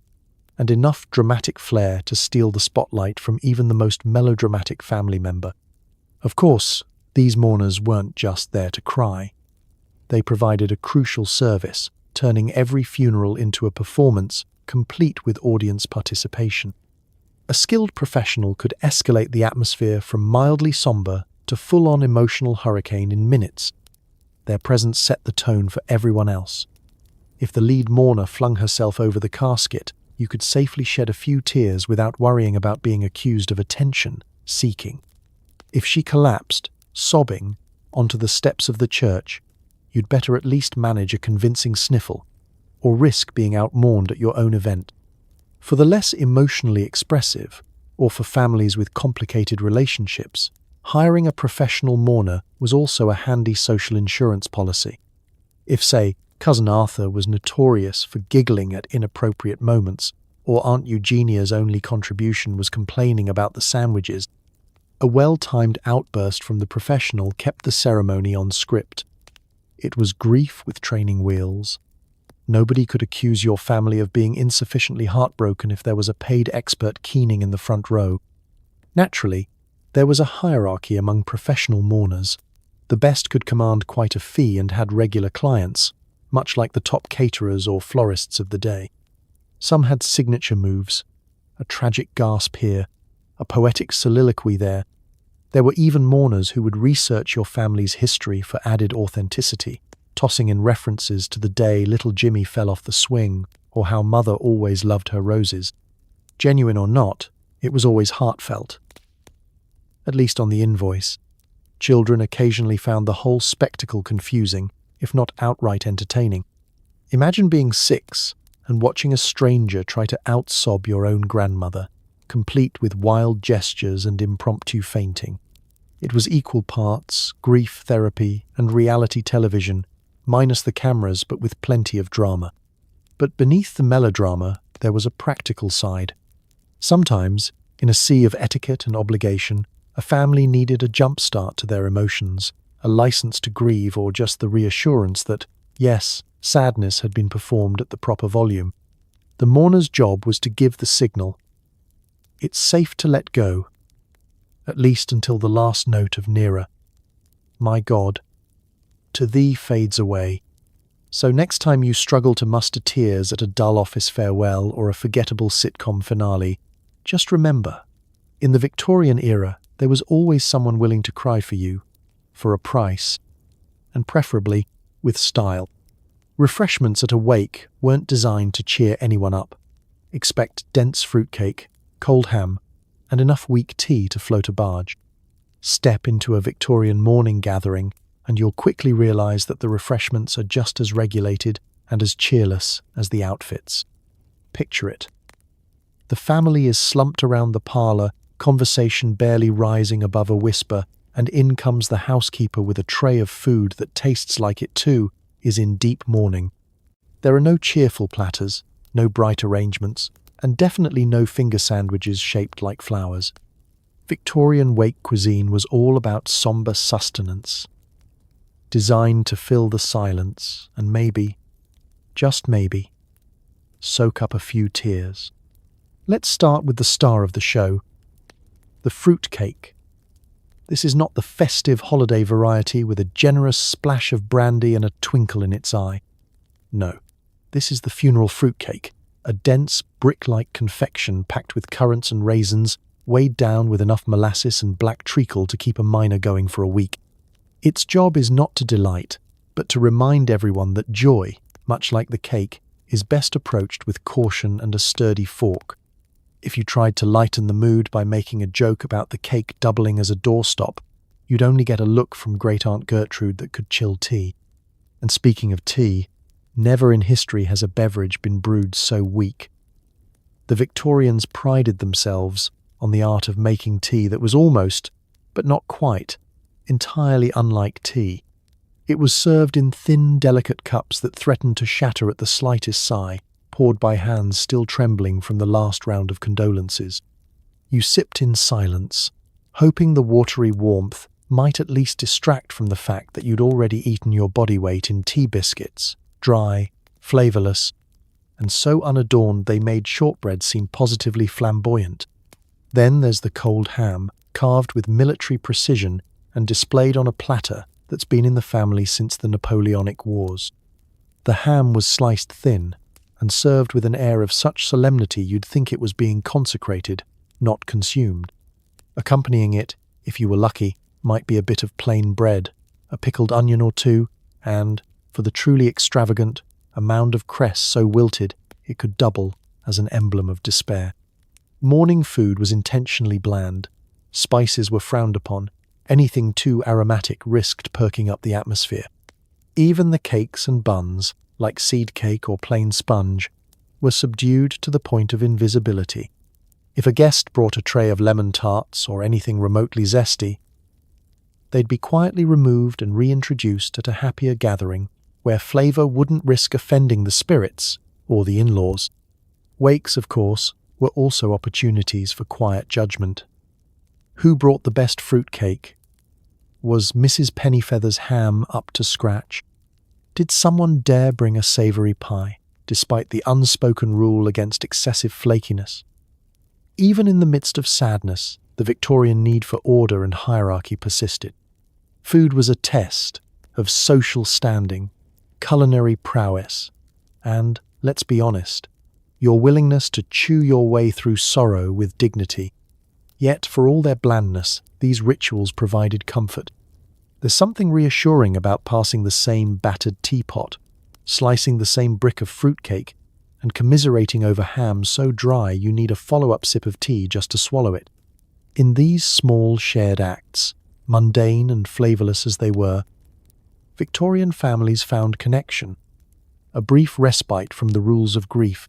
and enough dramatic flair to steal the spotlight from even the most melodramatic family member. Of course, these mourners weren't just there to cry. They provided a crucial service, turning every funeral into a performance complete with audience participation. A skilled professional could escalate the atmosphere from mildly somber to full-on emotional hurricane in minutes. Their presence set the tone for everyone else. If the lead mourner flung herself over the casket, you could safely shed a few tears without worrying about being accused of attention-seeking. If she collapsed, sobbing, onto the steps of the church, you'd better at least manage a convincing sniffle, or risk being out-mourned at your own event. For the less emotionally expressive, or for families with complicated relationships, hiring a professional mourner was also a handy social insurance policy. If, say, Cousin Arthur was notorious for giggling at inappropriate moments, or Aunt Eugenia's only contribution was complaining about the sandwiches, a well-timed outburst from the professional kept the ceremony on script. It was grief with training wheels. Nobody could accuse your family of being insufficiently heartbroken if there was a paid expert keening in the front row. Naturally, there was a hierarchy among professional mourners. The best could command quite a fee and had regular clients, much like the top caterers or florists of the day. Some had signature moves, a tragic gasp here, a poetic soliloquy there. There were even mourners who would research your family's history for added authenticity, tossing in references to the day little Jimmy fell off the swing or how mother always loved her roses. Genuine or not, it was always heartfelt. At least on the invoice. Children occasionally found the whole spectacle confusing, if not outright entertaining. Imagine being 6 and watching a stranger try to out-sob your own grandmother, complete with wild gestures and impromptu fainting. It was equal parts grief therapy and reality television, minus the cameras but with plenty of drama. But beneath the melodrama, there was a practical side. Sometimes, in a sea of etiquette and obligation, a family needed a jump start to their emotions, a license to grieve, or just the reassurance that, yes, sadness had been performed at the proper volume. The mourner's job was to give the signal. It's safe to let go, at least until the last note of nearer. My God, to thee fades away. So next time you struggle to muster tears at a dull office farewell or a forgettable sitcom finale, just remember, in the Victorian era, there was always someone willing to cry for you, for a price, and preferably with style. Refreshments at a wake weren't designed to cheer anyone up. Expect dense fruitcake, cold ham, and enough weak tea to float a barge. Step into a Victorian mourning gathering, and you'll quickly realize that the refreshments are just as regulated and as cheerless as the outfits. Picture it. The family is slumped around the parlor, conversation barely rising above a whisper, and in comes the housekeeper with a tray of food that tastes like it too is in deep mourning. There are no cheerful platters, no bright arrangements, and definitely no finger sandwiches shaped like flowers. Victorian wake cuisine was all about somber sustenance, designed to fill the silence and maybe, just maybe, soak up a few tears. Let's start with the star of the show, the fruit cake. This is not the festive holiday variety with a generous splash of brandy and a twinkle in its eye. No, this is the funeral fruitcake, a dense, brick-like confection packed with currants and raisins, weighed down with enough molasses and black treacle to keep a miner going for a week. Its job is not to delight, but to remind everyone that joy, much like the cake, is best approached with caution and a sturdy fork. If you tried to lighten the mood by making a joke about the cake doubling as a doorstop, you'd only get a look from Great Aunt Gertrude that could chill tea. And speaking of tea, never in history has a beverage been brewed so weak. The Victorians prided themselves on the art of making tea that was almost, but not quite, entirely unlike tea. It was served in thin, delicate cups that threatened to shatter at the slightest sigh, poured by hands still trembling from the last round of condolences. You sipped in silence, hoping the watery warmth might at least distract from the fact that you'd already eaten your body weight in tea biscuits, dry, flavourless, and so unadorned they made shortbread seem positively flamboyant. Then there's the cold ham, carved with military precision and displayed on a platter that's been in the family since the Napoleonic Wars. The ham was sliced thin and served with an air of such solemnity you'd think it was being consecrated, not consumed. Accompanying it, if you were lucky, might be a bit of plain bread, a pickled onion or two, and, for the truly extravagant, a mound of cress so wilted it could double as an emblem of despair. Morning food was intentionally bland. Spices were frowned upon. Anything too aromatic risked perking up the atmosphere. Even the cakes and buns, like seed cake or plain sponge, were subdued to the point of invisibility. If a guest brought a tray of lemon tarts or anything remotely zesty, they'd be quietly removed and reintroduced at a happier gathering where flavour wouldn't risk offending the spirits or the in-laws. Wakes, of course, were also opportunities for quiet judgment. Who brought the best fruit cake? Was Mrs. Pennyfeather's ham up to scratch? Did someone dare bring a savoury pie, despite the unspoken rule against excessive flakiness? Even in the midst of sadness, the Victorian need for order and hierarchy persisted. Food was a test of social standing, culinary prowess, and, let's be honest, your willingness to chew your way through sorrow with dignity. Yet, for all their blandness, these rituals provided comfort. There's something reassuring about passing the same battered teapot, slicing the same brick of fruitcake, and commiserating over ham so dry you need a follow-up sip of tea just to swallow it. In these small shared acts, mundane and flavourless as they were, Victorian families found connection, a brief respite from the rules of grief,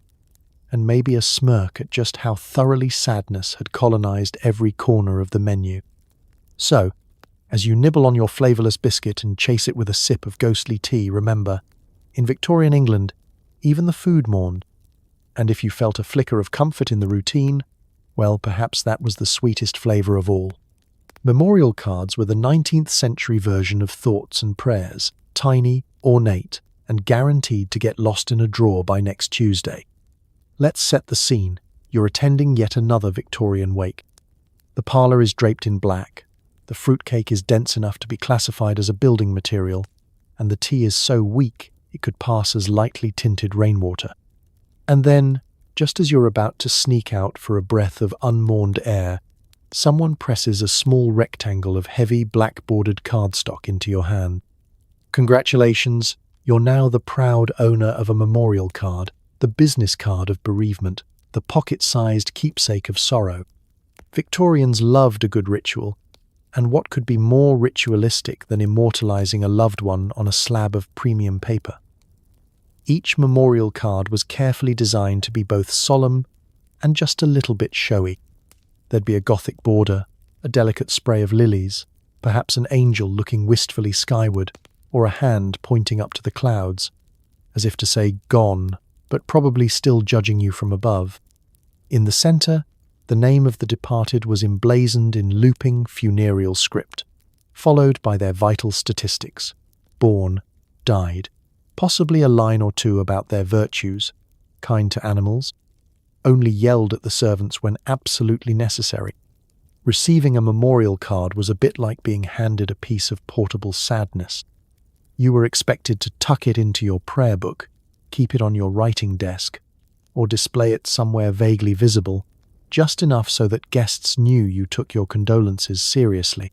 and maybe a smirk at just how thoroughly sadness had colonised every corner of the menu. So, as you nibble on your flavourless biscuit and chase it with a sip of ghostly tea, remember, in Victorian England, even the food mourned. And if you felt a flicker of comfort in the routine, well, perhaps that was the sweetest flavour of all. Memorial cards were the 19th century version of thoughts and prayers, tiny, ornate, and guaranteed to get lost in a drawer by next Tuesday. Let's set the scene. You're attending yet another Victorian wake. The parlour is draped in black. The fruitcake is dense enough to be classified as a building material, and the tea is so weak it could pass as lightly tinted rainwater. And then, just as you're about to sneak out for a breath of unmourned air, someone presses a small rectangle of heavy black-bordered cardstock into your hand. Congratulations, you're now the proud owner of a memorial card, the business card of bereavement, the pocket-sized keepsake of sorrow. Victorians loved a good ritual, and what could be more ritualistic than immortalizing a loved one on a slab of premium paper? Each memorial card was carefully designed to be both solemn and just a little bit showy. There'd be a Gothic border, a delicate spray of lilies, perhaps an angel looking wistfully skyward, or a hand pointing up to the clouds, as if to say, "Gone," but probably still judging you from above. In the centre, the name of the departed was emblazoned in looping funereal script, followed by their vital statistics: born, died, possibly a line or two about their virtues, kind to animals, only yelled at the servants when absolutely necessary. Receiving a memorial card was a bit like being handed a piece of portable sadness. You were expected to tuck it into your prayer book, keep it on your writing desk, or display it somewhere vaguely visible, just enough so that guests knew you took your condolences seriously.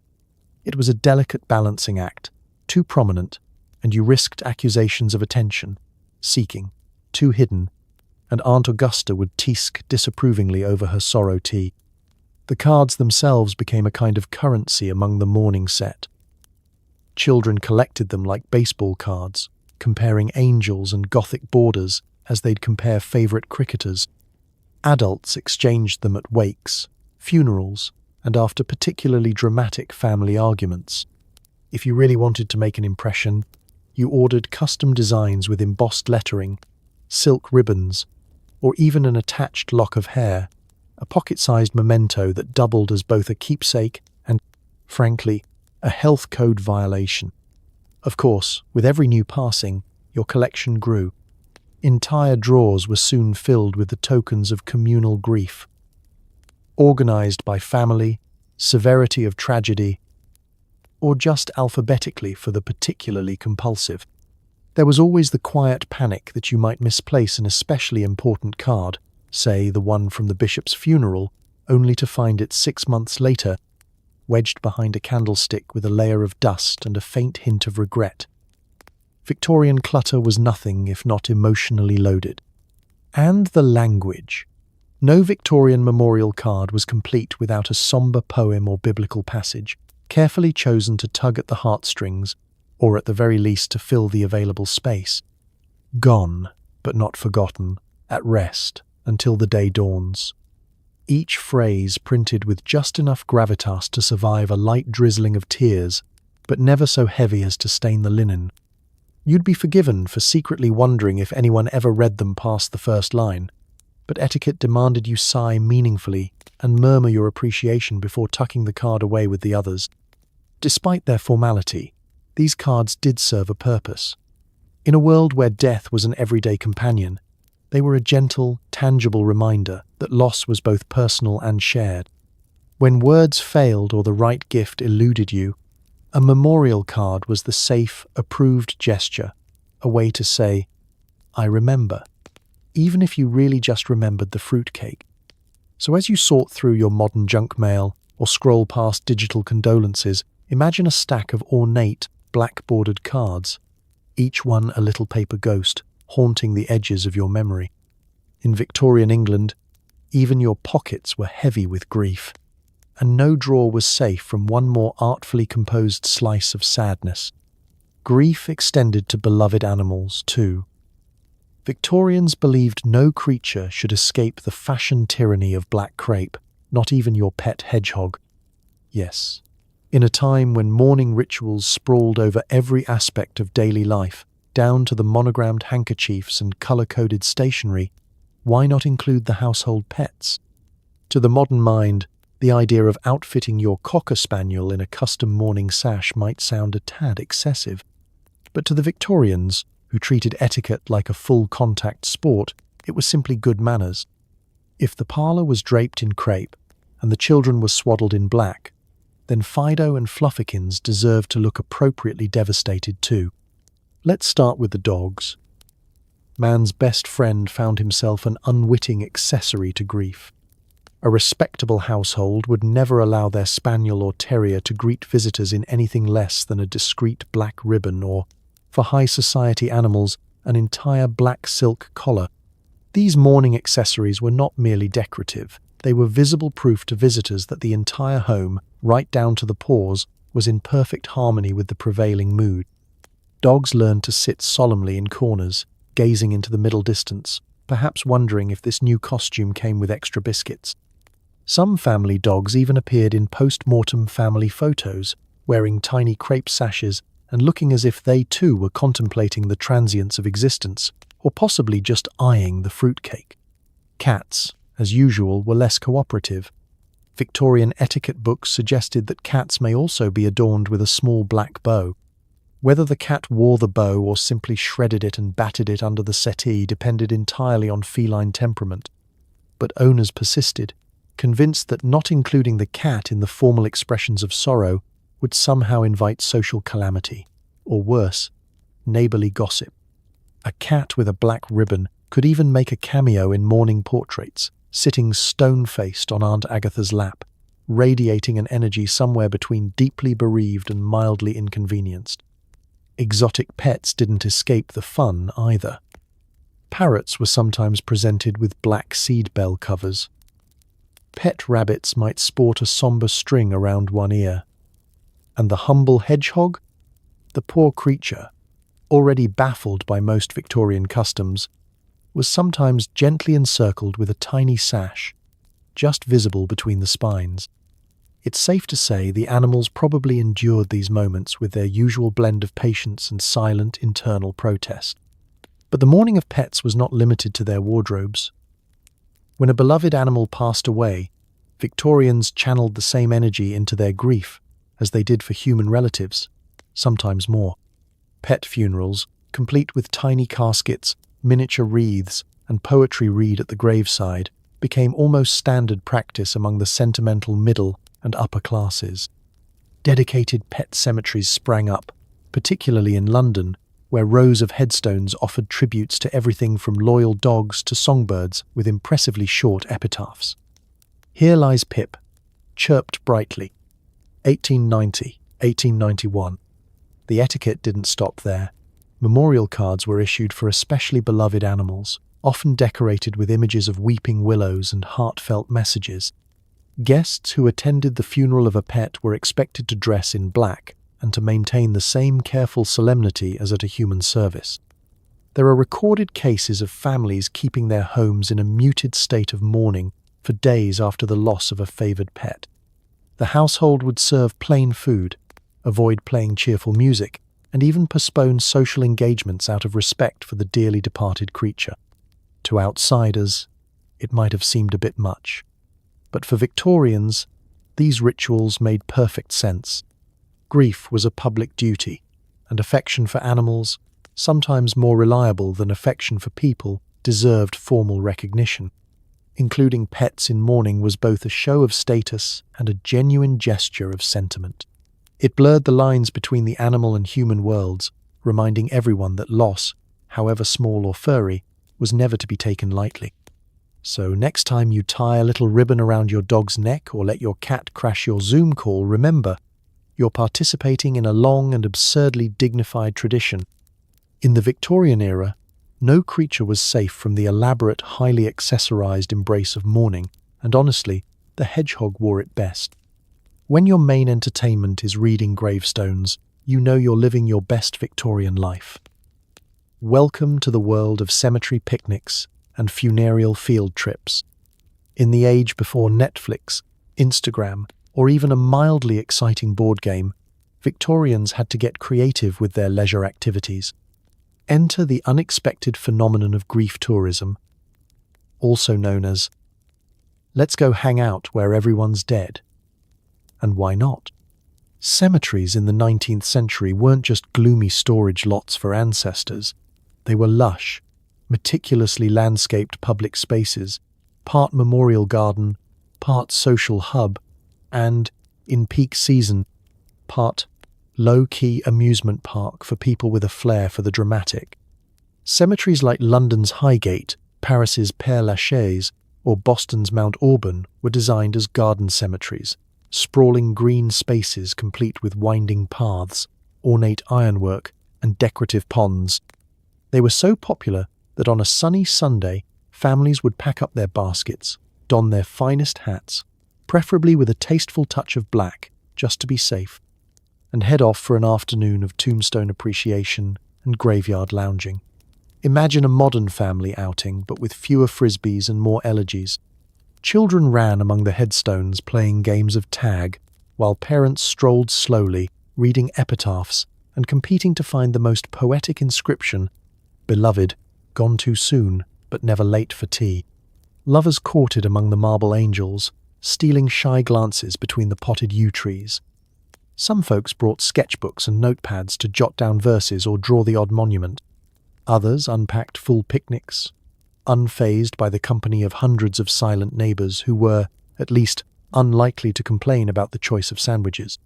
It was a delicate balancing act, too prominent, and you risked accusations of attention, seeking, too hidden, and Aunt Augusta would teask disapprovingly over her sorrow tea. The cards themselves became a kind of currency among the mourning set. Children collected them like baseball cards, comparing angels and Gothic borders as they'd compare favourite cricketers. Adults exchanged them at wakes, funerals, and after particularly dramatic family arguments. If you really wanted to make an impression, you ordered custom designs with embossed lettering, silk ribbons, or even an attached lock of hair, a pocket-sized memento that doubled as both a keepsake and Frankly, a health code violation. Of course, with every new passing, your collection grew. Entire drawers were soon filled with the tokens of communal grief, organized by family, severity of tragedy, or just alphabetically for the particularly compulsive. There was always the quiet panic that you might misplace an especially important card, say the one from the bishop's funeral, only to find it 6 months later, wedged behind a candlestick with a layer of dust and a faint hint of regret. Victorian clutter was nothing if not emotionally loaded. And the language. No Victorian memorial card was complete without a somber poem or biblical passage, carefully chosen to tug at the heartstrings, or at the very least to fill the available space. Gone, but not forgotten, at rest, until the day dawns. Each phrase printed with just enough gravitas to survive a light drizzling of tears, but never so heavy as to stain the linen. You'd be forgiven for secretly wondering if anyone ever read them past the first line, but etiquette demanded you sigh meaningfully and murmur your appreciation before tucking the card away with the others. Despite their formality, these cards did serve a purpose. In a world where death was an everyday companion, they were a gentle, tangible reminder that loss was both personal and shared. When words failed or the right gift eluded you, a memorial card was the safe, approved gesture, a way to say, "I remember," even if you really just remembered the fruitcake. So as you sort through your modern junk mail or scroll past digital condolences, imagine a stack of ornate, black-bordered cards, each one a little paper ghost, haunting the edges of your memory. In Victorian England, even your pockets were heavy with grief, and no drawer was safe from one more artfully composed slice of sadness. Grief extended to beloved animals, too. Victorians believed no creature should escape the fashion tyranny of black crepe, not even your pet hedgehog. Yes, in a time when mourning rituals sprawled over every aspect of daily life, down to the monogrammed handkerchiefs and colour-coded stationery, why not include the household pets? To the modern mind, the idea of outfitting your cocker spaniel in a custom mourning sash might sound a tad excessive. But to the Victorians, who treated etiquette like a full-contact sport, it was simply good manners. If the parlour was draped in crepe and the children were swaddled in black, then Fido and Fluffykins deserved to look appropriately devastated too. Let's start with the dogs. Man's best friend found himself an unwitting accessory to grief. A respectable household would never allow their spaniel or terrier to greet visitors in anything less than a discreet black ribbon or, for high society animals, an entire black silk collar. These mourning accessories were not merely decorative, they were visible proof to visitors that the entire home, right down to the paws, was in perfect harmony with the prevailing mood. Dogs learned to sit solemnly in corners, gazing into the middle distance, perhaps wondering if this new costume came with extra biscuits. Some family dogs even appeared in post-mortem family photos, wearing tiny crepe sashes and looking as if they too were contemplating the transience of existence, or possibly just eyeing the fruitcake. Cats, as usual, were less cooperative. Victorian etiquette books suggested that cats may also be adorned with a small black bow. Whether the cat wore the bow or simply shredded it and batted it under the settee depended entirely on feline temperament. But owners persisted, convinced that not including the cat in the formal expressions of sorrow would somehow invite social calamity, or worse, neighbourly gossip. A cat with a black ribbon could even make a cameo in mourning portraits, sitting stone-faced on Aunt Agatha's lap, radiating an energy somewhere between deeply bereaved and mildly inconvenienced. Exotic pets didn't escape the fun either. Parrots were sometimes presented with black seed bell covers. Pet rabbits might sport a sombre string around one ear. And the humble hedgehog? The poor creature, already baffled by most Victorian customs, was sometimes gently encircled with a tiny sash, just visible between the spines. It's safe to say the animals probably endured these moments with their usual blend of patience and silent internal protest. But the mourning of pets was not limited to their wardrobes. When a beloved animal passed away, Victorians channeled the same energy into their grief, as they did for human relatives, sometimes more. Pet funerals, complete with tiny caskets, miniature wreaths, and poetry read at the graveside, became almost standard practice among the sentimental middle and upper classes. Dedicated pet cemeteries sprang up, particularly in London, where rows of headstones offered tributes to everything from loyal dogs to songbirds with impressively short epitaphs. Here lies Pip, chirped brightly. 1890, 1891. The etiquette didn't stop there. Memorial cards were issued for especially beloved animals, often decorated with images of weeping willows and heartfelt messages. Guests who attended the funeral of a pet were expected to dress in black and to maintain the same careful solemnity as at a human service. There are recorded cases of families keeping their homes in a muted state of mourning for days after the loss of a favored pet. The household would serve plain food, avoid playing cheerful music, and even postpone social engagements out of respect for the dearly departed creature. To outsiders, it might have seemed a bit much. But for Victorians, these rituals made perfect sense. Grief was a public duty, and affection for animals, sometimes more reliable than affection for people, deserved formal recognition. Including pets in mourning was both a show of status and a genuine gesture of sentiment. It blurred the lines between the animal and human worlds, reminding everyone that loss, however small or furry, was never to be taken lightly. So next time you tie a little ribbon around your dog's neck or let your cat crash your Zoom call, remember, you're participating in a long and absurdly dignified tradition. In the Victorian era, no creature was safe from the elaborate, highly accessorized embrace of mourning, and honestly, the hedgehog wore it best. When your main entertainment is reading gravestones, you know you're living your best Victorian life. Welcome to the world of cemetery picnics and funereal field trips. In the age before Netflix, Instagram, or even a mildly exciting board game, Victorians had to get creative with their leisure activities. Enter the unexpected phenomenon of grief tourism, also known as, let's go hang out where everyone's dead. And why not? Cemeteries in the 19th century weren't just gloomy storage lots for ancestors. They were lush, meticulously landscaped public spaces, part memorial garden, part social hub, and, in peak season, part low-key amusement park for people with a flair for the dramatic. Cemeteries like London's Highgate, Paris's Père Lachaise, or Boston's Mount Auburn were designed as garden cemeteries, sprawling green spaces complete with winding paths, ornate ironwork, and decorative ponds. They were so popular that on a sunny Sunday, families would pack up their baskets, don their finest hats, preferably with a tasteful touch of black, just to be safe, and head off for an afternoon of tombstone appreciation and graveyard lounging. Imagine a modern family outing, but with fewer frisbees and more elegies. Children ran among the headstones playing games of tag, while parents strolled slowly, reading epitaphs and competing to find the most poetic inscription, "Beloved, gone too soon, but never late for tea." Lovers courted among the marble angels, stealing shy glances between the potted yew trees. Some folks brought sketchbooks and notepads to jot down verses or draw the odd monument. Others unpacked full picnics, unfazed by the company of hundreds of silent neighbours who were, at least, unlikely to complain about the choice of sandwiches.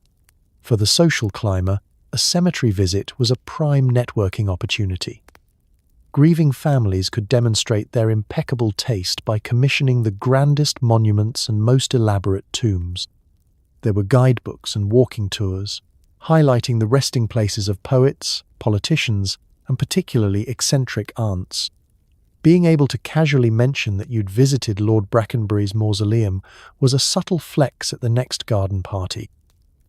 For the social climber, a cemetery visit was a prime networking opportunity. Grieving families could demonstrate their impeccable taste by commissioning the grandest monuments and most elaborate tombs. There were guidebooks and walking tours, highlighting the resting places of poets, politicians, and particularly eccentric aunts. Being able to casually mention that you'd visited Lord Brackenbury's mausoleum was a subtle flex at the next garden party.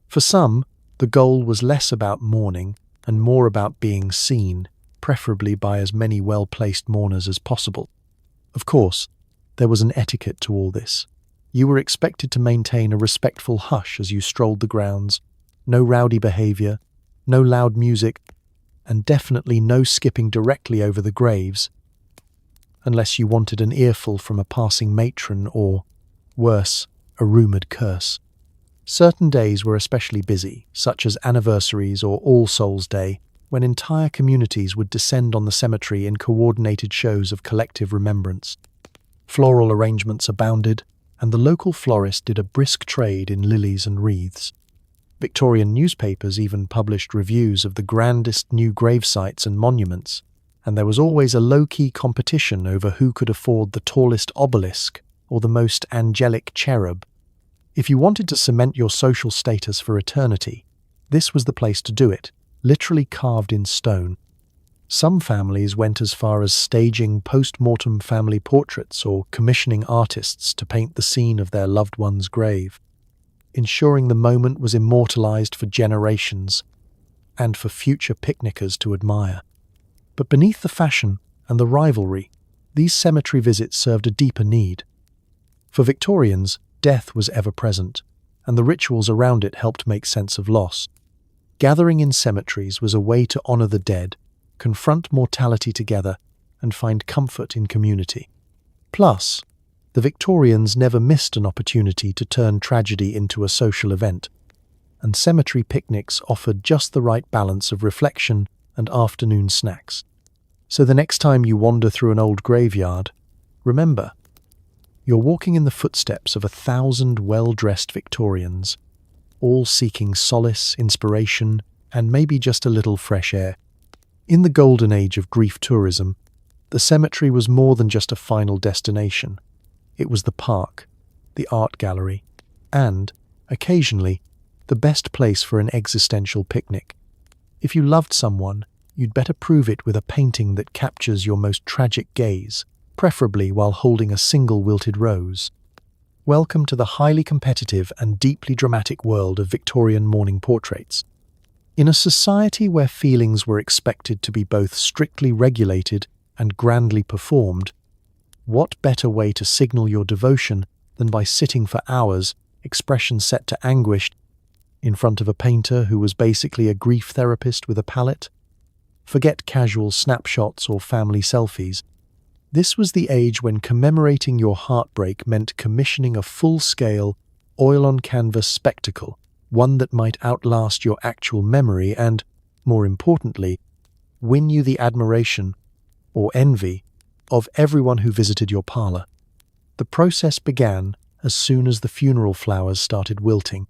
For some, the goal was less about mourning and more about being seen, preferably by as many well-placed mourners as possible. Of course, there was an etiquette to all this. You were expected to maintain a respectful hush as you strolled the grounds, no rowdy behaviour, no loud music, and definitely no skipping directly over the graves, unless you wanted an earful from a passing matron or, worse, a rumoured curse. Certain days were especially busy, such as anniversaries or All Souls' Day, when entire communities would descend on the cemetery in coordinated shows of collective remembrance. Floral arrangements abounded, and the local florist did a brisk trade in lilies and wreaths. Victorian newspapers even published reviews of the grandest new grave sites and monuments, and there was always a low-key competition over who could afford the tallest obelisk or the most angelic cherub. If you wanted to cement your social status for eternity, this was the place to do it, literally carved in stone. Some families went as far as staging post-mortem family portraits or commissioning artists to paint the scene of their loved one's grave, ensuring the moment was immortalized for generations and for future picnickers to admire. But beneath the fashion and the rivalry, these cemetery visits served a deeper need. For Victorians, death was ever present, and the rituals around it helped make sense of loss. Gathering in cemeteries was a way to honor the dead, confront mortality together, and find comfort in community. Plus, the Victorians never missed an opportunity to turn tragedy into a social event, and cemetery picnics offered just the right balance of reflection and afternoon snacks. So the next time you wander through an old graveyard, remember, you're walking in the footsteps of 1,000 well-dressed Victorians, all seeking solace, inspiration, and maybe just a little fresh air. In the golden age of grief tourism, the cemetery was more than just a final destination. It was the park, the art gallery, and, occasionally, the best place for an existential picnic. If you loved someone, you'd better prove it with a painting that captures your most tragic gaze, preferably while holding a single wilted rose. Welcome to the highly competitive and deeply dramatic world of Victorian mourning portraits. In a society where feelings were expected to be both strictly regulated and grandly performed, what better way to signal your devotion than by sitting for hours, expression set to anguish, in front of a painter who was basically a grief therapist with a palette? Forget casual snapshots or family selfies. This was the age when commemorating your heartbreak meant commissioning a full-scale, oil-on-canvas spectacle, one that might outlast your actual memory and, more importantly, win you the admiration, or envy, of everyone who visited your parlor. The process began as soon as the funeral flowers started wilting.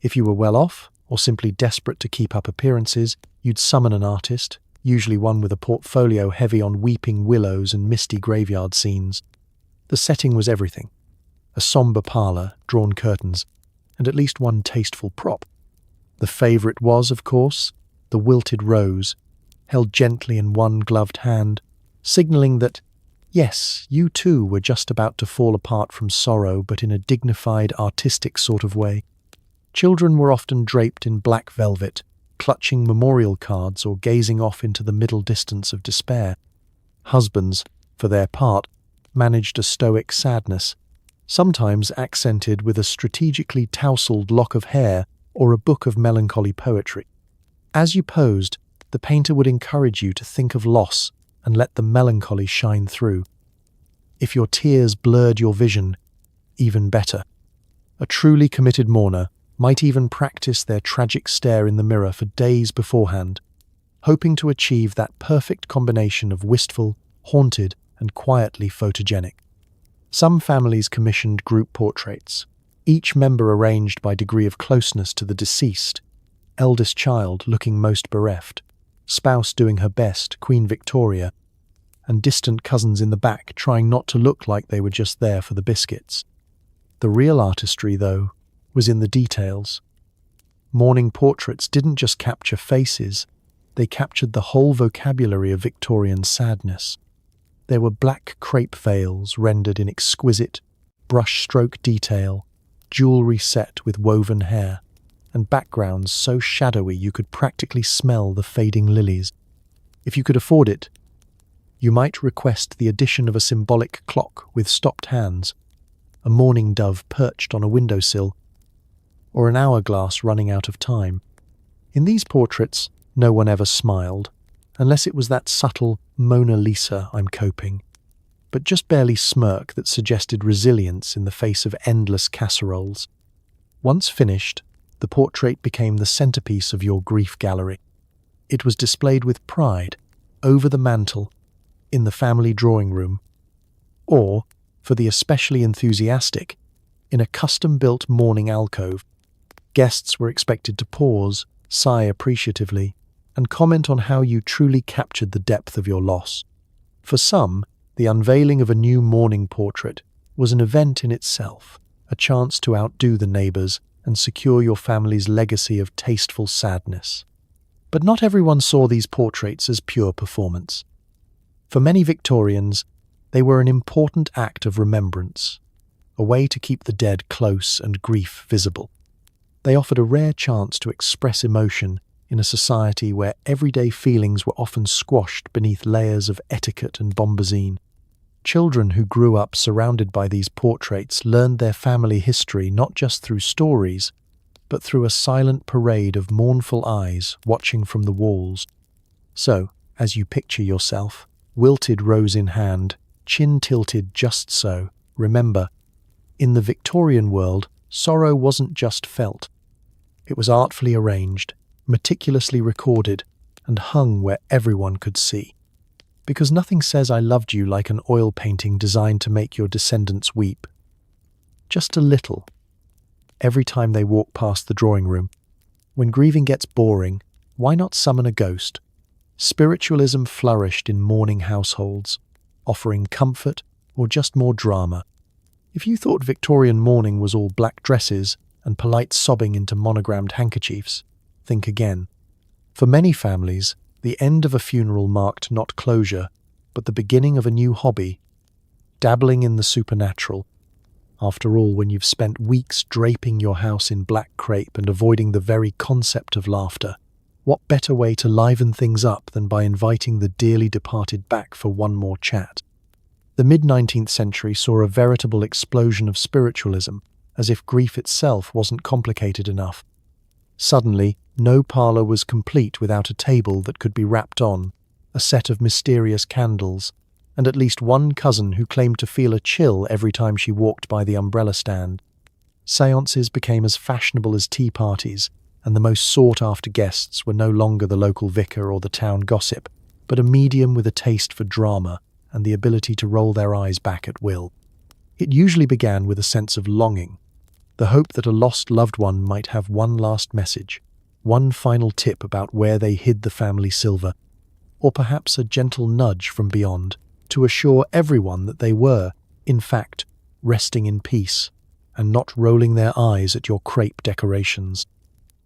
If you were well off, or simply desperate to keep up appearances, you'd summon an artist, usually one with a portfolio heavy on weeping willows and misty graveyard scenes. The setting was everything. A somber parlor, drawn curtains, and at least one tasteful prop. The favorite was, of course, the wilted rose, held gently in one gloved hand, signaling that, yes, you too were just about to fall apart from sorrow, but in a dignified, artistic sort of way. Children were often draped in black velvet, clutching memorial cards or gazing off into the middle distance of despair. Husbands, for their part, managed a stoic sadness, sometimes accented with a strategically tousled lock of hair or a book of melancholy poetry. As you posed, the painter would encourage you to think of loss and let the melancholy shine through. If your tears blurred your vision, even better. A truly committed mourner might even practice their tragic stare in the mirror for days beforehand, hoping to achieve that perfect combination of wistful, haunted, and quietly photogenic. Some families commissioned group portraits, each member arranged by degree of closeness to the deceased, eldest child looking most bereft, spouse doing her best, Queen Victoria, and distant cousins in the back trying not to look like they were just there for the biscuits. The real artistry, though, was in the details. Mourning portraits didn't just capture faces, they captured the whole vocabulary of Victorian sadness. There were black crepe veils rendered in exquisite, brushstroke detail, jewellery set with woven hair, and backgrounds so shadowy you could practically smell the fading lilies. If you could afford it, you might request the addition of a symbolic clock with stopped hands, a mourning dove perched on a windowsill, or an hourglass running out of time. In these portraits, no one ever smiled, unless it was that subtle Mona Lisa I'm coping, but just barely smirk that suggested resilience in the face of endless casseroles. Once finished, the portrait became the centerpiece of your grief gallery. It was displayed with pride over the mantel in the family drawing room, or, for the especially enthusiastic, in a custom-built mourning alcove. Guests were expected to pause, sigh appreciatively, and comment on how you truly captured the depth of your loss. For some, the unveiling of a new mourning portrait was an event in itself, a chance to outdo the neighbors and secure your family's legacy of tasteful sadness. But not everyone saw these portraits as pure performance. For many Victorians, they were an important act of remembrance, a way to keep the dead close and grief visible. They offered a rare chance to express emotion in a society where everyday feelings were often squashed beneath layers of etiquette and bombazine. Children who grew up surrounded by these portraits learned their family history not just through stories, but through a silent parade of mournful eyes watching from the walls. So, as you picture yourself, wilted rose in hand, chin tilted just so, remember, in the Victorian world, sorrow wasn't just felt. It was artfully arranged, meticulously recorded, and hung where everyone could see. Because nothing says I loved you like an oil painting designed to make your descendants weep. Just a little. Every time they walk past the drawing room. When grieving gets boring, why not summon a ghost? Spiritualism flourished in mourning households, offering comfort or just more drama. If you thought Victorian mourning was all black dresses and polite sobbing into monogrammed handkerchiefs, think again. For many families, the end of a funeral marked not closure, but the beginning of a new hobby, dabbling in the supernatural. After all, when you've spent weeks draping your house in black crepe and avoiding the very concept of laughter, what better way to liven things up than by inviting the dearly departed back for one more chat? The mid-19th century saw a veritable explosion of spiritualism, as if grief itself wasn't complicated enough. Suddenly, no parlour was complete without a table that could be rapped on, a set of mysterious candles, and at least one cousin who claimed to feel a chill every time she walked by the umbrella stand. Seances became as fashionable as tea parties, and the most sought-after guests were no longer the local vicar or the town gossip, but a medium with a taste for drama and the ability to roll their eyes back at will. It usually began with a sense of longing, the hope that a lost loved one might have one last message, one final tip about where they hid the family silver, or perhaps a gentle nudge from beyond to assure everyone that they were, in fact, resting in peace and not rolling their eyes at your crepe decorations.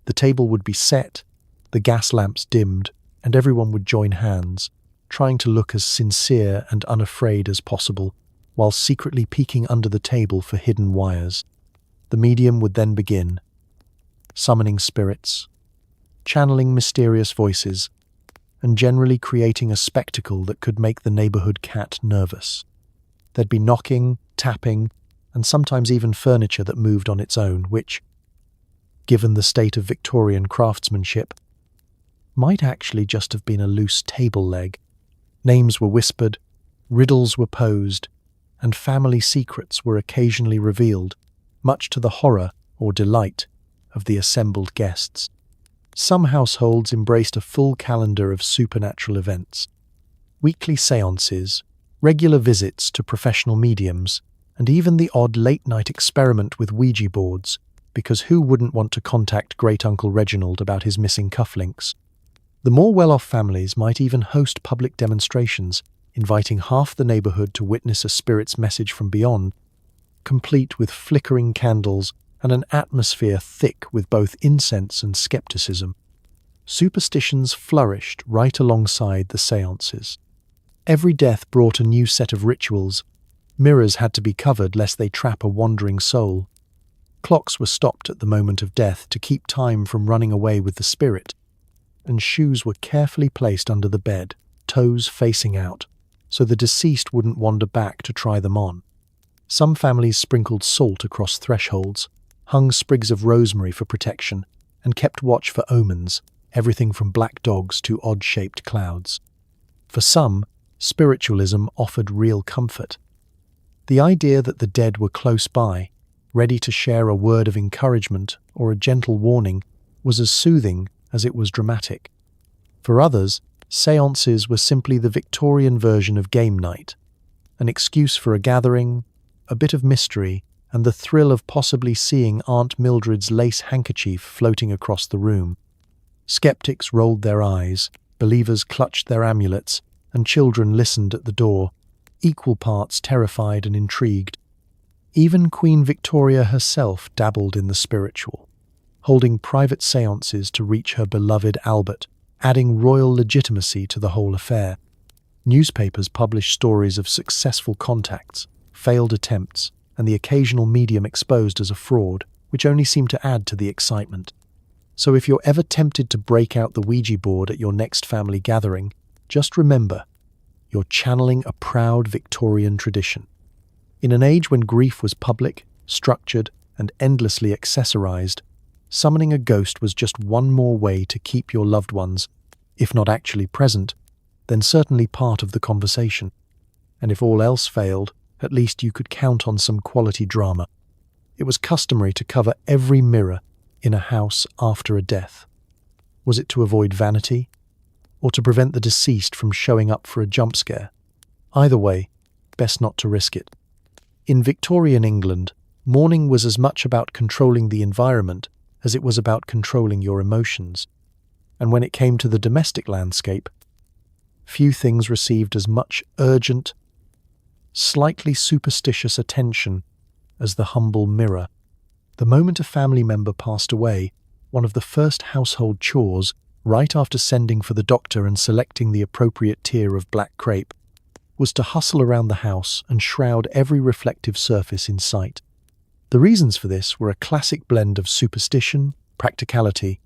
The table would be set, the gas lamps dimmed, and everyone would join hands, trying to look as sincere and unafraid as possible, while secretly peeking under the table for hidden wires. The medium would then begin, summoning spirits, channeling mysterious voices, and generally creating a spectacle that could make the neighborhood cat nervous. There'd be knocking, tapping, and sometimes even furniture that moved on its own, which, given the state of Victorian craftsmanship, might actually just have been a loose table leg. Names were whispered, riddles were posed, and family secrets were occasionally revealed, much to the horror or delight of the assembled guests. Some households embraced a full calendar of supernatural events, weekly seances, regular visits to professional mediums, and even the odd late-night experiment with Ouija boards, because who wouldn't want to contact Great-Uncle Reginald about his missing cufflinks? The more well-off families might even host public demonstrations, inviting half the neighborhood to witness a spirit's message from beyond, complete with flickering candles and an atmosphere thick with both incense and skepticism. Superstitions flourished right alongside the seances. Every death brought a new set of rituals. Mirrors had to be covered lest they trap a wandering soul. Clocks were stopped at the moment of death to keep time from running away with the spirit, and shoes were carefully placed under the bed, toes facing out, so the deceased wouldn't wander back to try them on. Some families sprinkled salt across thresholds, hung sprigs of rosemary for protection, and kept watch for omens, everything from black dogs to odd-shaped clouds. For some, spiritualism offered real comfort. The idea that the dead were close by, ready to share a word of encouragement or a gentle warning, was as soothing as it was dramatic. For others, séances were simply the Victorian version of game night, an excuse for a gathering, a bit of mystery, and the thrill of possibly seeing Aunt Mildred's lace handkerchief floating across the room. Skeptics rolled their eyes, believers clutched their amulets, and children listened at the door, equal parts terrified and intrigued. Even Queen Victoria herself dabbled in the spiritual, holding private séances to reach her beloved Albert, adding royal legitimacy to the whole affair. Newspapers published stories of successful contacts, failed attempts, and the occasional medium exposed as a fraud, which only seemed to add to the excitement. So if you're ever tempted to break out the Ouija board at your next family gathering, just remember, you're channeling a proud Victorian tradition. In an age when grief was public, structured, and endlessly accessorized, summoning a ghost was just one more way to keep your loved ones, if not actually present, then certainly part of the conversation. And if all else failed, at least you could count on some quality drama. It was customary to cover every mirror in a house after a death. Was it to avoid vanity, or to prevent the deceased from showing up for a jump scare? Either way, best not to risk it. In Victorian England, mourning was as much about controlling the environment as it was about controlling your emotions. And when it came to the domestic landscape, few things received as much urgent, slightly superstitious attention as the humble mirror. The moment a family member passed away, one of the first household chores, right after sending for the doctor and selecting the appropriate tier of black crepe, was to hustle around the house and shroud every reflective surface in sight. The reasons for this were a classic blend of superstition, practicality,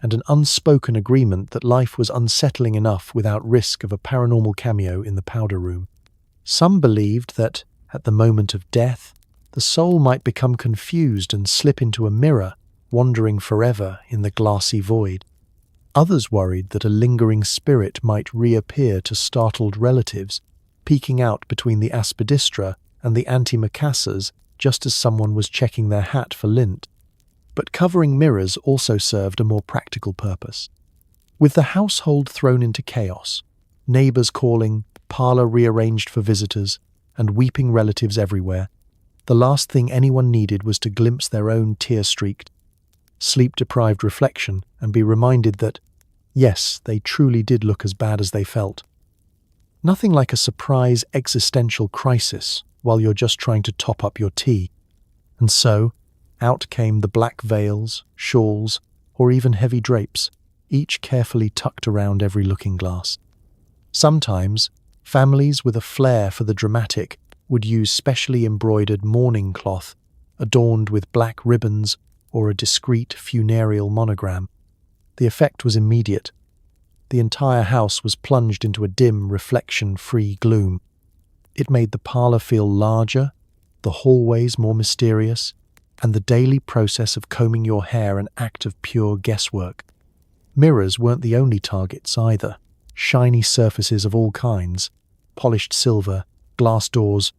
and an unspoken agreement that life was unsettling enough without risk of a paranormal cameo in the powder room. Some believed that, at the moment of death, the soul might become confused and slip into a mirror, wandering forever in the glassy void. Others worried that a lingering spirit might reappear to startled relatives, peeking out between the aspidistra and the antimacassars just as someone was checking their hat for lint. But covering mirrors also served a more practical purpose. With the household thrown into chaos, neighbours calling, parlour rearranged for visitors, and weeping relatives everywhere, the last thing anyone needed was to glimpse their own tear-streaked, sleep-deprived reflection and be reminded that, yes, they truly did look as bad as they felt. Nothing like a surprise existential crisis while you're just trying to top up your tea. And so, out came the black veils, shawls, or even heavy drapes, each carefully tucked around every looking-glass. Sometimes, families with a flair for the dramatic would use specially embroidered mourning cloth, adorned with black ribbons or a discreet funereal monogram. The effect was immediate. The entire house was plunged into a dim, reflection-free gloom. It made the parlour feel larger, the hallways more mysterious, and the daily process of combing your hair an act of pure guesswork. Mirrors weren't the only targets either. Shiny surfaces of all kinds, polished silver, glass doors,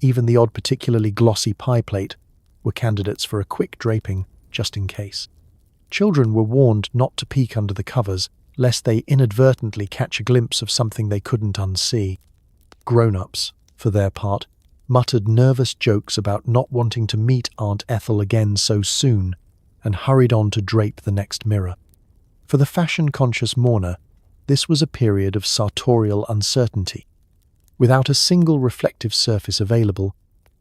even the odd particularly glossy pie plate, were candidates for a quick draping, just in case. Children were warned not to peek under the covers, lest they inadvertently catch a glimpse of something they couldn't unsee. Grown-ups, for their part, muttered nervous jokes about not wanting to meet Aunt Ethel again so soon, and hurried on to drape the next mirror. For the fashion-conscious mourner, this was a period of sartorial uncertainty. Without a single reflective surface available,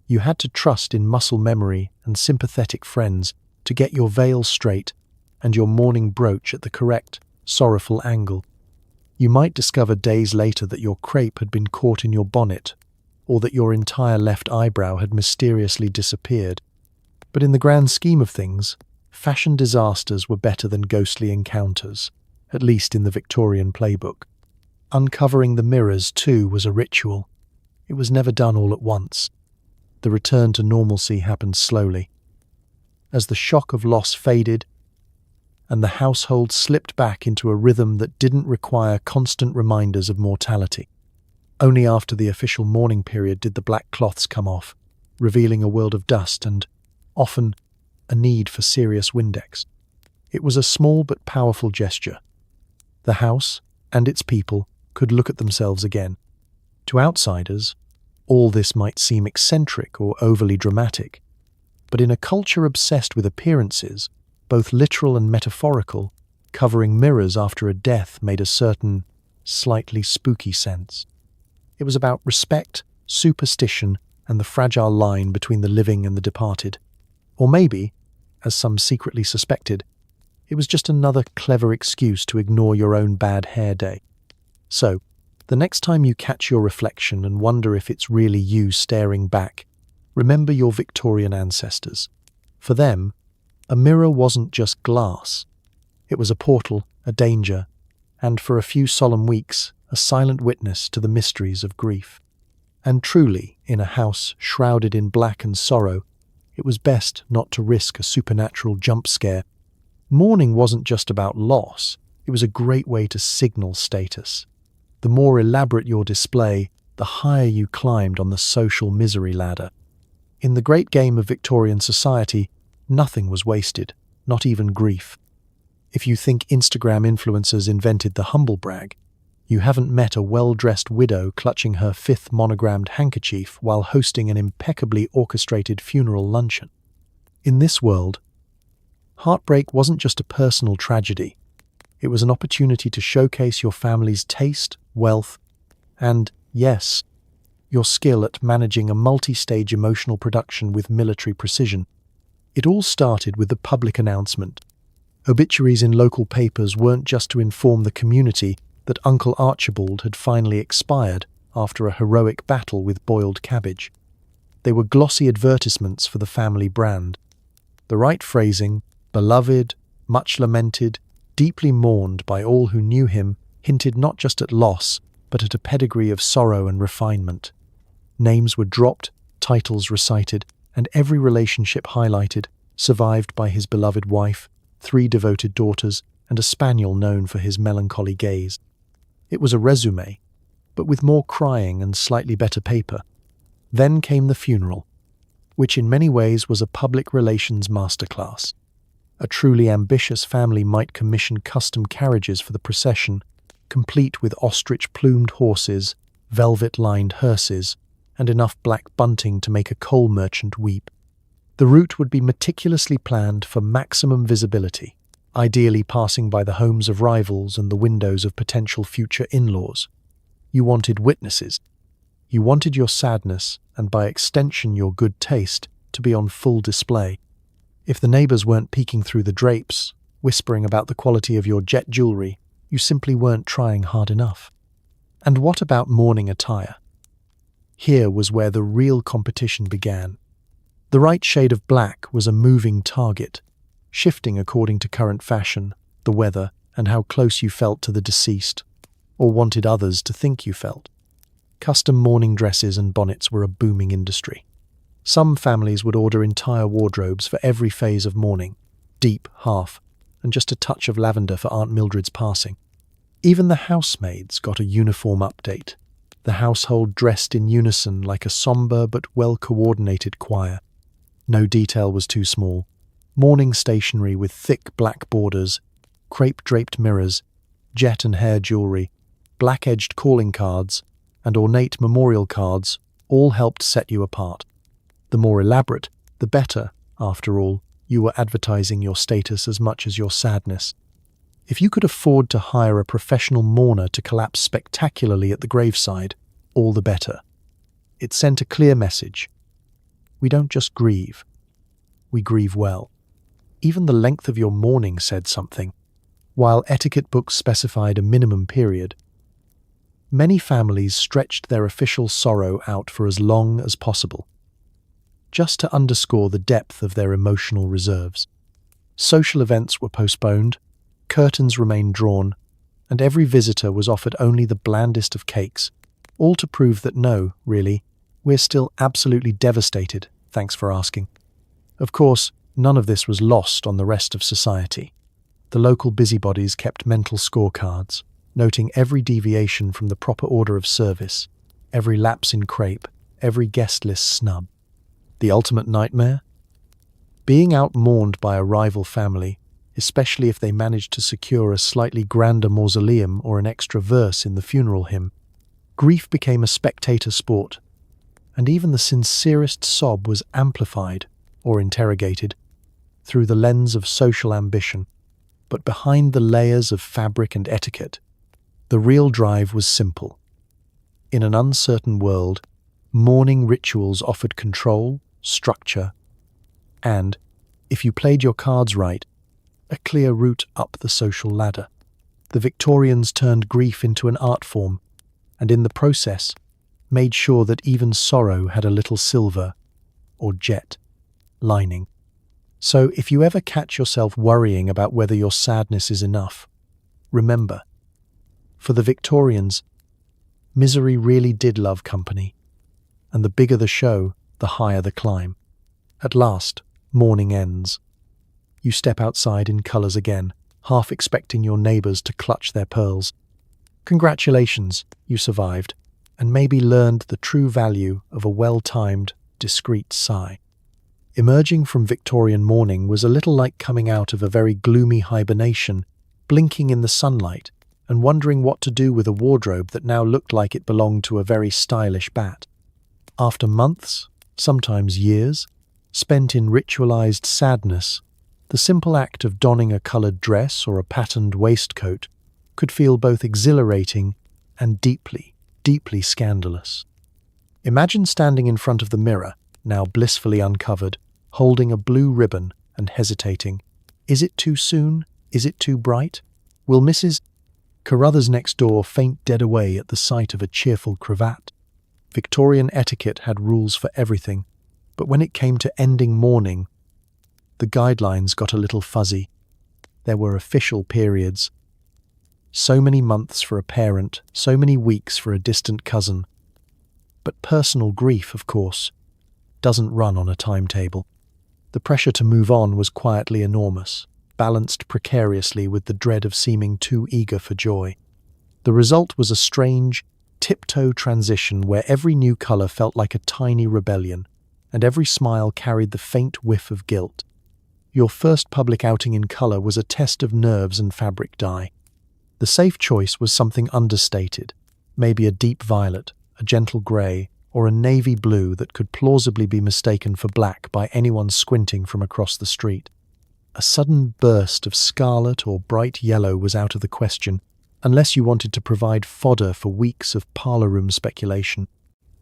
you had to trust in muscle memory and sympathetic friends to get your veil straight and your mourning brooch at the correct, sorrowful angle. You might discover days later that your crepe had been caught in your bonnet, or that your entire left eyebrow had mysteriously disappeared. But in the grand scheme of things, fashion disasters were better than ghostly encounters, at least in the Victorian playbook. Uncovering the mirrors, too, was a ritual. It was never done all at once. The return to normalcy happened slowly. As the shock of loss faded, and the household slipped back into a rhythm that didn't require constant reminders of mortality. Only after the official mourning period did the black cloths come off, revealing a world of dust and, often a need for serious Windex. It was a small but powerful gesture. The house and its people could look at themselves again. To outsiders, all this might seem eccentric or overly dramatic, but in a culture obsessed with appearances, both literal and metaphorical, covering mirrors after a death made a certain, slightly spooky sense. It was about respect, superstition, and the fragile line between the living and the departed. Or maybe, as some secretly suspected, it was just another clever excuse to ignore your own bad hair day. So, the next time you catch your reflection and wonder if it's really you staring back, remember your Victorian ancestors. For them, a mirror wasn't just glass. It was a portal, a danger, and for a few solemn weeks, a silent witness to the mysteries of grief. And truly, in a house shrouded in black and sorrow, it was best not to risk a supernatural jump scare. Mourning wasn't just about loss, it was a great way to signal status. The more elaborate your display, the higher you climbed on the social misery ladder. In the great game of Victorian society, nothing was wasted, not even grief. If you think Instagram influencers invented the humble brag, you haven't met a well-dressed widow clutching her 5th monogrammed handkerchief while hosting an impeccably orchestrated funeral luncheon. In this world, heartbreak wasn't just a personal tragedy. It was an opportunity to showcase your family's taste, wealth, and, yes, your skill at managing a multi-stage emotional production with military precision. It all started with the public announcement. Obituaries in local papers weren't just to inform the community that Uncle Archibald had finally expired after a heroic battle with boiled cabbage. They were glossy advertisements for the family brand. The right phrasing, beloved, much lamented, deeply mourned by all who knew him, hinted not just at loss, but at a pedigree of sorrow and refinement. Names were dropped, titles recited, and every relationship highlighted, survived by his beloved wife, 3 devoted daughters, and a spaniel known for his melancholy gaze. It was a resume, but with more crying and slightly better paper. Then came the funeral, which in many ways was a public relations masterclass. A truly ambitious family might commission custom carriages for the procession, complete with ostrich-plumed horses, velvet-lined hearses, and enough black bunting to make a coal merchant weep. The route would be meticulously planned for maximum visibility, ideally passing by the homes of rivals and the windows of potential future in-laws. You wanted witnesses. You wanted your sadness, and by extension your good taste, to be on full display. If the neighbors weren't peeking through the drapes, whispering about the quality of your jet jewelry, you simply weren't trying hard enough. And what about mourning attire? Here was where the real competition began. The right shade of black was a moving target, shifting according to current fashion, the weather, and how close you felt to the deceased, or wanted others to think you felt. Custom mourning dresses and bonnets were a booming industry. Some families would order entire wardrobes for every phase of mourning, deep, half, and just a touch of lavender for Aunt Mildred's passing. Even the housemaids got a uniform update. The household dressed in unison like a somber but well-coordinated choir. No detail was too small. Mourning stationery with thick black borders, crepe-draped mirrors, jet and hair jewelry, black-edged calling cards, and ornate memorial cards all helped set you apart. The more elaborate, the better. After all, you were advertising your status as much as your sadness. If you could afford to hire a professional mourner to collapse spectacularly at the graveside, all the better. It sent a clear message. We don't just grieve. We grieve well. Even the length of your mourning said something. While etiquette books specified a minimum period, many families stretched their official sorrow out for as long as possible, just to underscore the depth of their emotional reserves. Social events were postponed, curtains remained drawn, and every visitor was offered only the blandest of cakes, all to prove that no, really, we're still absolutely devastated, thanks for asking. Of course, none of this was lost on the rest of society. The local busybodies kept mental scorecards, noting every deviation from the proper order of service, every lapse in crepe, every guest list snub. The ultimate nightmare? Being out-mourned by a rival family, especially if they managed to secure a slightly grander mausoleum or an extra verse in the funeral hymn, grief became a spectator sport, and even the sincerest sob was amplified or interrogated through the lens of social ambition. But behind the layers of fabric and etiquette, the real drive was simple. In an uncertain world, mourning rituals offered control, structure, and, if you played your cards right, a clear route up the social ladder. The Victorians turned grief into an art form, and in the process, made sure that even sorrow had a little silver, or jet, lining. So if you ever catch yourself worrying about whether your sadness is enough, remember, for the Victorians, misery really did love company, and the bigger the show, the higher the climb. At last, mourning ends. You step outside in colours again, half expecting your neighbours to clutch their pearls. Congratulations, you survived, and maybe learned the true value of a well-timed, discreet sigh. Emerging from Victorian mourning was a little like coming out of a very gloomy hibernation, blinking in the sunlight, and wondering what to do with a wardrobe that now looked like it belonged to a very stylish bat. After months, sometimes years, spent in ritualized sadness, the simple act of donning a colored dress or a patterned waistcoat could feel both exhilarating and deeply, deeply scandalous. Imagine standing in front of the mirror, now blissfully uncovered, holding a blue ribbon and hesitating. Is it too soon? Is it too bright? Will Mrs. Carruthers next door faint dead away at the sight of a cheerful cravat? Victorian etiquette had rules for everything, but when it came to ending mourning, the guidelines got a little fuzzy. There were official periods. So many months for a parent, so many weeks for a distant cousin. But personal grief, of course, doesn't run on a timetable. The pressure to move on was quietly enormous, balanced precariously with the dread of seeming too eager for joy. The result was a strange, tiptoe transition where every new colour felt like a tiny rebellion, and every smile carried the faint whiff of guilt. Your first public outing in colour was a test of nerves and fabric dye. The safe choice was something understated, maybe a deep violet, a gentle grey, or a navy blue that could plausibly be mistaken for black by anyone squinting from across the street. A sudden burst of scarlet or bright yellow was out of the question, unless you wanted to provide fodder for weeks of parlour-room speculation.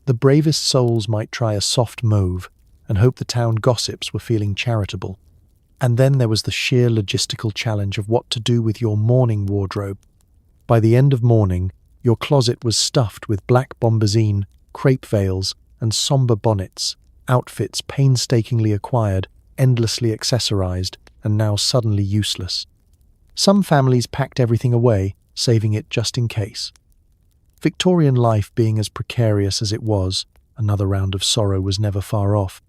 The bravest souls might try a soft mauve and hope the town gossips were feeling charitable. And then there was the sheer logistical challenge of what to do with your mourning wardrobe. By the end of mourning, your closet was stuffed with black bombazine, crepe veils, and sombre bonnets, outfits painstakingly acquired, endlessly accessorized, and now suddenly useless. Some families packed everything away, saving it just in case. Victorian life being as precarious as it was, another round of sorrow was never far off.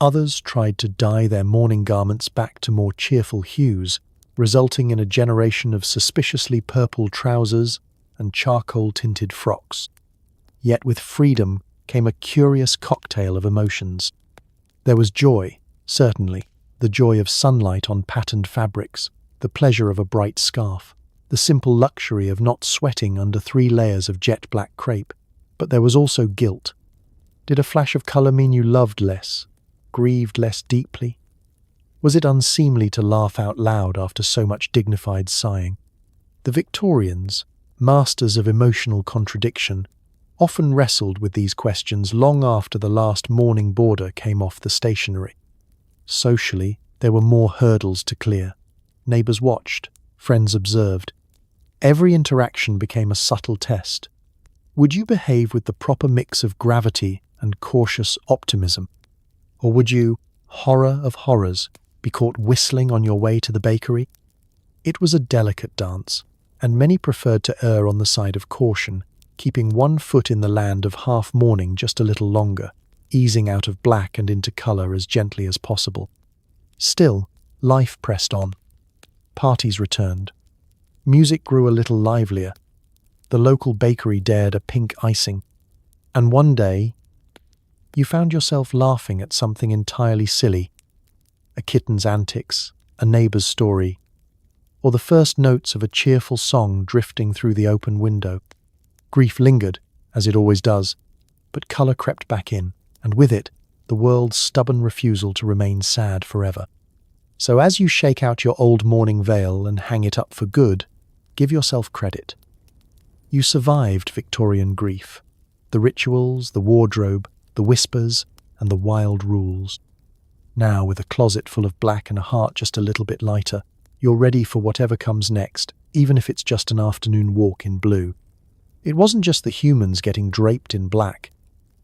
Others tried to dye their mourning garments back to more cheerful hues, resulting in a generation of suspiciously purple trousers and charcoal-tinted frocks. Yet with freedom came a curious cocktail of emotions. There was joy, certainly, the joy of sunlight on patterned fabrics, the pleasure of a bright scarf, the simple luxury of not sweating under 3 layers of jet-black crepe. But there was also guilt. Did a flash of colour mean you loved less, grieved less deeply? Was it unseemly to laugh out loud after so much dignified sighing? The Victorians, masters of emotional contradiction, often wrestled with these questions long after the last mourning border came off the stationery. Socially, there were more hurdles to clear. Neighbours watched, friends observed. Every interaction became a subtle test. Would you behave with the proper mix of gravity and cautious optimism? Or would you, horror of horrors, be caught whistling on your way to the bakery? It was a delicate dance, and many preferred to err on the side of caution, keeping one foot in the land of half-mourning just a little longer, easing out of black and into colour as gently as possible. Still, life pressed on. Parties returned. Music grew a little livelier. The local bakery dared a pink icing. And one day, you found yourself laughing at something entirely silly. a kitten's antics, a neighbour's story, or the first notes of a cheerful song drifting through the open window. Grief lingered, as it always does, but colour crept back in, and with it, the world's stubborn refusal to remain sad forever. So as you shake out your old mourning veil and hang it up for good, give yourself credit. You survived Victorian grief. The rituals, the wardrobe, the whispers, and the wild rules. Now, with a closet full of black and a heart just a little bit lighter, you're ready for whatever comes next, even if it's just an afternoon walk in blue. It wasn't just the humans getting draped in black.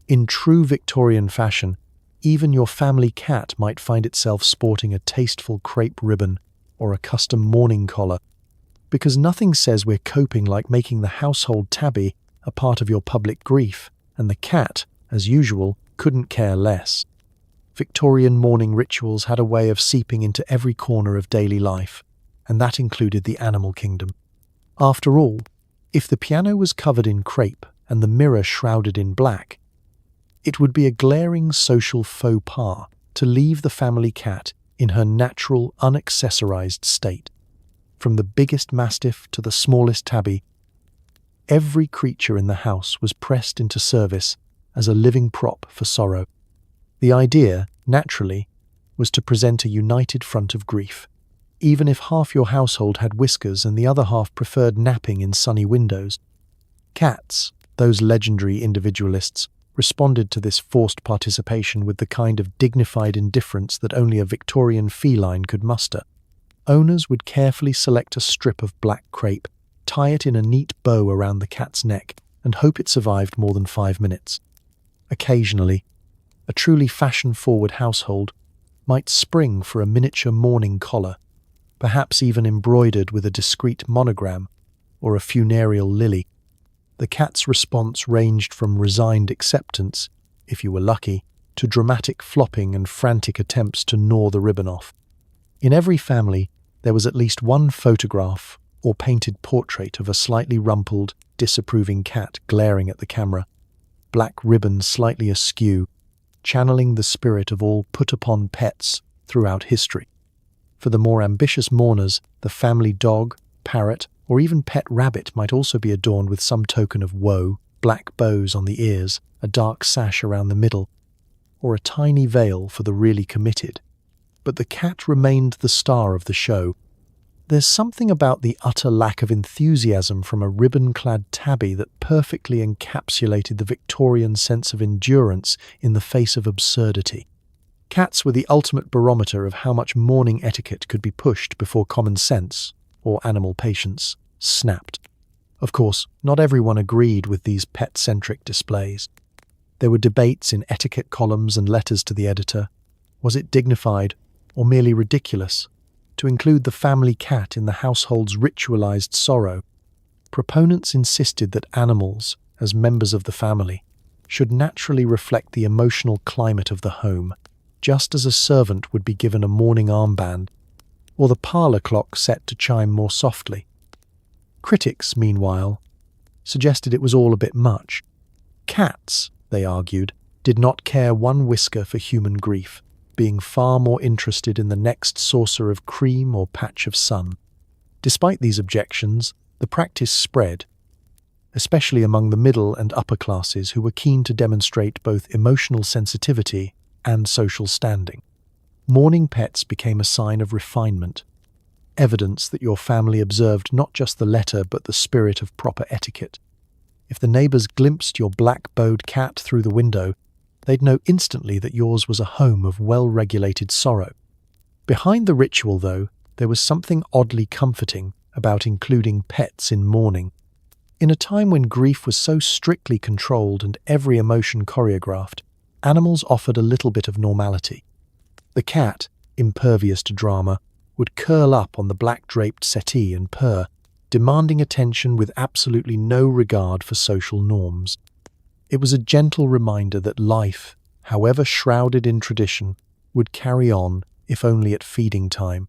In true Victorian fashion, even your family cat might find itself sporting a tasteful crepe ribbon or a custom mourning collar, because nothing says we're coping like making the household tabby a part of your public grief, and the cat, as usual, couldn't care less. Victorian mourning rituals had a way of seeping into every corner of daily life, and that included the animal kingdom. After all, if the piano was covered in crepe and the mirror shrouded in black, it would be a glaring social faux pas to leave the family cat in her natural, unaccessorized state. From the biggest mastiff to the smallest tabby, every creature in the house was pressed into service as a living prop for sorrow. The idea, naturally, was to present a united front of grief, even if half your household had whiskers and the other half preferred napping in sunny windows. Cats, those legendary individualists, responded to this forced participation with the kind of dignified indifference that only a Victorian feline could muster. Owners would carefully select a strip of black crepe, tie it in a neat bow around the cat's neck, and hope it survived more than 5 minutes. Occasionally, a truly fashion-forward household might spring for a miniature mourning collar, perhaps even embroidered with a discreet monogram or a funereal lily. The cat's response ranged from resigned acceptance, if you were lucky, to dramatic flopping and frantic attempts to gnaw the ribbon off. In every family, there was at least one photograph or painted portrait of a slightly rumpled, disapproving cat glaring at the camera, black ribbon slightly askew, channeling the spirit of all put-upon pets throughout history. For the more ambitious mourners, the family dog, parrot, or even pet rabbit might also be adorned with some token of woe, black bows on the ears, a dark sash around the middle, or a tiny veil for the really committed. But the cat remained the star of the show. There's something about the utter lack of enthusiasm from a ribbon-clad tabby that perfectly encapsulated the Victorian sense of endurance in the face of absurdity. Cats were the ultimate barometer of how much mourning etiquette could be pushed before common sense, or animal patience, snapped. Of course, not everyone agreed with these pet-centric displays. There were debates in etiquette columns and letters to the editor. Was it dignified, or merely ridiculous, to include the family cat in the household's ritualized sorrow? Proponents insisted that animals, as members of the family, should naturally reflect the emotional climate of the home, just as a servant would be given a mourning armband, or the parlour clock set to chime more softly. Critics, meanwhile, suggested it was all a bit much. Cats, they argued, did not care one whisker for human grief, being far more interested in the next saucer of cream or patch of sun. Despite these objections, the practice spread, especially among the middle and upper classes who were keen to demonstrate both emotional sensitivity and social standing. Mourning pets became a sign of refinement, evidence that your family observed not just the letter but the spirit of proper etiquette. If the neighbours glimpsed your black-bowed cat through the window, they'd know instantly that yours was a home of well-regulated sorrow. Behind the ritual, though, there was something oddly comforting about including pets in mourning. In a time when grief was so strictly controlled and every emotion choreographed, animals offered a little bit of normality. The cat, impervious to drama, would curl up on the black-draped settee and purr, demanding attention with absolutely no regard for social norms. It was a gentle reminder that life, however shrouded in tradition, would carry on, if only at feeding time.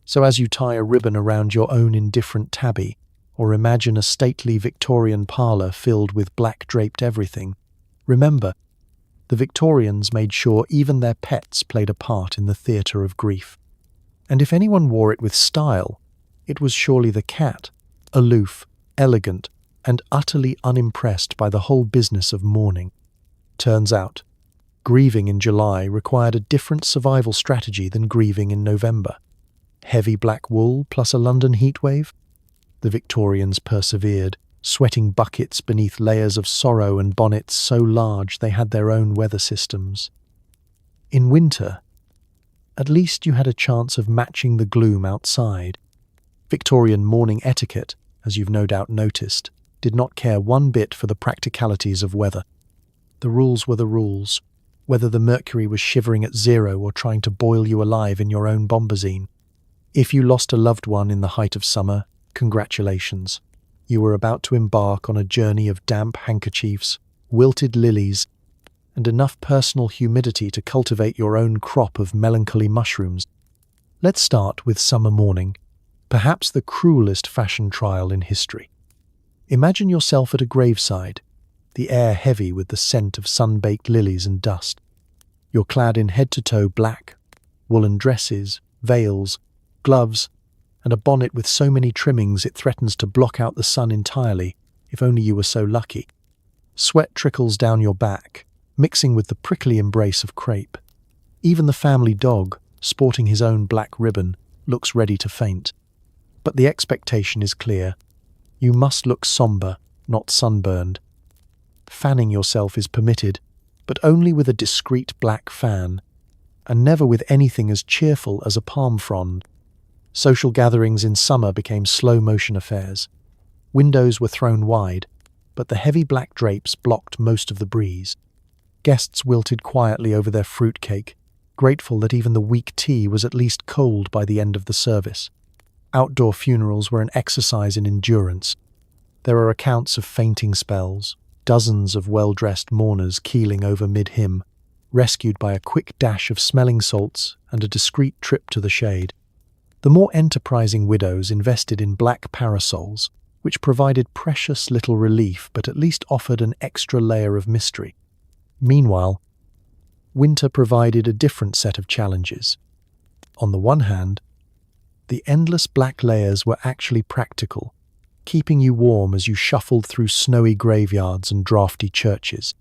So as you tie a ribbon around your own indifferent tabby, or imagine a stately Victorian parlour filled with black-draped everything, remember, The Victorians made sure even their pets played a part in the theatre of grief. And if anyone wore it with style, it was surely the cat, aloof, elegant, and utterly unimpressed by the whole business of mourning. Turns out, grieving in July required a different survival strategy than grieving in November. Heavy black wool plus a London heatwave? The Victorians persevered, sweating buckets beneath layers of sorrow and bonnets so large they had their own weather systems. In winter, at least you had a chance of matching the gloom outside. Victorian mourning etiquette, as you've no doubt noticed, did not care one bit for the practicalities of weather. The rules were the rules, whether the mercury was shivering at 0 or trying to boil you alive in your own bombazine. If you lost a loved one in the height of summer, congratulations. You were about to embark on a journey of damp handkerchiefs, wilted lilies, and enough personal humidity to cultivate your own crop of melancholy mushrooms. Let's start with summer mourning, perhaps the cruelest fashion trial in history. Imagine yourself at a graveside, the air heavy with the scent of sun-baked lilies and dust. You're clad in head-to-toe black, woolen dresses, veils, gloves, and a bonnet with so many trimmings it threatens to block out the sun entirely, if only you were so lucky. Sweat trickles down your back, mixing with the prickly embrace of crepe. Even the family dog, sporting his own black ribbon, looks ready to faint. But the expectation is clear. You must look somber, not sunburned. Fanning yourself is permitted, but only with a discreet black fan, and never with anything as cheerful as a palm frond. Social gatherings in summer became slow-motion affairs. Windows were thrown wide, but the heavy black drapes blocked most of the breeze. Guests wilted quietly over their fruitcake, grateful that even the weak tea was at least cold by the end of the service. Outdoor funerals were an exercise in endurance. There are accounts of fainting spells, dozens of well-dressed mourners keeling over mid-hymn, rescued by a quick dash of smelling salts and a discreet trip to the shade. The more enterprising widows invested in black parasols, which provided precious little relief but at least offered an extra layer of mystery. Meanwhile, winter provided a different set of challenges. On the one hand, the endless black layers were actually practical, keeping you warm as you shuffled through snowy graveyards and draughty churches.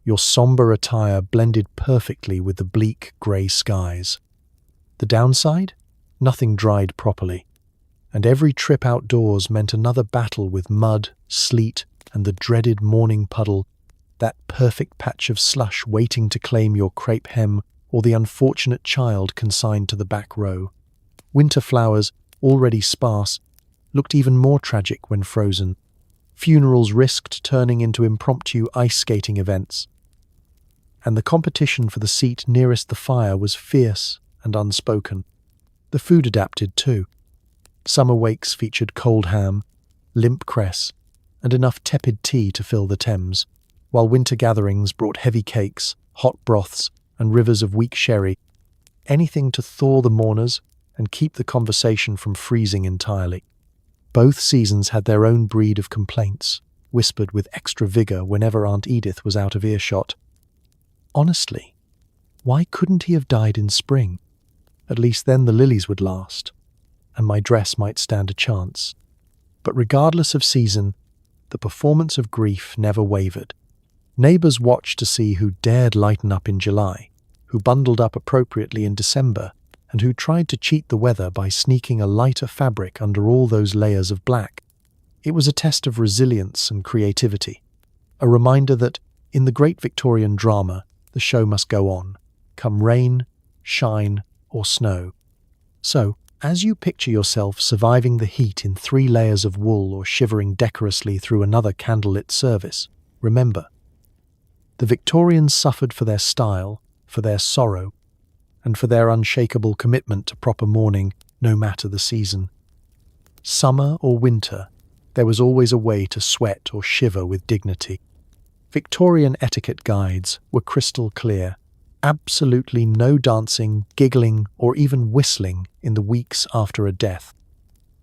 Your somber attire blended perfectly with the bleak grey skies. The downside? Nothing dried properly, and every trip outdoors meant another battle with mud, sleet, and the dreaded morning puddle, that perfect patch of slush waiting to claim your crepe hem or the unfortunate child consigned to the back row. Winter flowers, already sparse, looked even more tragic when frozen. Funerals risked turning into impromptu ice skating events, and the competition for the seat nearest the fire was fierce and unspoken. The food adapted too. Summer wakes featured cold ham, limp cress, and enough tepid tea to fill the Thames, while winter gatherings brought heavy cakes, hot broths, and rivers of weak sherry, anything to thaw the mourners and keep the conversation from freezing entirely. Both seasons had their own breed of complaints, whispered with extra vigour whenever Aunt Edith was out of earshot. Honestly, why couldn't he have died in spring? At least then the lilies would last, and my dress might stand a chance. But regardless of season, the performance of grief never wavered. Neighbours watched to see who dared lighten up in July, who bundled up appropriately in December, and who tried to cheat the weather by sneaking a lighter fabric under all those layers of black. It was a test of resilience and creativity, a reminder that, in the great Victorian drama, the show must go on, come rain, shine, or snow. So, as you picture yourself surviving the heat in 3 layers of wool or shivering decorously through another candlelit service, remember, the Victorians suffered for their style, for their sorrow, and for their unshakable commitment to proper mourning, no matter the season. Summer or winter, there was always a way to sweat or shiver with dignity. Victorian etiquette guides were crystal clear. Absolutely no dancing, giggling, or even whistling in the weeks after a death.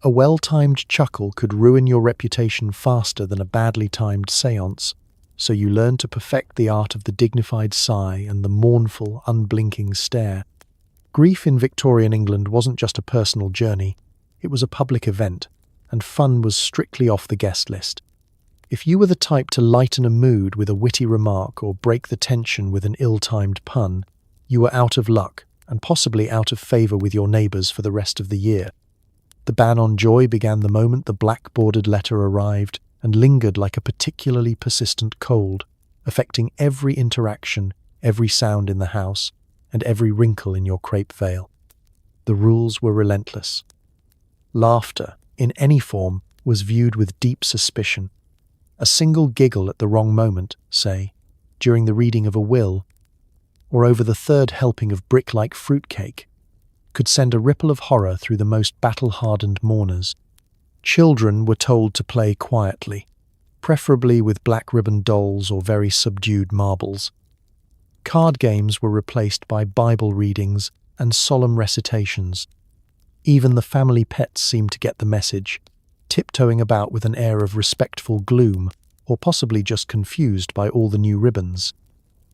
A well-timed chuckle could ruin your reputation faster than a badly timed séance, so you learned to perfect the art of the dignified sigh and the mournful, unblinking stare. Grief in Victorian England wasn't just a personal journey, it was a public event, and fun was strictly off the guest list. If you were the type to lighten a mood with a witty remark or break the tension with an ill-timed pun, you were out of luck and possibly out of favour with your neighbours for the rest of the year. The ban on joy began the moment the black-bordered letter arrived and lingered like a particularly persistent cold, affecting every interaction, every sound in the house, and every wrinkle in your crepe veil. The rules were relentless. Laughter, in any form, was viewed with deep suspicion. A single giggle at the wrong moment, say, during the reading of a will, or over the third helping of brick-like fruitcake, could send a ripple of horror through the most battle-hardened mourners. Children were told to play quietly, preferably with black-ribbon dolls or very subdued marbles. Card games were replaced by Bible readings and solemn recitations. Even the family pets seemed to get the message, tiptoeing about with an air of respectful gloom, or possibly just confused by all the new ribbons.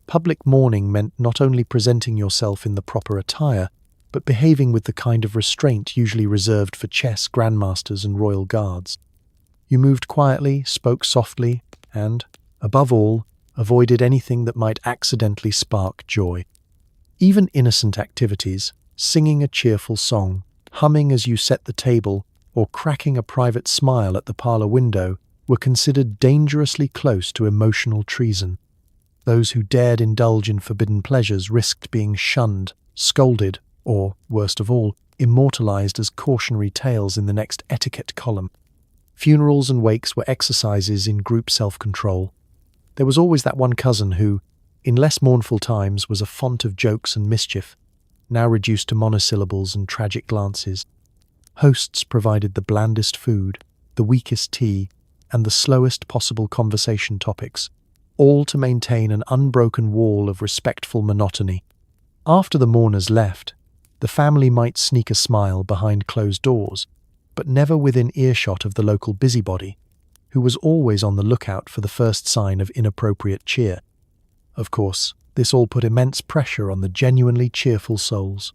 Public mourning meant not only presenting yourself in the proper attire, but behaving with the kind of restraint usually reserved for chess grandmasters and royal guards. You moved quietly, spoke softly, and, above all, avoided anything that might accidentally spark joy. Even innocent activities, singing a cheerful song, humming as you set the table, or cracking a private smile at the parlour window, were considered dangerously close to emotional treason. Those who dared indulge in forbidden pleasures risked being shunned, scolded, or, worst of all, immortalized as cautionary tales in the next etiquette column. Funerals and wakes were exercises in group self-control. There was always that one cousin who, in less mournful times, was a font of jokes and mischief, now reduced to monosyllables and tragic glances. Hosts provided the blandest food, the weakest tea, and the slowest possible conversation topics, all to maintain an unbroken wall of respectful monotony. After the mourners left, the family might sneak a smile behind closed doors, but never within earshot of the local busybody, who was always on the lookout for the first sign of inappropriate cheer. Of course, this all put immense pressure on the genuinely cheerful souls.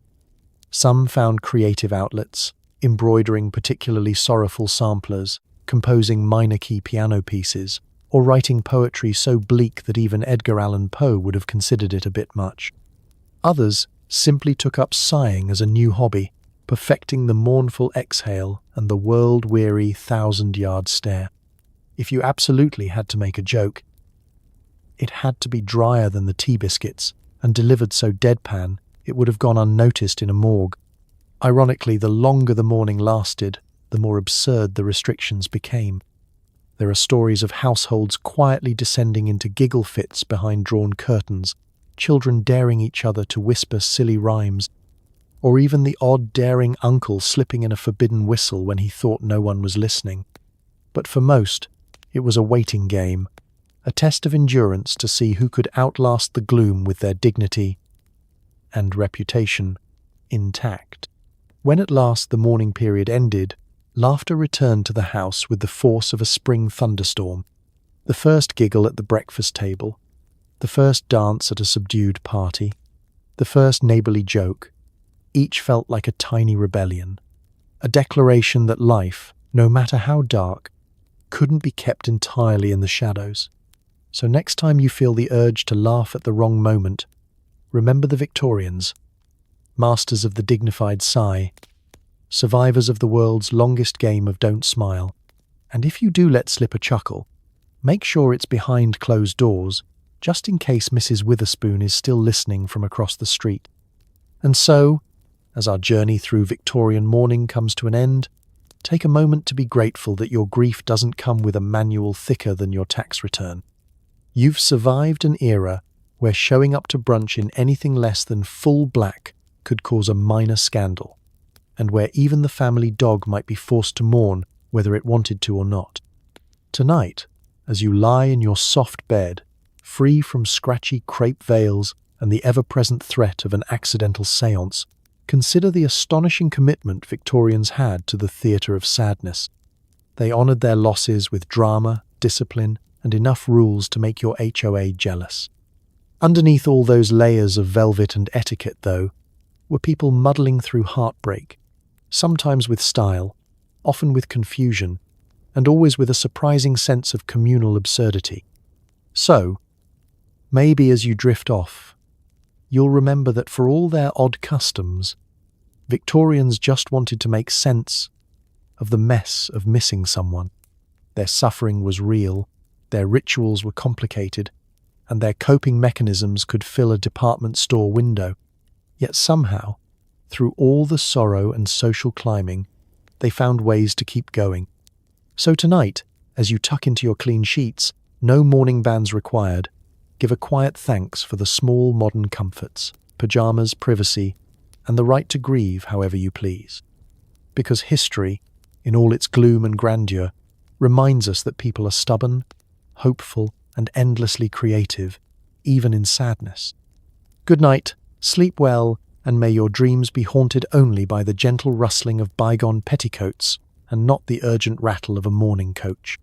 Some found creative outlets, embroidering particularly sorrowful samplers, composing minor-key piano pieces, or writing poetry so bleak that even Edgar Allan Poe would have considered it a bit much. Others simply took up sighing as a new hobby, perfecting the mournful exhale and the world-weary thousand-yard stare. If you absolutely had to make a joke, it had to be drier than the tea biscuits and delivered so deadpan it would have gone unnoticed in a morgue. Ironically, the longer the mourning lasted, the more absurd the restrictions became. There are stories of households quietly descending into giggle fits behind drawn curtains, children daring each other to whisper silly rhymes, or even the odd daring uncle slipping in a forbidden whistle when he thought no one was listening. But for most, it was a waiting game, a test of endurance to see who could outlast the gloom with their dignity and reputation intact. When at last the mourning period ended, laughter returned to the house with the force of a spring thunderstorm. The first giggle at the breakfast table, the first dance at a subdued party, the first neighbourly joke, each felt like a tiny rebellion, a declaration that life, no matter how dark, couldn't be kept entirely in the shadows. So next time you feel the urge to laugh at the wrong moment, remember the Victorians, masters of the dignified sigh, survivors of the world's longest game of don't smile, and if you do let slip a chuckle, make sure it's behind closed doors, just in case Mrs. Witherspoon is still listening from across the street. And so, as our journey through Victorian mourning comes to an end, take a moment to be grateful that your grief doesn't come with a manual thicker than your tax return. You've survived an era where showing up to brunch in anything less than full black could cause a minor scandal, and where even the family dog might be forced to mourn whether it wanted to or not. Tonight, as you lie in your soft bed, free from scratchy crepe veils and the ever-present threat of an accidental séance, consider the astonishing commitment Victorians had to the theatre of sadness. They honoured their losses with drama, discipline, and enough rules to make your HOA jealous. Underneath all those layers of velvet and etiquette, though, were people muddling through heartbreak, sometimes with style, often with confusion, and always with a surprising sense of communal absurdity. So, maybe as you drift off, you'll remember that for all their odd customs, Victorians just wanted to make sense of the mess of missing someone. Their suffering was real, their rituals were complicated, and their coping mechanisms could fill a department store window. Yet somehow, through all the sorrow and social climbing, they found ways to keep going. So tonight, as you tuck into your clean sheets, no mourning bands required, give a quiet thanks for the small modern comforts, pajamas, privacy, and the right to grieve however you please. Because history, in all its gloom and grandeur, reminds us that people are stubborn, hopeful, and endlessly creative, even in sadness. Good night, sleep well, and may your dreams be haunted only by the gentle rustling of bygone petticoats and not the urgent rattle of a mourning coach.